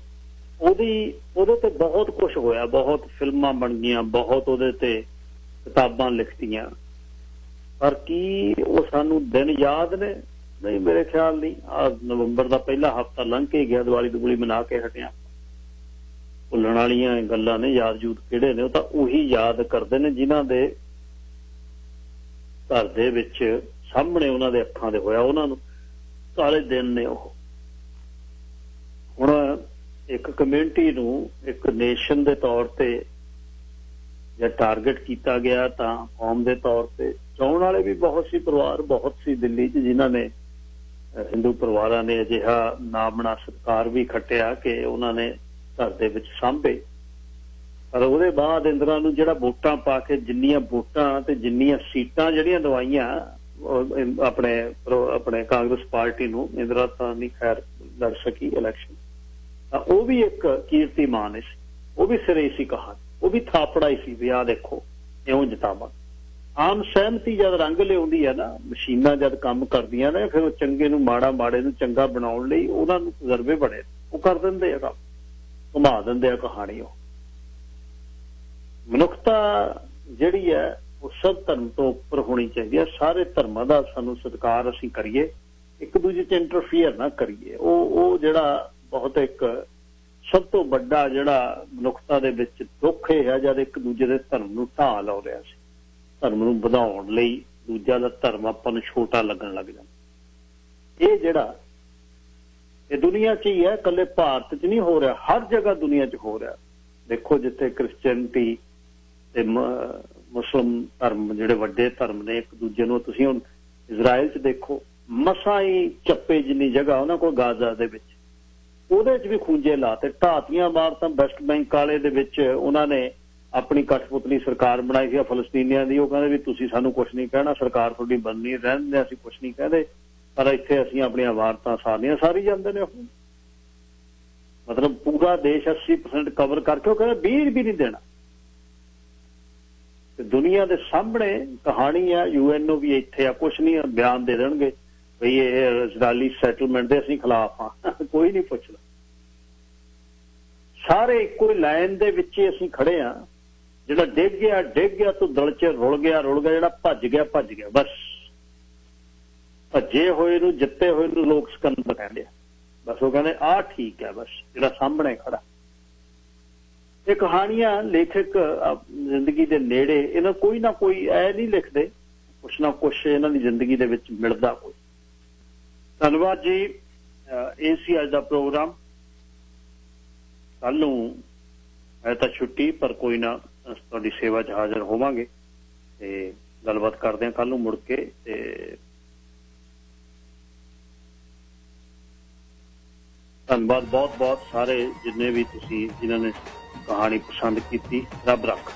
ਉਹਦੇ ਤੇ ਬਹੁਤ ਕੁਛ ਹੋਇਆ, ਬਹੁਤ ਫਿਲਮਾਂ ਬਣ ਗਈਆਂ, ਬਹੁਤ ਉਹਦੇ ਤੇ ਕਿਤਾਬਾਂ ਲਿਖਤੀਆਂ, ਪਰ ਕੀ ਉਹ ਸਾਨੂੰ ਦਿਨ ਯਾਦ ਨੇ? ਨਹੀਂ, ਮੇਰੇ ਖਿਆਲ ਨਹੀਂ। ਆ ਨਵੰਬਰ ਦਾ ਪਹਿਲਾ ਹਫ਼ਤਾ ਲੰਘ ਕੇ ਗਿਆ, ਦੀਵਾਲੀ ਦੂਲੀ ਮਨਾ ਕੇ ਹਟਿਆ। ਭੁੱਲਣ ਵਾਲੀਆਂ ਗੱਲਾਂ ਨੇ, ਯਾਦ ਯੂਦ ਕਿਹੜੇ ਨੇ? ਉਹ ਤਾਂ ਉਹੀ ਯਾਦ ਕਰਦੇ ਨੇ ਜਿਨ੍ਹਾਂ ਦੇ ਘਰ ਦੇ ਵਿੱਚ ਸਾਹਮਣੇ ਉਹਨਾਂ ਦੇ ਅੱਖਾਂ ਦੇ ਹੋਇਆ, ਉਹਨਾਂ ਨੂੰ ਕਾਲੇ ਦਿਨ ਨੇ ਉਹ। ਹੁਣ ਇੱਕ ਕਮਿਊਨਿਟੀ ਨੂੰ ਇੱਕ ਨੇਸ਼ਨ ਦੇ ਤੌਰ ਤੇ ਜੇ ਟਾਰਗੇਟ ਕੀਤਾ ਗਿਆ ਤਾਂ ਕੌਮ ਦੇ ਤੌਰ ਤੇ ਚਾਹੁਣ ਵਾਲੇ ਵੀ ਬਹੁਤ ਸੀ, ਪਰਿਵਾਰ ਬਹੁਤ ਸੀ ਦਿੱਲੀ 'ਚ ਜਿਨ੍ਹਾਂ ਨੇ, ਹਿੰਦੂ ਪਰਿਵਾਰਾਂ ਨੇ ਅਜਿਹਾ ਨਾਮਣਾ ਸਤਿਕਾਰ ਵੀ ਖੱਟਿਆ ਕਿ ਉਹਨਾਂ ਨੇ ਘਰ ਦੇ ਵਿੱਚ ਸਾਂਭੇ। ਪਰ ਉਹਦੇ ਬਾਅਦ ਇੰਦਰਾ ਨੂੰ ਜਿਹੜਾ ਵੋਟਾਂ ਪਾ ਕੇ ਜਿੰਨੀਆਂ ਵੋਟਾਂ ਤੇ ਜਿੰਨੀਆਂ ਸੀਟਾਂ ਜਿਹੜੀਆਂ ਦਵਾਈਆਂ ਆਪਣੇ ਕਾਂਗਰਸ ਪਾਰਟੀ ਨੂੰ, ਇੰਦਰਾ ਤਾਂ ਨਹੀਂ ਖੈਰ ਲੜ ਸਕੀ ਇਲੈਕਸ਼ਨ, ਤਾਂ ਉਹ ਵੀ ਇੱਕ ਕੀਰਤੀਮਾਨ ਸੀ। ਉਹ ਵੀ ਸਿਰੇ ਸੀ ਕਹਾਣੀ, ਉਹ ਵੀ ਥਾਪੜਾ ਹੀ ਸੀ ਵੀ ਆਹ ਦੇਖੋ ਇਉਂ ਜਿਤਾਵਾਂ। ਆਮ ਸਹਿਮਤੀ ਜਦ ਰੰਗ ਲਿਆਉਂਦੀ ਹੈ ਨਾ, ਮਸ਼ੀਨਾਂ ਜਦ ਕੰਮ ਕਰਦੀਆਂ ਨੇ, ਫਿਰ ਉਹ ਚੰਗੇ ਨੂੰ ਮਾੜਾ, ਮਾੜੇ ਨੂੰ ਚੰਗਾ ਬਣਾਉਣ ਲਈ ਉਹਨਾਂ ਨੂੰ ਤਜਰਬੇ ਬਣੇ, ਉਹ ਕਰ ਦਿੰਦੇ ਆ ਕੰਮ, ਘੁਮਾ ਦਿੰਦੇ ਆ ਕਹਾਣੀ। ਉਹ ਮਨੁੱਖਤਾ ਜਿਹੜੀ ਹੈ ਉਹ ਸਭ ਧਰਮ ਤੋਂ ਉੱਪਰ ਹੋਣੀ ਚਾਹੀਦੀ ਹੈ। ਸਾਰੇ ਧਰਮਾਂ ਦਾ ਸਾਨੂੰ ਸਤਿਕਾਰ ਅਸੀਂ ਕਰੀਏ, ਇੱਕ ਦੂਜੇ 'ਚ ਇੰਟਰਫੀਅਰ ਨਾ ਕਰੀਏ। ਉਹ ਜਿਹੜਾ ਬਹੁਤ ਇੱਕ ਸਭ ਤੋਂ ਵੱਡਾ ਜਿਹੜਾ ਮਨੁੱਖਤਾ ਦੇ ਵਿੱਚ ਦੁੱਖ ਇਹ ਹੈ, ਜਦ ਇੱਕ ਦੂਜੇ ਦੇ ਧਰਮ ਨੂੰ ਢਾਹ ਲਾ ਰਿਹਾ ਸੀ, ਧਰਮ ਨੂੰ ਵਧਾਉਣ ਲਈ ਦੂਜਾ ਦਾ ਧਰਮ ਆਪਾਂ ਨੂੰ ਛੋਟਾ ਲੱਗਣ ਲੱਗ ਜਾਂਦਾ। ਇਹ ਜਿਹੜਾ ਇਹ ਦੁਨੀਆ 'ਚ ਹੀ ਹੈ, ਇਕੱਲੇ ਭਾਰਤ 'ਚ ਨਹੀਂ ਹੋ ਰਿਹਾ, ਹਰ ਜਗ੍ਹਾ ਦੁਨੀਆ 'ਚ ਹੋ ਰਿਹਾ। ਦੇਖੋ ਜਿੱਥੇ ਕ੍ਰਿਸਚੀਅਨਟੀ ਤੇ ਮੁਸਲਿਮ ਧਰਮ ਜਿਹੜੇ ਵੱਡੇ ਧਰਮ ਨੇ ਇੱਕ ਦੂਜੇ ਨੂੰ, ਤੁਸੀਂ ਹੁਣ ਇਜ਼ਰਾਈਲ 'ਚ ਦੇਖੋ, ਮਸਾਂ ਹੀ ਚੱਪੇ ਜਿੰਨੀ ਜਗ੍ਹਾ ਉਹਨਾਂ ਕੋਲ ਗਾਜ਼ਾ ਦੇ ਵਿੱਚ, ਉਹਦੇ 'ਚ ਵੀ ਖੂੰਜੇ ਲਾਤੇ, ਢਾਤੀਆਂ ਮਾਰਤਾਂ। ਵੈਸਟ ਬੈਂਕ ਵਾਲੇ ਦੇ ਵਿੱਚ ਉਹਨਾਂ ਨੇ ਆਪਣੀ ਕਠਪੁਤਲੀ ਸਰਕਾਰ ਬਣਾਈ ਸੀ ਫਲਸਤੀਨੀਆਂ ਦੀ। ਉਹ ਕਹਿੰਦੇ ਵੀ ਤੁਸੀਂ ਸਾਨੂੰ ਕੁਛ ਨਹੀਂ ਕਹਿਣਾ, ਸਰਕਾਰ ਤੁਹਾਡੀ ਬਣਨੀ ਰਹਿੰਦੇ, ਅਸੀਂ ਕੁਛ ਨਹੀਂ ਕਹਿੰਦੇ, ਪਰ ਇੱਥੇ ਅਸੀਂ ਆਪਣੀਆਂ ਵਾਰਤਾਂ ਸਾਰੀਆਂ ਸਾਰੀ ਜਾਂਦੇ ਨੇ। ਉਹ ਮਤਲਬ ਪੂਰਾ ਦੇਸ਼ 80% ਕਵਰ ਕਰਕੇ ਉਹ ਕਹਿੰਦੇ 20 ਵੀ ਨਹੀਂ ਦੇਣਾ। ਤੇ ਦੁਨੀਆ ਦੇ ਸਾਹਮਣੇ ਕਹਾਣੀ ਆ, UN ਵੀ ਇੱਥੇ ਆ, ਕੁਛ ਨਹੀਂ ਬਿਆਨ ਦੇ ਦੇਣਗੇ ਬਈ ਇਹ ਇਜ਼ਰਾਈਲੀ ਸੈਟਲਮੈਂਟ ਦੇ ਅਸੀਂ ਖਿਲਾਫ ਹਾਂ, ਕੋਈ ਨਹੀਂ ਪੁੱਛਦਾ। ਸਾਰੇ ਇੱਕੋ ਹੀ ਲਾਈਨ ਦੇ ਵਿੱਚ ਹੀ ਅਸੀਂ ਖੜੇ ਆ। ਜਿਹੜਾ ਡਿੱਗ ਗਿਆ ਤੂੰ ਦਲ 'ਚ ਰੁਲ ਗਿਆ, ਜਿਹੜਾ ਭੱਜ ਗਿਆ ਬਸ। ਭੱਜੇ ਹੋਏ ਨੂੰ, ਜਿੱਤੇ ਹੋਏ ਨੂੰ ਲੋਕ ਸਿਕੰਦਰ ਕਹਿੰਦੇ ਆ, ਬਸ। ਉਹ ਕਹਿੰਦੇ ਆਹ ਠੀਕ ਹੈ, ਬਸ ਜਿਹੜਾ ਸਾਹਮਣੇ ਖੜਾ। ਇਹ ਕਹਾਣੀਆਂ ਲੇਖਕ ਜ਼ਿੰਦਗੀ ਦੇ ਨੇੜੇ, ਇਹਨਾਂ ਕੋਈ ਨਾ ਕੋਈ ਐ ਨਹੀਂ ਲਿਖਦੇ, ਕੁਛ ਨਾ ਕੁਛ ਇਹਨਾਂ ਦੀ ਜ਼ਿੰਦਗੀ ਦੇ ਵਿੱਚ ਮਿਲਦਾ ਕੋਈ। ਧੰਨਵਾਦ ਜੀ। ਇਹ ਸੀ ਅੱਜ ਦਾ ਪ੍ਰੋਗਰਾਮ। ਕੱਲ ਨੂੰ ਹੈ ਤਾਂ ਛੁੱਟੀ, ਪਰ ਕੋਈ ਨਾ, ਤੁਹਾਡੀ ਸੇਵਾ 'ਚ ਹਾਜ਼ਰ ਹੋਵਾਂਗੇ ਤੇ ਗੱਲਬਾਤ ਕਰਦੇ ਹਾਂ ਕੱਲ ਨੂੰ ਮੁੜ ਕੇ। ਤੇ ਧੰਨਵਾਦ ਬਹੁਤ ਬਹੁਤ ਸਾਰੇ ਜਿੰਨੇ ਵੀ ਤੁਸੀਂ ਜਿਨ੍ਹਾਂ ਨੇ ਕਹਾਣੀ ਪਸੰਦ ਕੀਤੀ। ਰੱਬ ਰੱਖ।